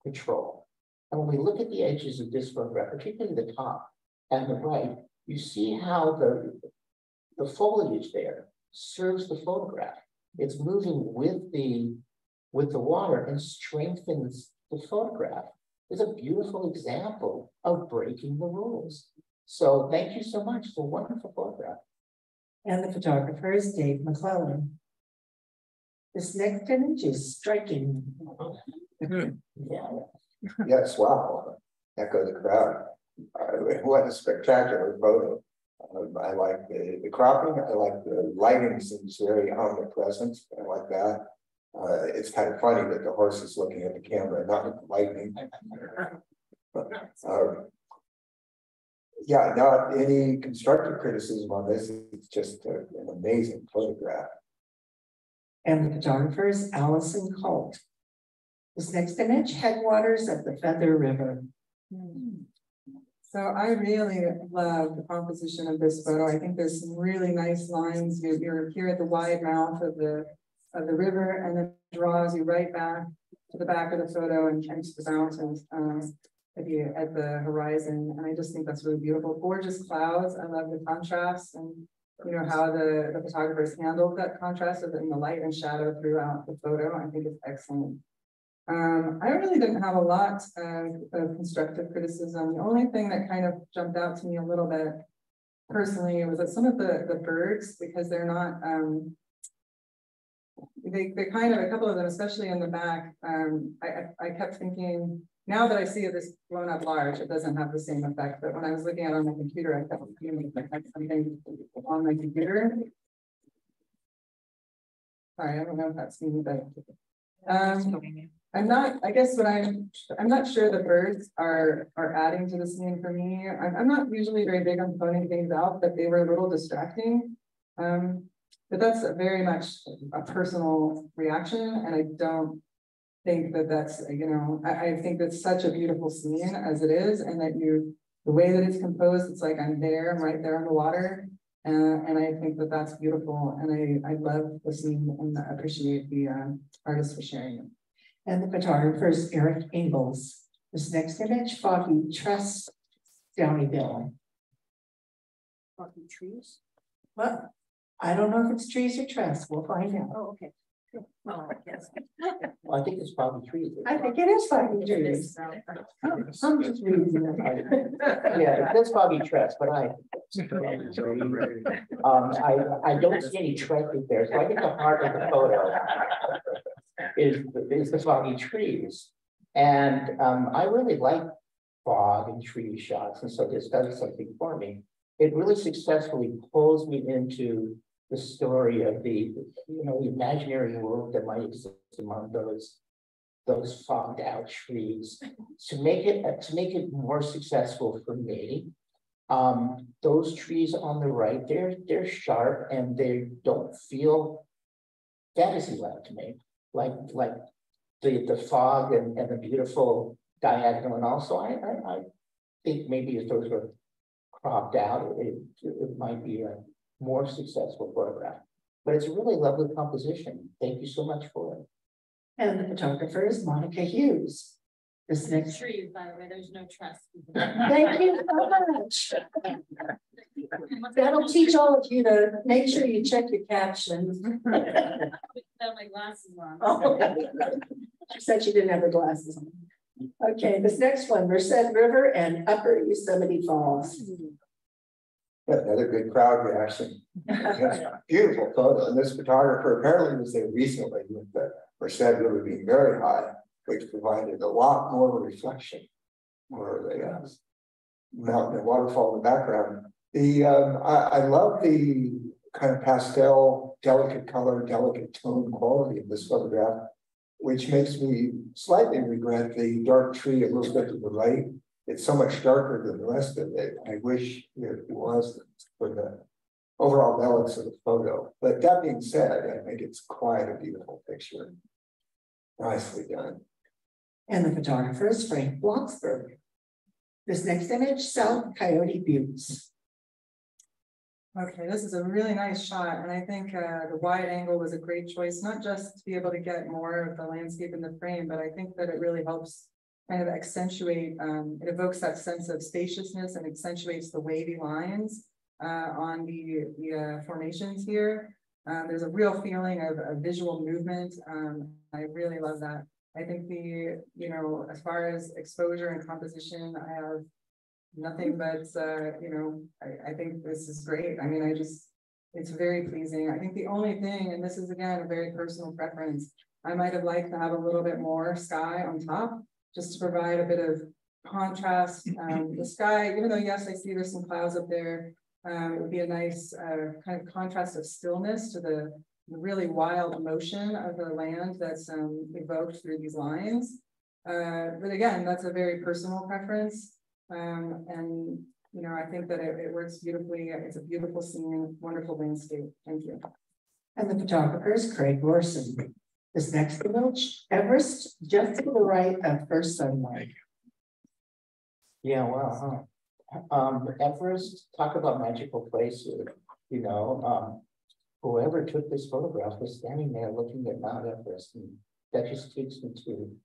control, and when we look at the edges of this photograph, particularly the top and the right, you see how the foliage there serves the photograph. It's moving with the water and strengthens the photograph. It's a beautiful example of breaking the rules. So thank you so much. It's a wonderful photograph. And the photographer is Dave McClellan. This next image is striking. Yes, wow. Echo the crowd. What a spectacular photo. I like the cropping. I like the lighting, seems very omnipresent. I like that. It's kind of funny that the horse is looking at the camera, not at the lightning. Yeah, not any constructive criticism on this. It's just an amazing photograph. And the photographer is Allison Colt. This next image, headwaters of the Feather River. So I really love the composition of this photo. I think there's some really nice lines. You're here at the wide mouth of the river, and then it draws you right back to the back of the photo and to the mountains at the horizon. And I just think that's really beautiful. Gorgeous clouds. I love the contrast and how the photographers handled that contrast of the light and shadow throughout the photo. I think it's excellent. I really didn't have a lot of constructive criticism. The only thing that kind of jumped out to me a little bit personally was that some of the birds, because they're not, they kind of, a couple of them, especially in the back, I kept thinking, now that I see it this blown up large, it doesn't have the same effect. But when I was looking at it on my computer, I kept feeling like something on my computer. Sorry, I don't know if that's me, but I'm not sure the birds are adding to the scene for me. I'm not usually very big on phoning things out, but they were a little distracting. But that's very much a personal reaction, and I don't think that that's, I think that's such a beautiful scene as it is, and that the way that it's composed, it's like I'm right there on the water. And I think that that's beautiful, and I love the scene and I appreciate the artist for sharing it. And the photographer is Eric Ingalls. This next image, Foggy Trust, Downieville. Foggy trees. Well, I don't know if it's trees or truss. We'll find out. Oh, okay. Oh, yes. Well, I think it's probably trees. I think it is probably trees. I'm just reading it. Yeah, that's probably trust, but I don't see any traffic there, so I think the heart of the photo is the foggy trees. And I really like fog and tree shots, and so this does something for me. It really successfully pulls me into the story of the imaginary world that might exist among those fogged out trees. To make it more successful for me, those trees on the right, they're sharp and they don't feel fantasy-like to me, like the fog and the beautiful diagonal. And also, I think maybe if those were cropped out, it might be a more successful photograph. But it's a really lovely composition. Thank you so much for it. And the photographer is Monica Hughes. This next Trees, by the way, there's no trust. Thank you so much. That'll teach all of you to make sure you check your captions. I have my glasses on. Oh, she said she didn't have her glasses on. Okay, this next one, Merced River and Upper Yosemite Falls. Another good crowd reaction. Beautiful photo. And this photographer apparently was there recently with the Merced River being very high, which provided a lot more reflection for the mountain and waterfall in the background. I love the kind of pastel, delicate color, delicate tone quality of this photograph, which makes me slightly regret the dark tree a little bit to the right. It's so much darker than the rest of it. I wish it was for the overall balance of the photo. But that being said, I think it's quite a beautiful picture. Nicely done. And the photographer is Frank Blocksberg. This next image, South Coyote Buttes. Okay, this is a really nice shot, and I think the wide angle was a great choice, not just to be able to get more of the landscape in the frame, but I think that it really helps kind of accentuate, it evokes that sense of spaciousness and accentuates the wavy lines on the formations here. There's a real feeling of visual movement. I really love that. I think as far as exposure and composition, I have nothing but, I think this is great. I mean, it's very pleasing. I think the only thing, and this is again, a very personal preference, I might have liked to have a little bit more sky on top, just to provide a bit of contrast. The sky, even though, yes, I see there's some clouds up there, it would be a nice kind of contrast of stillness to the really wild emotion of the land that's evoked through these lines. But again, that's a very personal preference. And, I think that it works beautifully. It's a beautiful scene, wonderful landscape. Thank you. And the photographer is Craig Lorson. This next image, Everest, just to the right of first sunlight. Yeah, wow. Everest, talk about magical places. Whoever took this photograph was standing there looking at Mount Everest, and that just takes me to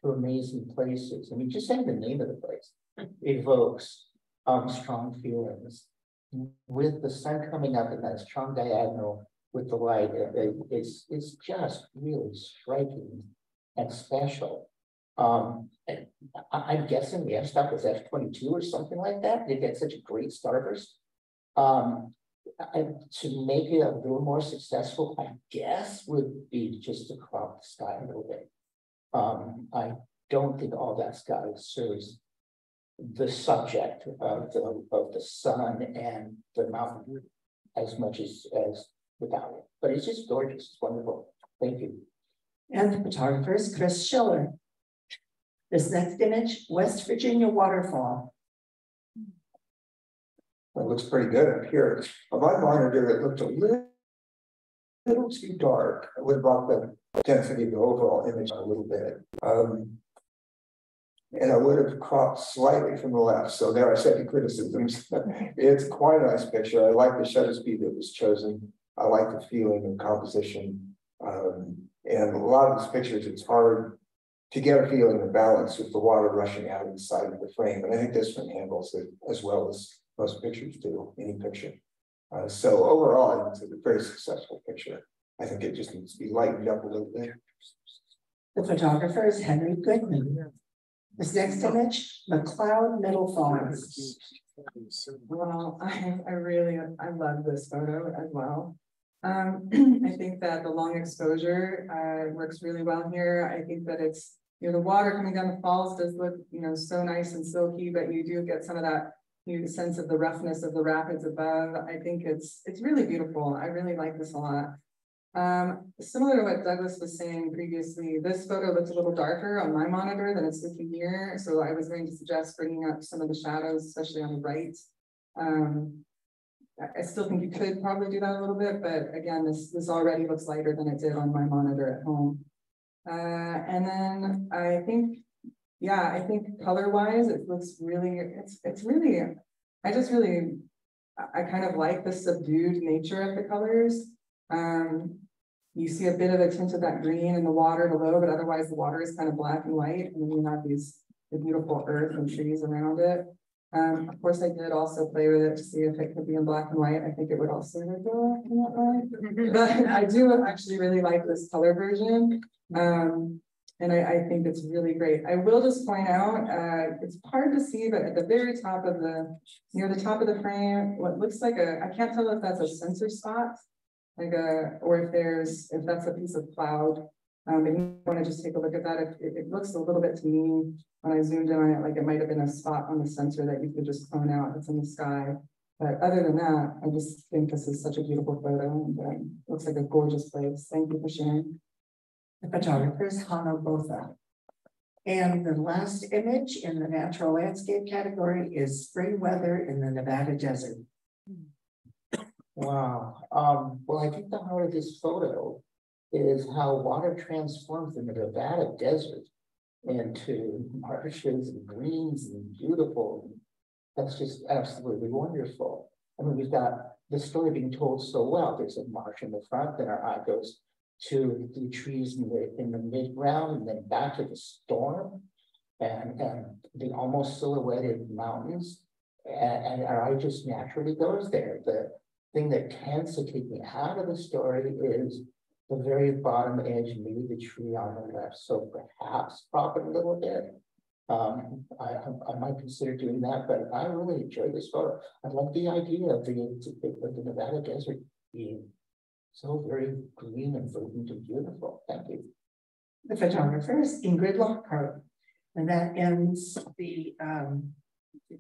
amazing places. I mean, just saying the name of the place evokes strong feelings. With the sun coming up in that strong diagonal with the light, it's just really striking and special. And I'm guessing the f-stop was F22 or something like that. They get such a great starburst. To make it a little more successful, I guess, would be just to crop the sky a little bit. I don't think all that sky serves the subject of the sun and the mountain as much as without it. But it's just gorgeous. It's wonderful. Thank you. And the photographer is Chris Schiller. This next image, West Virginia waterfall. It looks pretty good up here. On my monitor, it looked a little too dark. I would have brought the density of the overall image a little bit. And I would have cropped slightly from the left. So there I said the criticisms. It's quite a nice picture. I like the shutter speed that was chosen. I like the feeling and composition. And a lot of these pictures, it's hard to get a feeling of balance with the water rushing out of the side of the frame. And I think this one handles it as well as most pictures do, any picture. So overall, it's a very successful picture. I think it just needs to be lightened up a little bit. The photographer is Henry Goodman. This next image, McLeod Middle Falls. Well, I love this photo as well. I think that the long exposure works really well here. I think that it's, the water coming down the falls does look, so nice and silky, but you do get some of that sense of the roughness of the rapids above. I think it's really beautiful. I really like this a lot. Similar to what Douglas was saying previously, this photo looks a little darker on my monitor than it's looking here. So I was going to suggest bringing up some of the shadows, especially on the right. I still think you could probably do that a little bit, but again, this already looks lighter than it did on my monitor at home. And then I think color-wise, it looks really, it's really, I kind of like the subdued nature of the colors. You see a bit of a tint of that green in the water below, but otherwise the water is kind of black and white, and then you have the beautiful earth and trees around it. Of course, I did also play with it to see if it could be in black and white. I think it would also look black and white, but I do actually really like this color version. And I think it's really great. I will just point out, it's hard to see, but at the very top of near the top of the frame, what looks like I can't tell if that's a sensor spot, or if that's a piece of cloud. But you want to just take a look at that. It looks a little bit to me, when I zoomed in on it, like it might have been a spot on the sensor that you could just clone out. It's in the sky. But other than that, I just think this is such a beautiful photo, and looks like a gorgeous place. Thank you for sharing. The photographer is Hannah Botha. And the last image in the natural landscape category is spring weather in the Nevada desert. Wow. Well, I think the heart of this photo is how water transforms the Nevada desert into marshes and greens and beautiful. That's just absolutely wonderful. I mean, we've got the story being told so well. There's a marsh in the front, then our eye goes to the trees in the mid-ground, and then back to the storm and the almost silhouetted mountains. And our eye just naturally goes there. The thing that tends to take me out of the story is the very bottom edge, maybe the tree on the left. So perhaps crop it a little bit. I might consider doing that, but I really enjoy this photo. I like the idea of the Nevada desert being so very green and verdant and beautiful. Thank you. The photographer is Ingrid Lockhart. And that ends the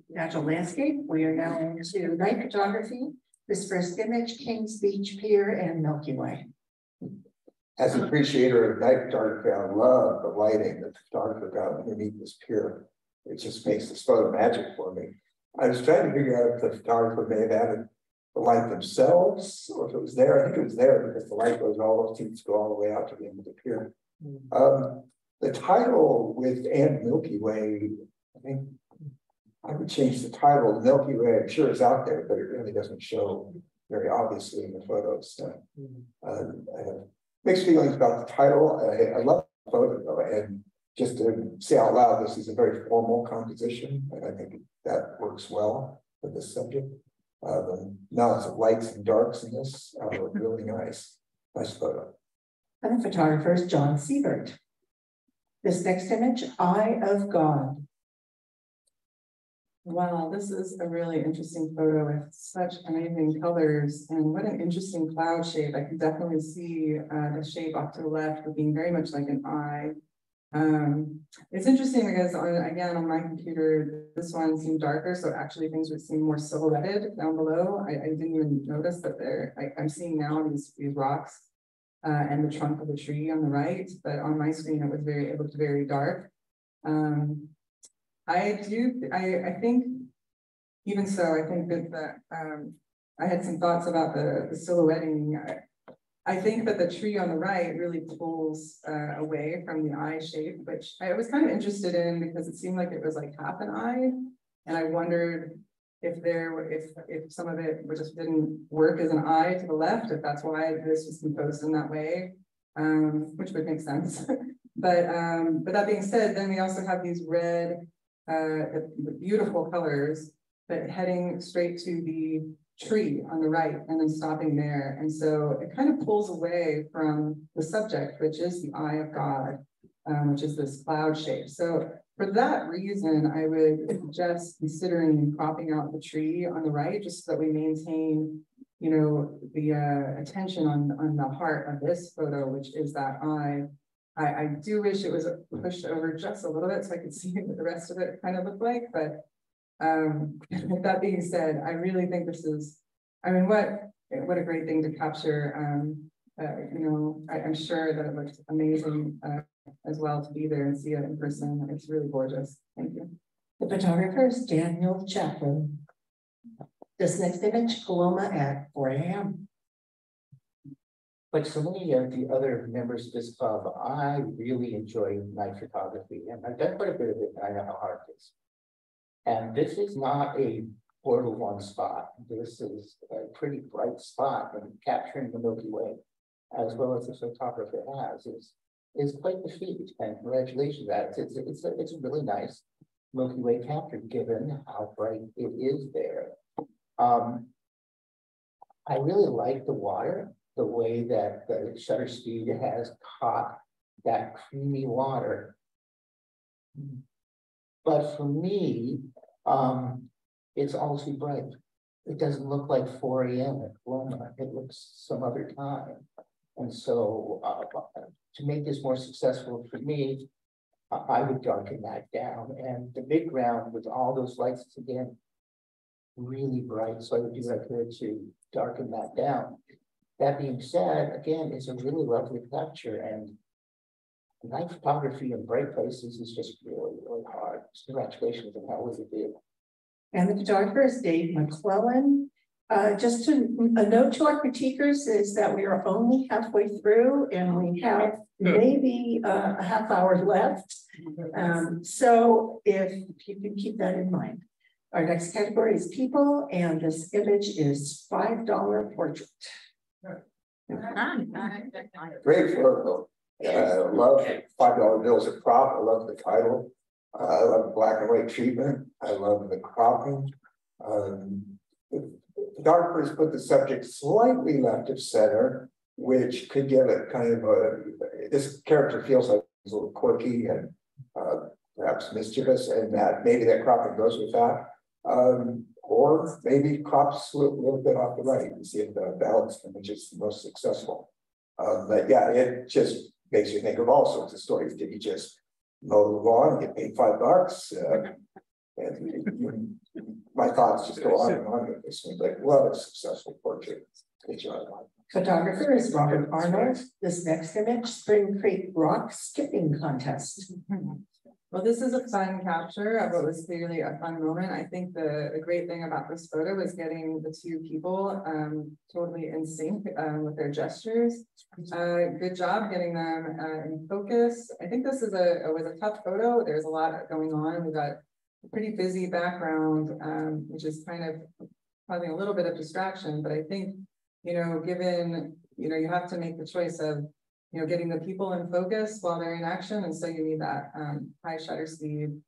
natural landscape. We are now into night photography. This first image, Kings Beach Pier and Milky Way. As an appreciator of night photography, I love the lighting that the photographer got underneath this pier. It just makes this photo magic for me. I was trying to figure out if the photographer may have added the light themselves, or if it was there. I think it was there because the light goes seems to go all the way out to the end of the pier. The title with "and Milky Way," I think I would change the title. The Milky Way, I'm sure, is out there, but it really doesn't show very obviously in the photos. I have mixed feelings about the title. I love the photo though, and just to say out loud, this is a very formal composition, and I think that works well with this subject. The balance of lights and darks in this are really nice. Nice photo. And the photographer is John Siebert. This next image, Eye of God. Wow, this is a really interesting photo with such amazing colors, and what an interesting cloud shape. I can definitely see the shape off to the left being very much like an eye. It's interesting because on my computer, this one seemed darker, so actually things would seem more silhouetted down below. I didn't even notice that I'm seeing now these rocks and the trunk of the tree on the right, but on my screen it looked very dark. I think even so, I think that I had some thoughts about the silhouetting. I think that the tree on the right really pulls away from the eye shape, which I was kind of interested in because it seemed like it was like half an eye. And I wondered if some of it just didn't work as an eye to the left, if that's why this was composed in that way, which would make sense. But that being said, then we also have these red, the beautiful colors, but heading straight to the tree on the right and then stopping there. And so it kind of pulls away from the subject, which is the eye of God, which is this cloud shape. So for that reason, I would suggest considering cropping out the tree on the right, just so that we maintain, you know, the attention on the heart of this photo, which is that eye. I do wish it was pushed over just a little bit so I could see what the rest of it kind of looked like, but with that being said, I really think this is, I mean, what a great thing to capture. You know, I'm sure that it looks amazing as well to be there and see it in person. It's really gorgeous. Thank you. The photographer is Daniel Chaplin. This next image, Paloma at 4 a.m. Like so many of the other members of this club, I really enjoy night photography, and I've done quite a bit of it, and I know how hard it is. And this is not a 4-to-1 spot. This is a pretty bright spot, and capturing the Milky Way, as well as the photographer has, is quite the feat. And congratulations, that it's a really nice Milky Way capture, given how bright it is there. I really like the water, the way that the shutter speed has caught that creamy water. But for me, it's all too bright. It doesn't look like 4 a.m. at Paloma. It looks some other time. And so to make this more successful for me, I would darken that down. And the big ground with all those lights, again, really bright. So I would do what I could to darken that down. That being said, again, it's a really lovely capture, and night photography in bright places is just really, really hard. Congratulations on how was it did. And the photographer is Dave McClellan. Just a note to our critiquers is that we are only halfway through and we have maybe a half hour left. So if you can keep that in mind. Our next category is people, and this image is $5 portrait. Great photo. I love $5 bills at prop. I love the title. I love the black and white treatment. I love the cropping. The photographers put the subject slightly left of center, which could give it kind of this character feels like he's a little quirky and perhaps mischievous, and that maybe that cropping goes with that. Or maybe crops a little bit off the right and see if the balanced image is the most successful. But yeah, it just makes you think of all sorts of stories. Did he just mow the lawn and get paid $5? And my thoughts just go on and on with this one. Like, what a successful portrait. Good job. Photographer is Robert Arnold. This next image, Spring Creek Rock Skipping Contest. Well, this is a fun capture of what was clearly a fun moment. I think the great thing about this photo is getting the two people totally in sync with their gestures. Good job getting them in focus. I think this is was a tough photo. There's a lot going on. We've got a pretty busy background, which is kind of causing a little bit of distraction. But I think, you know, given, you know, you have to make the choice of, you know, getting the people in focus while they're in action. And so you need that high shutter speed.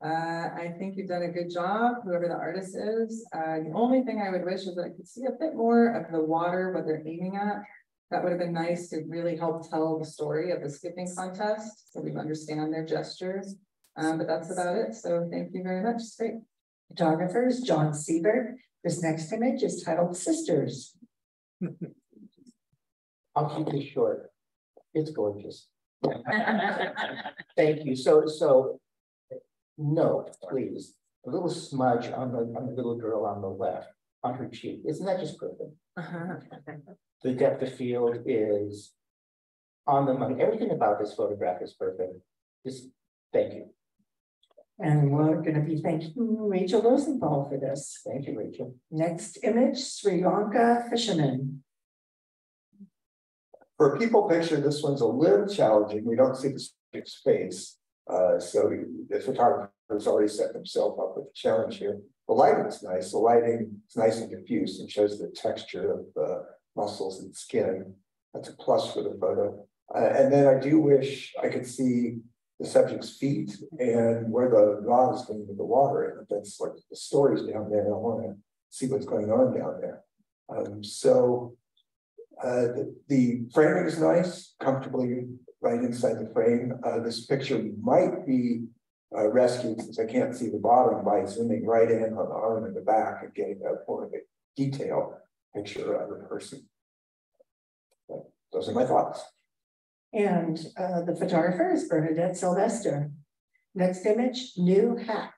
I think you've done a good job, whoever the artist is. The only thing I would wish is that I could see a bit more of the water, what they're aiming at. That would have been nice to really help tell the story of the skipping contest, so we understand their gestures. But that's about it. So thank you very much. It's great. Photographer is John Siebert. This next image is titled Sisters. I'll keep this short. It's gorgeous. Thank you. So no, please. A little smudge on the little girl on the left, on her cheek. Isn't that just perfect? The depth of field is on the money. Everything about this photograph is perfect. Just thank you. And we're going to be thanking Rachel Rosenthal for this. Thank you, Rachel. Next image, Sri Lanka Fisherman. For a people picture, this one's a little challenging. We don't see the subject's face. So the photographer has already set himself up with a challenge here. The lighting is nice. The lighting is nice and diffuse and shows the texture of the muscles and skin. That's a plus for the photo. And then I do wish I could see the subject's feet and where the rod is going to the water. And that's like the stories down there. I want to see what's going on down there. The framing is nice, comfortably right inside the frame. This picture might be rescued, since I can't see the bottom, by zooming right in on the arm and the back and getting a more of a detailed picture of the person. But those are my thoughts. And the photographer is Bernadette Sylvester. Next image, new hat.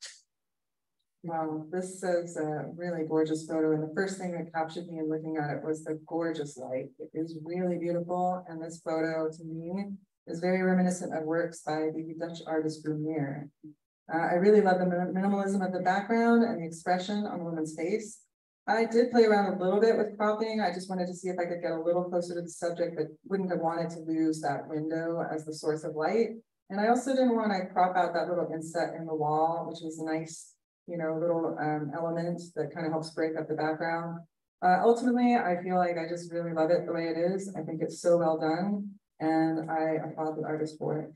Wow, this is a really gorgeous photo, and the first thing that captured me in looking at it was the gorgeous light. It is really beautiful, and this photo to me is very reminiscent of works by the Dutch artist Vermeer. I really love the minimalism of the background and the expression on the woman's face. I did play around a little bit with cropping. I just wanted to see if I could get a little closer to the subject, but wouldn't have wanted to lose that window as the source of light. And I also didn't want to crop out that little inset in the wall, which was a nice, little element that kind of helps break up the background. Ultimately, I feel like I just really love it the way it is. I think it's so well done, and I applaud the artist for it.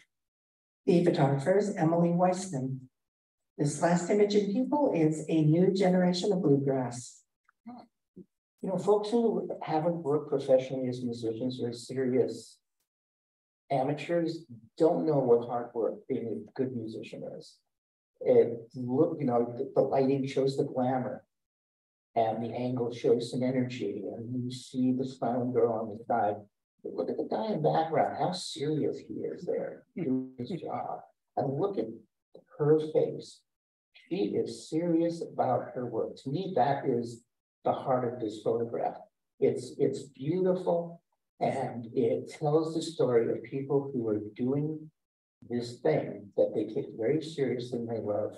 The photographer is Emily Weissman. This last image in people is a new generation of bluegrass. Folks who haven't worked professionally as musicians or as serious amateurs don't know what hard work being a good musician is. The lighting shows the glamour, and the angle shows some energy, and you see the smiling girl on the side. But look at the guy in the background, how serious he is there doing his job. And look at her face. She is serious about her work. To me, that is the heart of this photograph. It's beautiful, and it tells the story of people who are doing this thing that they take very seriously and they love.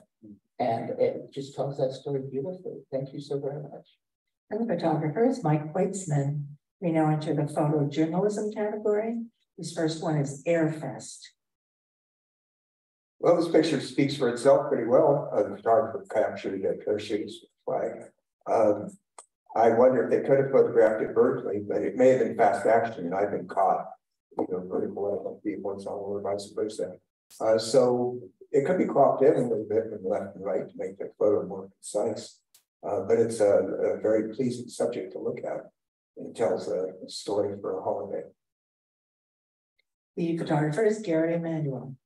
And it just tells that story beautifully. Thank you so very much. And the photographer is Mike Weitzman. We now enter the photojournalism category. This first one is Airfest. Well, this picture speaks for itself pretty well. The photographer captured a parachutist flag. I wonder if they could have photographed it vertically, but it may have been fast action, and I've been caught, vertical once all over, vice versa. So it could be cropped in a little bit from left and right to make the photo more concise. But it's a very pleasing subject to look at. It tells a story for a holiday. The photographer is Garrett Emanuel.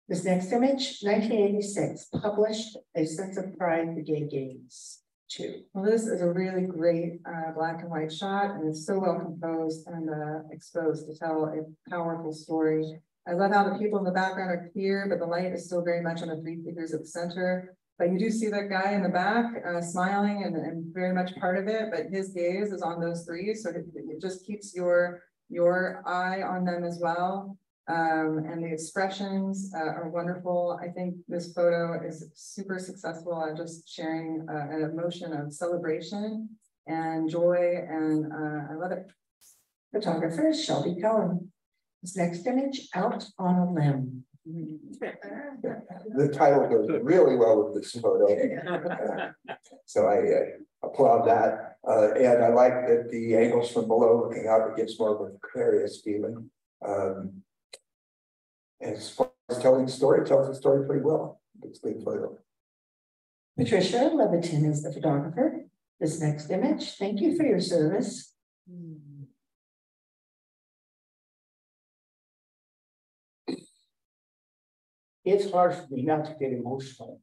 This next image, 1986, published A Sense of Pride for Gay Gays 2. Well, this is a really great black and white shot, and it's so well composed and exposed to tell a powerful story. I love how the people in the background are clear, but the light is still very much on the three figures at the center. But you do see that guy in the back smiling and very much part of it, but his gaze is on those three. So it just keeps your eye on them as well. And the expressions are wonderful. I think this photo is super successful at just sharing an emotion of celebration and joy, and I love it. Photographer is Shelby Cohen. This next image, Out on a Limb. The title goes really well with this photo. So I applaud that. And I like that the angles from below looking up, it gives more of a precarious feeling. As far as telling the story, it tells the story pretty well. It's a good photo. Patricia Levitin is the photographer. This next image, thank you for your service. It's hard for me not to get emotional.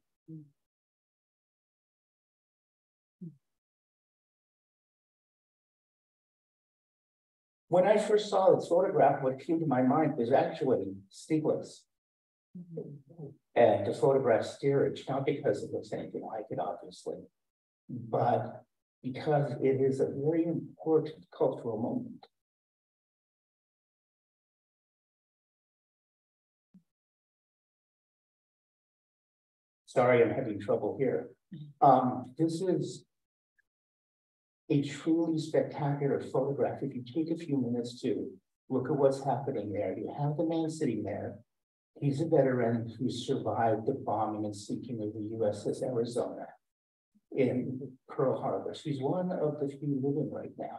When I first saw this photograph, what came to my mind was actually Stieglitz and the photograph steerage, not because it looks anything like it, obviously, but because it is a very important cultural moment. Sorry, I'm having trouble here. This is a truly spectacular photograph. If you take a few minutes to look at what's happening there, you have the man sitting there. He's a veteran who survived the bombing and sinking of the USS Arizona in Pearl Harbor. So he's one of the few living right now.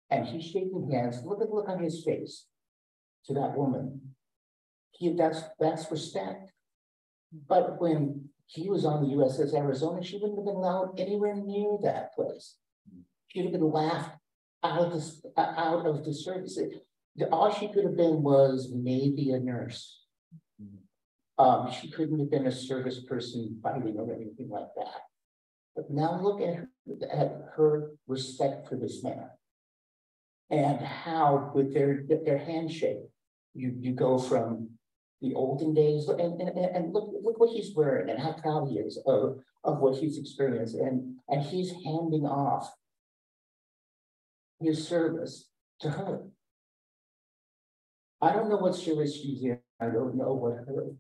And he's shaking hands. Look at the look on his face to that woman. That's respect. But when he was on the USS Arizona, she wouldn't have been allowed anywhere near that place. She'd have been laughed out of the service. All she could have been was maybe a nurse. She couldn't have been a service person fighting or anything like that. But now look at her respect for this man. And how with their handshake, you go from the olden days and look what he's wearing and how proud he is of what he's experienced. And he's handing off his service to her. I don't know what service she's in. I don't know what her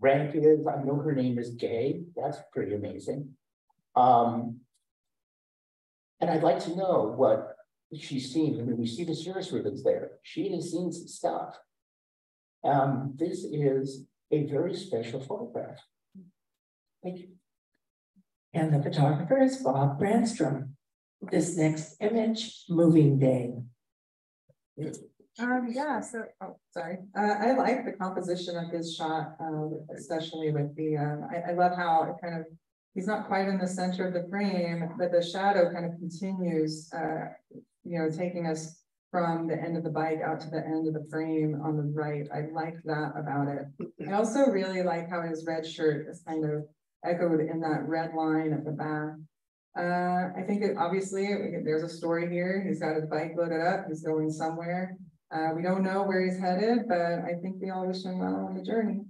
rank is. I know her name is Gay. That's pretty amazing. And I'd like to know what she's seen. I mean, we see the service ribbons there. She has seen some stuff. This is a very special photograph. Thank you. And the photographer is Bob Brandstrom. This next image, Moving Day. Yeah, so, oh, sorry. I like the composition of his shot, especially with the, I love how it kind of, he's not quite in the center of the frame, but the shadow kind of continues, you know, taking us from the end of the bike out to the end of the frame on the right. I like that about it. I also really like how his red shirt is kind of echoed in that red line at the back. I think obviously there's a story here. He's got his bike loaded up. He's going somewhere. We don't know where he's headed, but I think we all wish him well on the journey.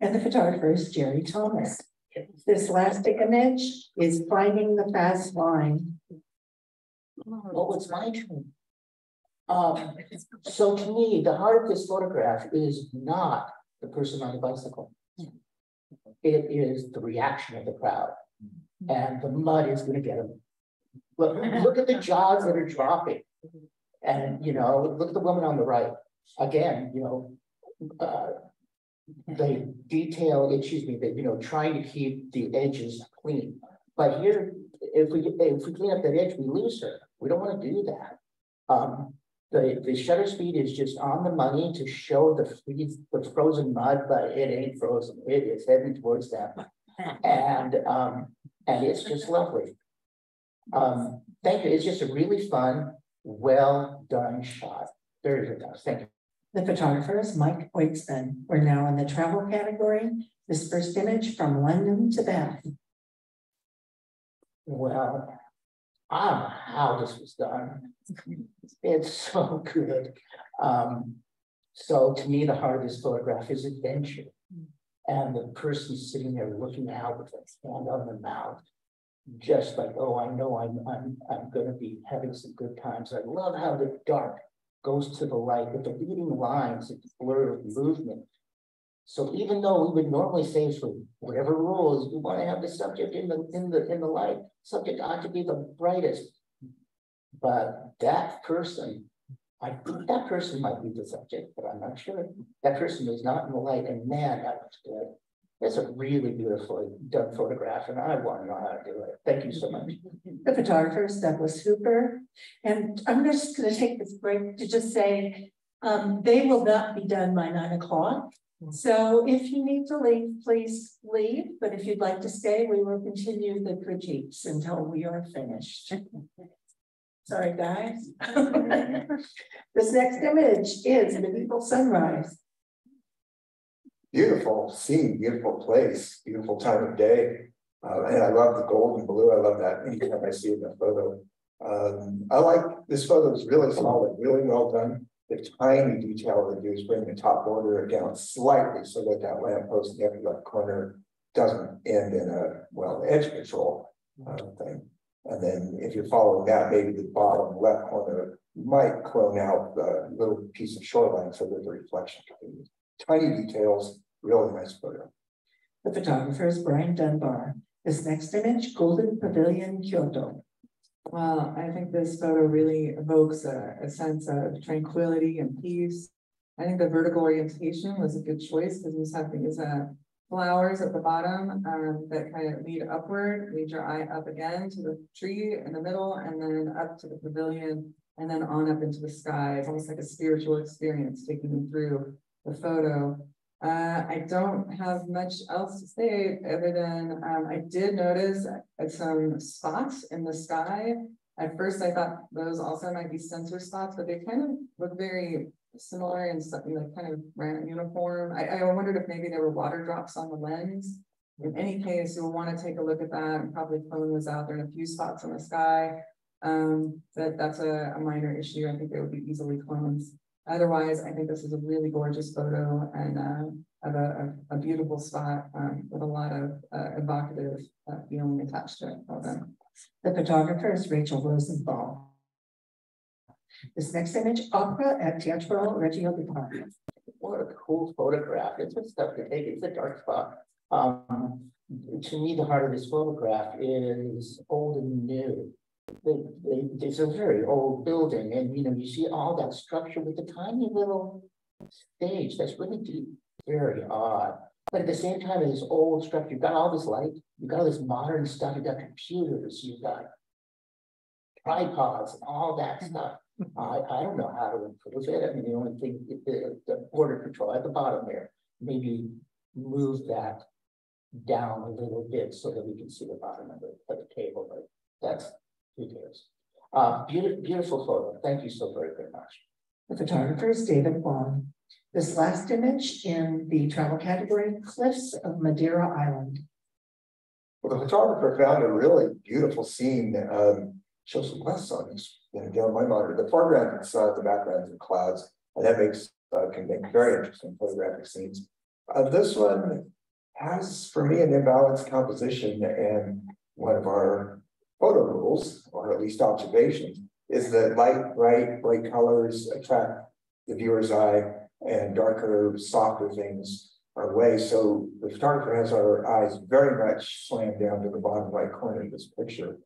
And the photographer is Jerry Thomas. This last image is Finding the Fast Line. Oh, it's my turn. So to me, the heart of this photograph is not the person on the bicycle. It is the reaction of the crowd, and the mud is going to get them. Look at the jaws that are dropping, and you know, look at the woman on the right. Again, you know, they detail, excuse me, that, you know, trying to keep the edges clean. But here, if we clean up that edge, we lose her. We don't want to do that. The shutter speed is just on the money to show the frozen mud, but it ain't frozen. It is heading towards them, and it's just lovely. Thank you. It's just a really fun, well done shot. Very good. Thank you. The photographer is Mike Oitzman. We're now in the travel category. This first image from London to Bath. Well, I don't know how this was done. It's so good. So to me, the heart of this photograph is adventure. And the person sitting there looking out with their hand on their mouth, just like, oh, I know I'm gonna be having some good times. I love how the dark goes to the light with the leading lines and the blur of movement. So even though we would normally say for whatever rules, we want to have the subject in the light, subject ought to be the brightest. But that person, I think that person might be the subject, but I'm not sure. That person is not in the light, and man, that looks good. That's a really beautifully done photograph, and I want to know how to do it. Thank you so much. The photographer is Douglas Hooper. And I'm just going to take this break to just say, they will not be done by 9 o'clock. So if you need to leave, please leave. But if you'd like to stay, we will continue the critiques until we are finished. Sorry, guys. This next image is Medieval Sunrise. Beautiful scene, beautiful place, beautiful time of day. And I love the gold and blue. I love that anytime I see it in a photo. I like this photo. It's really solid, really well done. The tiny detail they do is bring the top border down slightly so that that lamppost in the upper left corner doesn't end in a, well, edge control thing. And then if you're following that, maybe the bottom left corner might clone out the little piece of shoreline so that the reflection continues. Tiny details, really nice photo. The photographer is Brian Dunbar. This next image, Golden Pavilion, Kyoto. Well, I think this photo really evokes a sense of tranquility and peace. I think the vertical orientation was a good choice because we have these flowers at the bottom that kind of lead upward, lead your eye up again to the tree in the middle, and then up to the pavilion, and then on up into the sky. It's almost like a spiritual experience taking you through the photo. I don't have much else to say other than I did notice some spots in the sky. At first, I thought those also might be sensor spots, but they kind of look very similar and something like kind of uniform. I wondered if maybe there were water drops on the lens. In any case, you'll want to take a look at that and probably clone those out. There are a few spots in the sky. That's a minor issue. I think they would be easily cloned. Otherwise, I think this is a really gorgeous photo and of a beautiful spot with a lot of evocative feeling attached to it. Well done. The photographer is Rachel Rosenthal. This next image, opera at Teatro Regio di Parma. What a cool photograph. It's good stuff to take. It's a dark spot. To me, the heart of this photograph is old and new. It's a very old building, and you see all that structure with the tiny little stage. That's really deep, very odd. But at the same time, this old structure, you've got all this light, you've got all this modern stuff, you've got computers, you've got tripods, and all that stuff. I don't know how to improve it. I mean, the only thing, the border control at the bottom there, maybe move that down a little bit so that we can see the bottom of the table, but that's who cares. Beautiful photo. Thank you so very, very much. The photographer is David Wong. This last image in the travel category, Cliffs of Madeira Island. Well, the photographer found a really beautiful scene that shows some west on this, down my monitor. The foreground is the background and clouds, and that can make very interesting photographic scenes. This one has, for me, an imbalanced composition, and one of our photo rules, or at least observations, is that bright colors attract the viewer's eye, and darker, softer things are away. So the photographer has our eyes very much slammed down to the bottom right corner of this picture.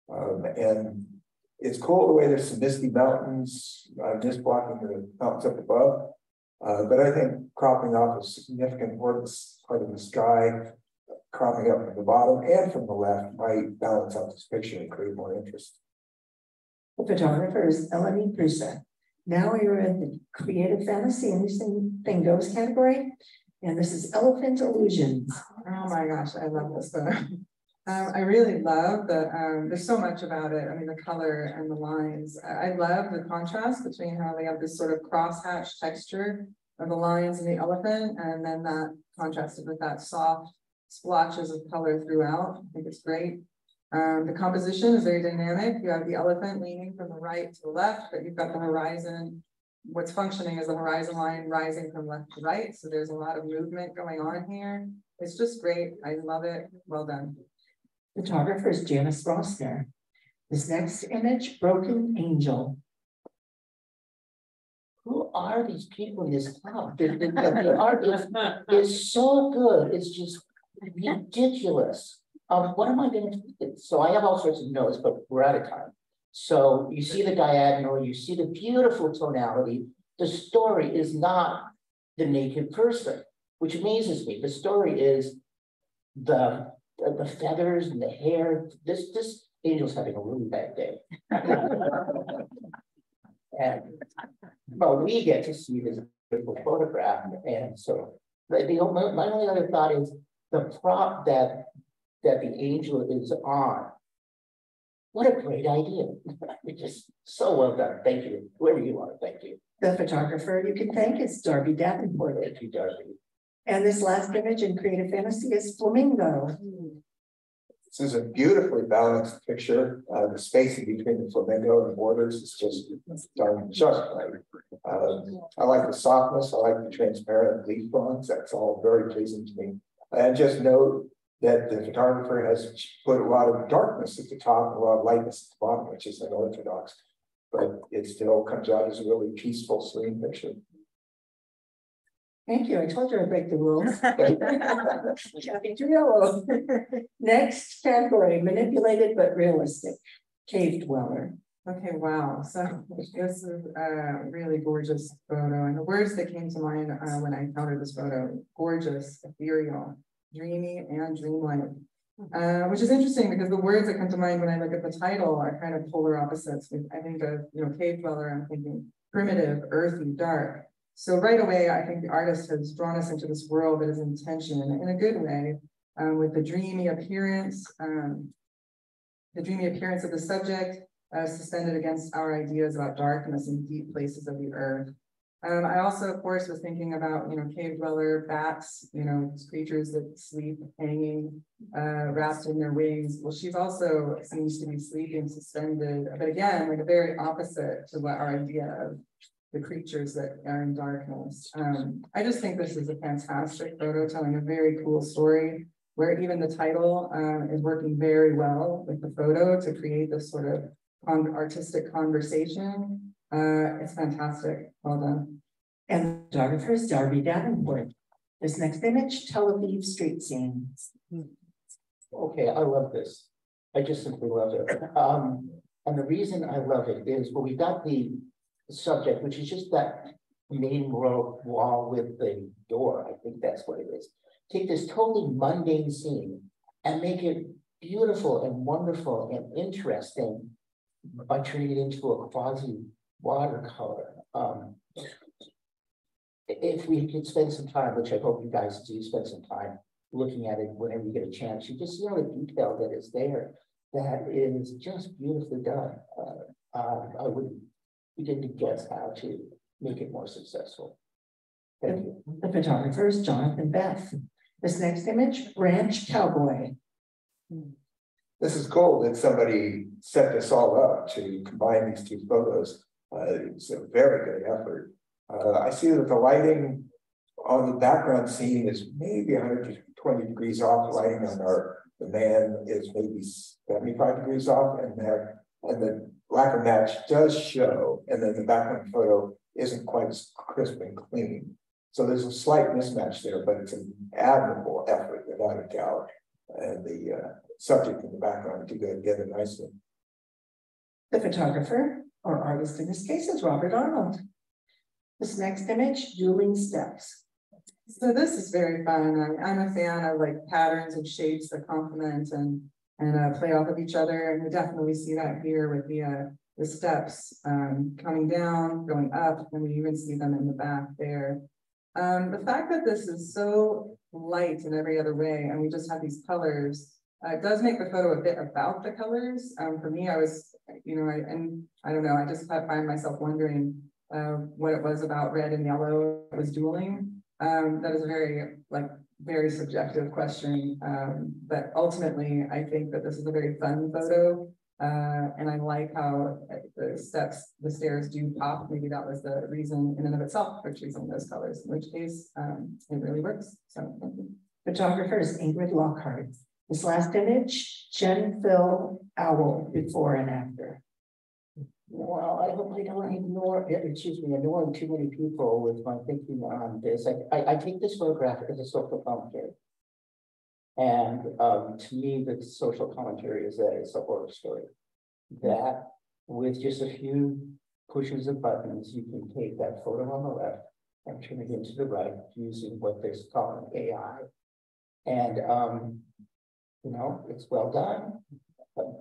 And it's cool the way there's some misty mountains, just blocking the mountains up above. But I think cropping off a significant part of the sky, cropping up from the bottom and from the left might balance out this picture and create more interest. The photographer is Eleni Prusa. Now we are in the creative fantasy anything goes category. And this is Elephant Illusions. Oh my gosh, I love this photo. I really love that there's so much about it. I mean, the color and the lines. I love the contrast between how they have this sort of crosshatch texture of the lines and the elephant, and then that contrasted with that soft splotches of color throughout. I think it's great. The composition is very dynamic. You have the elephant leaning from the right to the left, but you've got the horizon. What's functioning is the horizon line rising from left to right. So there's a lot of movement going on here. It's just great. I love it. Well done. Photographer is Janice Rossner. This next image, Broken Angel. Who are these people in this club? The art is so good. It's just ridiculous. What am I going to do? So I have all sorts of notes, but we're out of time. So you see the diagonal, you see the beautiful tonality. The story is not the naked person, which amazes me. The story is the feathers and the hair. This angel's having a really bad day. And well, we get to see this beautiful photograph, and so my only other thought is the prop that the angel is on. What a great idea. It's just so well done. Thank you. Whoever you are, thank you. The photographer you can thank is Darby Davenport. Thank you, Darby. And this last image in creative fantasy is Flamingo. This is a beautifully balanced picture. The spacing between the flamingo and the borders is just done just right. I like the softness. I like the transparent leaf lines. That's all very pleasing to me. And just note that the photographer has put a lot of darkness at the top and a lot of lightness at the bottom, which is unorthodox, but it still comes out as a really peaceful, serene picture. Thank you. I told you I'd break the rules. Yellow. Next category, manipulated but realistic. Cave dweller. Okay, wow. So this is a really gorgeous photo. And the words that came to mind when I encountered this photo, gorgeous, ethereal, dreamy, and dreamlike. Which is interesting because the words that come to mind when I look at the title are kind of polar opposites. I think of, cave dweller, I'm thinking primitive, earthy, dark. So right away, I think the artist has drawn us into this world that is intention in a good way, with the dreamy appearance of the subject suspended against our ideas about darkness and deep places of the earth. I also, of course, was thinking about, cave dweller, bats, creatures that sleep hanging, wrapped in their wings. Well, she's also seems to be sleeping suspended, but again, like a very opposite to what our idea of the creatures that are in darkness. I just think this is a fantastic photo telling a very cool story, where even the title is working very well with the photo to create this sort of artistic conversation. It's fantastic. Well done. And photographer is Darby Davenport. This next image, Tel Aviv street scene. Okay, I love this. I just simply love it. And the reason I love it is, well, we got the subject, which is just that main wall with the door. I think that's what it is. Take this totally mundane scene and make it beautiful and wonderful and interesting by turning it into a quasi watercolor. If we could spend some time, which I hope you guys do spend some time looking at it whenever you get a chance, you just see all the detail that is there that is just beautifully done. I would begin to guess how to make it more successful. Thank you. The photographer is Jonathan Beth. This next image, Ranch Cowboy. This is cool that somebody set this all up to combine these two photos. It's a very good effort. I see that the lighting on the background scene is maybe 120 degrees off. The lighting on the man is maybe 75 degrees off, and the black and match does show, and then the background photo isn't quite as crisp and clean. So there's a slight mismatch there, but it's an admirable effort without a doubt. And the subject in the background to go together nicely. The photographer, or artist in this case, is Robert Arnold. This next image, Dueling Steps. So this is very fun. I'm a fan of like patterns and shapes that complement and play off of each other. And we definitely see that here with the steps coming down, going up, and we even see them in the back there. The fact that this is so light in every other way, and we just have these colors, it does make the photo a bit about the colors. For me, I was, I don't know, I just find myself wondering what it was about red and yellow that was dueling. That is a very subjective question. But ultimately, I think that this is a very fun photo. And I like how the stairs do pop. Maybe that was the reason in and of itself for choosing those colors, in which case it really works. So thank you. Photographer is Ingrid Lockhart. This last image, Jen Phil Owl, before and after. Well, I hope I don't annoy too many people with my thinking on this. I take this photograph as a social commentary. And to me, the social commentary is that it's a horror story. That with just a few pushes of buttons, you can take that photo on the left and turn it into the right using what they're calling AI. And, it's well done.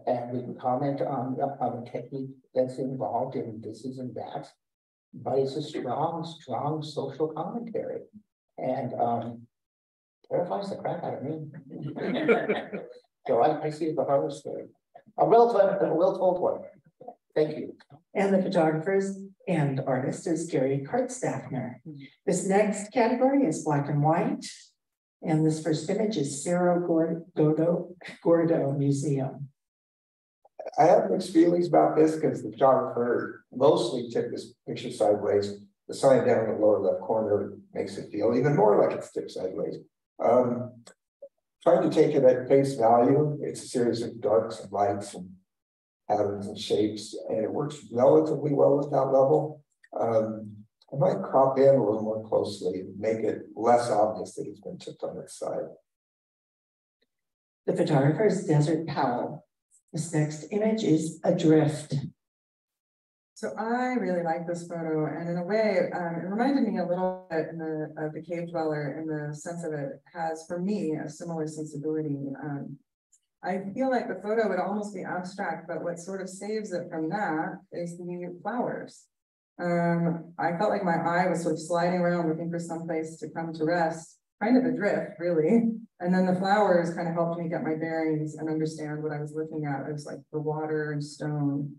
And we can comment on the technique that's involved in this and that. But it's a strong social commentary. And terrifies the crap out of me. So I see it as a horror story. A well-told one. Thank you. And the photographers and artist is Gary Kartstaffner. This next category is black and white. And this first image is Cerro Gordo Museum. I have mixed feelings about this because the photographer mostly took this picture sideways. The sign down in the lower left corner makes it feel even more like it's tipped sideways. Trying to take it at face value, it's a series of darks and lights and patterns and shapes, and it works relatively well at that level. I might crop in a little more closely and make it less obvious that it's been tipped on its side. The photographer is Desert Powell. This next image is Adrift. So I really like this photo, and in a way, it reminded me a little bit of the cave dweller in the sense of it has, for me, a similar sensibility. I feel like the photo would almost be abstract, but what sort of saves it from that is the flowers. I felt like my eye was sort of sliding around looking for someplace to come to rest, kind of adrift, really. And then the flowers kind of helped me get my bearings and understand what I was looking at. It was like the water and stone.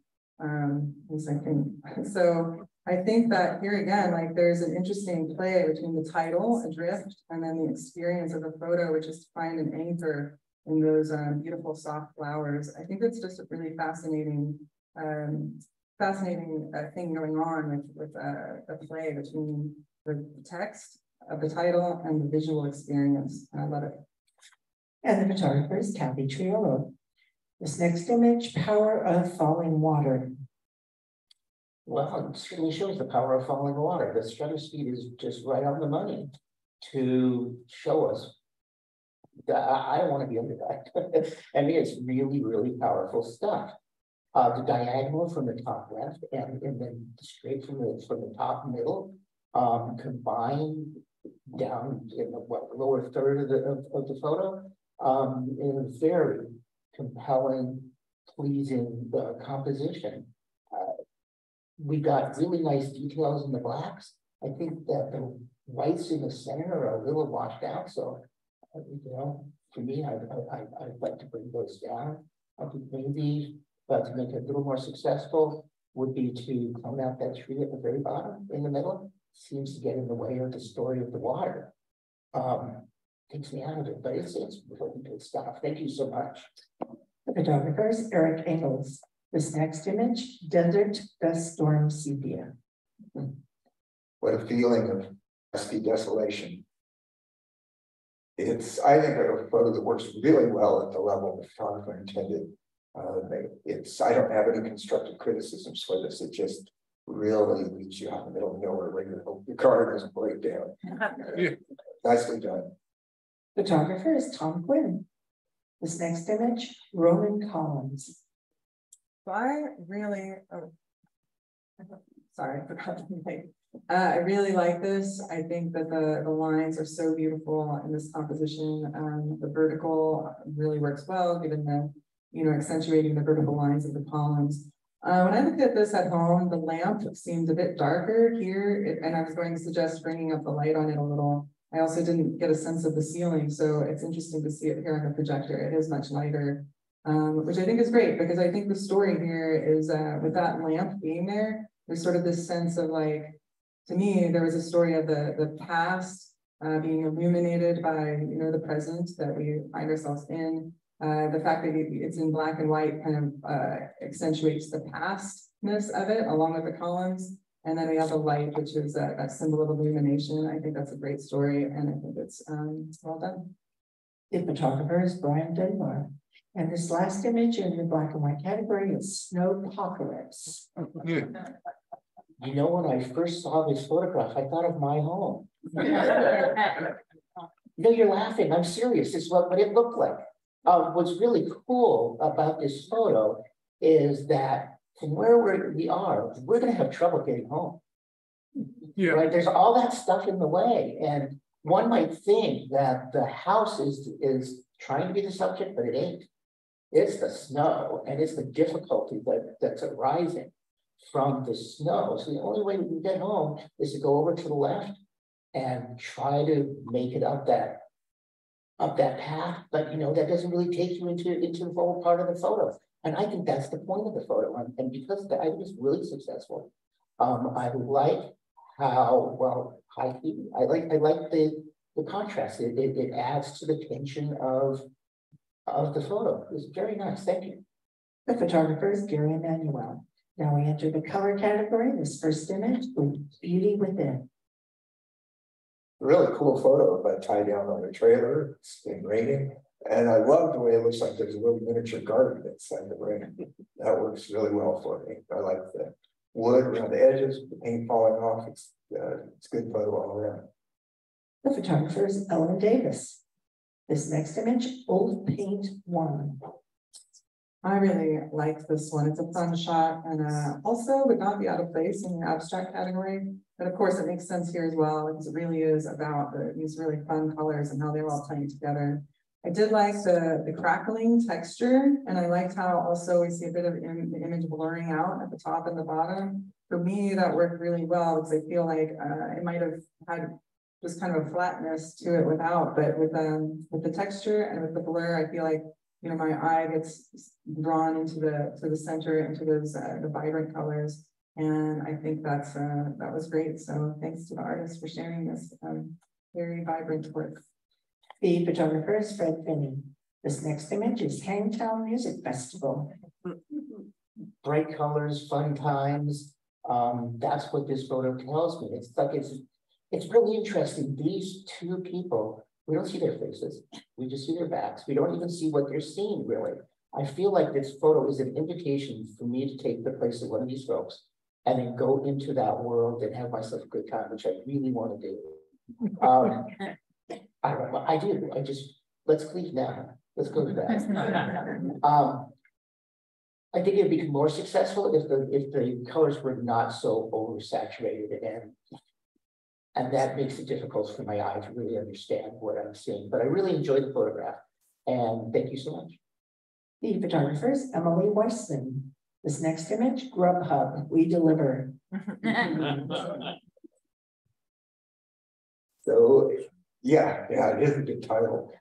So I think that here again, like there's an interesting play between the title, Adrift, and then the experience of the photo, which is to find an anchor in those beautiful soft flowers. I think it's just a really fascinating thing going on with a play between the text of the title and the visual experience. I love it. And the photographer is Kathy Triolo. This next image, Power of Falling Water. Well, it certainly shows the power of falling water. The shutter speed is just right on the money to show us that I don't want to be under that. I mean, it's really, really powerful stuff. The diagonal from the top left and then straight from the top middle, combined down in the lower third of the photo, in a very compelling, pleasing composition. We got really nice details in the blacks. I think that the whites in the center are a little washed out. So, you know, for me, I'd like to bring those down. I think maybe, but to make it a little more successful would be to clone out that tree at the very bottom in the middle. Seems to get in the way of the story of the water. Takes me out of it, but it's really good stuff. Thank you so much. The photographer is Eric Engels. This next image, Desert Dust Storm Sepia. What a feeling of dusty desolation. I think, a photo that works really well at the level the photographer intended. I don't have any constructive criticisms for this. It just really leaves you out in the middle of nowhere where you hope your car doesn't break down. Nicely done. Photographer is Tom Quinn. This next image, Roman columns. I really, sorry, I forgot to make. I really like this. I think that the lines are so beautiful in this composition. The vertical really works well, given the, accentuating the vertical lines of the columns. When I looked at this at home, the lamp seemed a bit darker here, and I was going to suggest bringing up the light on it a little. I also didn't get a sense of the ceiling, so it's interesting to see it here on the projector. It is much lighter. Which I think is great, because I think the story here is with that lamp being there, there's sort of this sense of like, to me, there was a story of the past being illuminated by, the present that we find ourselves in. The fact that it's in black and white kind of accentuates the pastness of it along with the columns. And then we have the light, which is that symbol of illumination. I think that's a great story, and I think it's well done. The photographer is Brian Dunbar. And this last image in the black and white category is Snowpocalypse. You know, when I first saw this photograph, I thought of my home. No, you're laughing. I'm serious. It's what it looked like. What's really cool about this photo is that from where we are, we're going to have trouble getting home. Yeah. Right? There's all that stuff in the way, and one might think that the house is trying to be the subject, but it ain't. It's the snow, and it's the difficulty that's arising from the snow. So the only way we can get home is to go over to the left and try to make it up that path. But that doesn't really take you into the whole part of the photo. And I think that's the point of the photo. And because I think it's really successful. I like how well I like the contrast. It adds to the tension of the photo. It's very nice. Thank you. The photographer is Gary Emanuel. Now we enter the color category. This first image with Beauty Within. Really cool photo of a tie down on a trailer. It's been raining. And I love the way it looks like there's a little miniature garden inside the rain. That works really well for me. I like the wood around the edges, the paint falling off. It's a good photo all around. The photographer is Ellen Davis. This next image, Old Paint 1. I really like this one. It's a fun shot, and also would not be out of place in the abstract category. But of course, it makes sense here as well, because it really is about these really fun colors and how they're all playing together. I did like the crackling texture, and I liked how also we see a bit of the image blurring out at the top and the bottom. For me, that worked really well because I feel like it might have had just kind of a flatness to it without, but with the texture and with the blur, I feel like, you know, my eye gets drawn into the center, into those the vibrant colors, and I think that was great. So thanks to the artist for sharing this very vibrant work. The photographer is Fred Finney. This next image is Hangtown Music Festival. Bright colors, fun times. That's what this photo tells me. It's like it's really interesting. These two people, we don't see their faces. We just see their backs. We don't even see what they're seeing, really. I feel like this photo is an invitation for me to take the place of one of these folks and then go into that world and have myself a good time, which I really want to do. I do. Let's leave now. Let's go to that. I think it'd be more successful if the colors were not so oversaturated, and that makes it difficult for my eye to really understand what I'm seeing. But I really enjoyed the photograph, and thank you so much. The photographer is Emily Weissman. This next image, Grubhub, we deliver. So, yeah, it is a good title.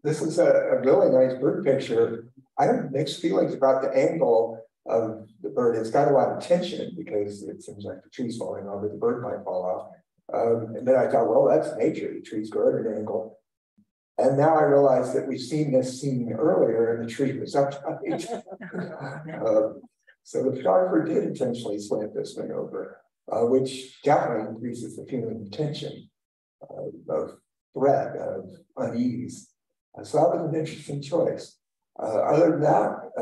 This is a really nice bird picture. I have mixed feelings about the angle of the bird. It's got a lot of tension because it seems like the tree's falling over, the bird might fall off. And then I thought, well, that's nature. The trees grow at an angle. And now I realize that we've seen this scene earlier and the tree was upright. So the photographer did intentionally slant this thing over, which definitely increases the feeling of tension, of threat, of unease. So that was an interesting choice. Other than that,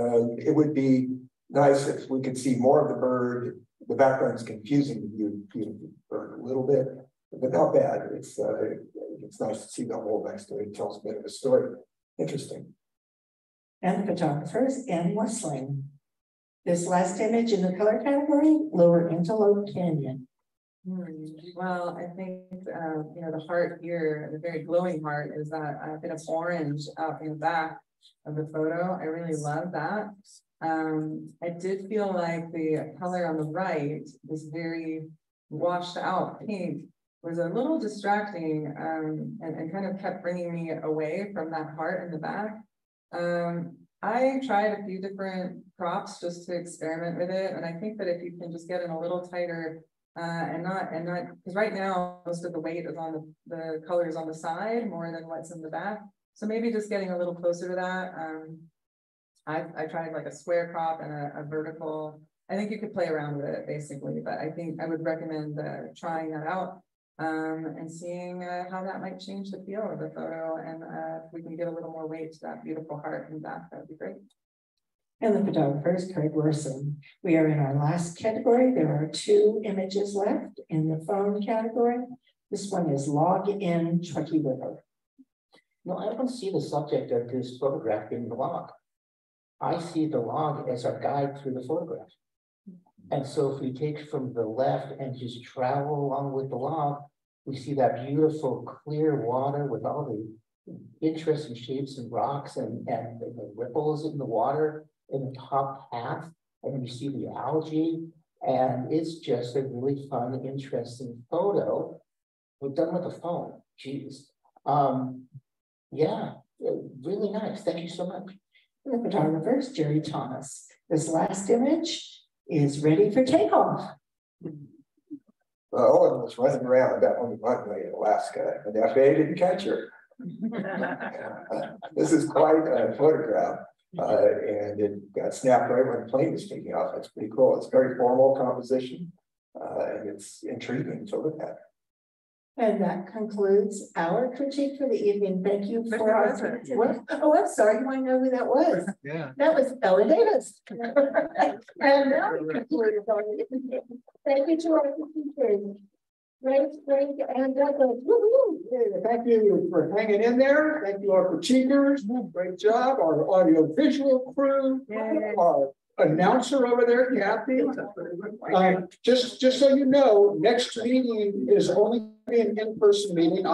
it would be nice if we could see more of the bird. The background's confusing the view of the bird a little bit, but not bad. It's nice to see the whole next to it. It tells a bit of a story. Interesting. And the photographer is Ann Wessling. This last image in the color category, Lower Antelope Canyon. Well, I think, you know, the heart here, the very glowing heart, is that bit of orange out in the back of the photo. I really love that. I did feel like the color on the right, this very washed out pink, was a little distracting and kind of kept bringing me away from that heart in the back. I tried a few different props just to experiment with it, and I think that if you can just get in a little tighter and not because right now most of the weight is on the colors on the side more than what's in the back. So maybe just getting a little closer to that. I tried like a square crop and a vertical. I think you could play around with it basically, but I think I would recommend trying that out and seeing how that might change the feel of the photo. And if we can get a little more weight to that beautiful heart in the back, that would be great. And the photographer is Craig Worson. We are in our last category. There are 2 images left in the phone category. This one is Log in Truckee River. No, I don't see the subject of this photograph being the log. I see the log as our guide through the photograph. And so if we take from the left and just travel along with the log, we see that beautiful clear water with all the interesting shapes and rocks and the ripples in the water in the top half. And then you see the algae, and it's just a really fun, interesting photo. We're done with the phone. Geez. Yeah, really nice. Thank you so much. And the photographer is Jerry Thomas. This last image is ready for takeoff. Owen was running around that one runway in Alaska, and the FAA didn't catch her. This is quite a photograph, and it got snapped right when the plane was taking off. That's pretty cool. It's very formal composition, and it's intriguing to look at. And that concludes our critique for the evening. Thank you for our. What? Oh, I'm sorry. You want to know who that was? Yeah. That was Ella Davis. And now we conclude our evening. Thank you to our teachers. Great, and thank you for hanging in there. Thank you, our critiquers. Great job. Our audio visual crew. Our announcer over there, Kathy. Just so you know, next meeting is only an in-person meeting.